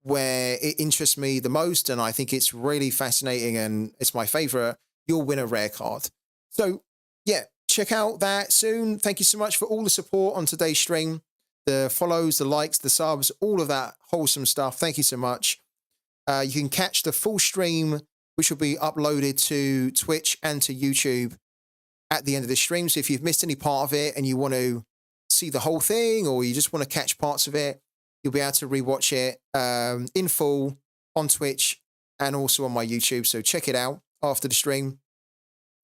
where it interests me the most, and I think it's really fascinating and it's my favorite, you'll win a rare card. So yeah, check out that soon. Thank you so much for all the support on today's stream. The follows, the likes, the subs, all of that wholesome stuff. Thank you so much. You can catch the full stream, which will be uploaded to Twitch and to YouTube at the end of the stream. So if you've missed any part of it and you want to see the whole thing, or you just want to catch parts of it, you'll be able to rewatch it in full on Twitch and also on my YouTube. So check it out after the stream.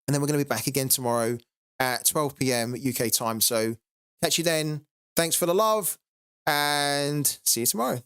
And then we're going to be back again tomorrow at 12 p.m. UK time. So catch you then. Thanks for the love and see you tomorrow.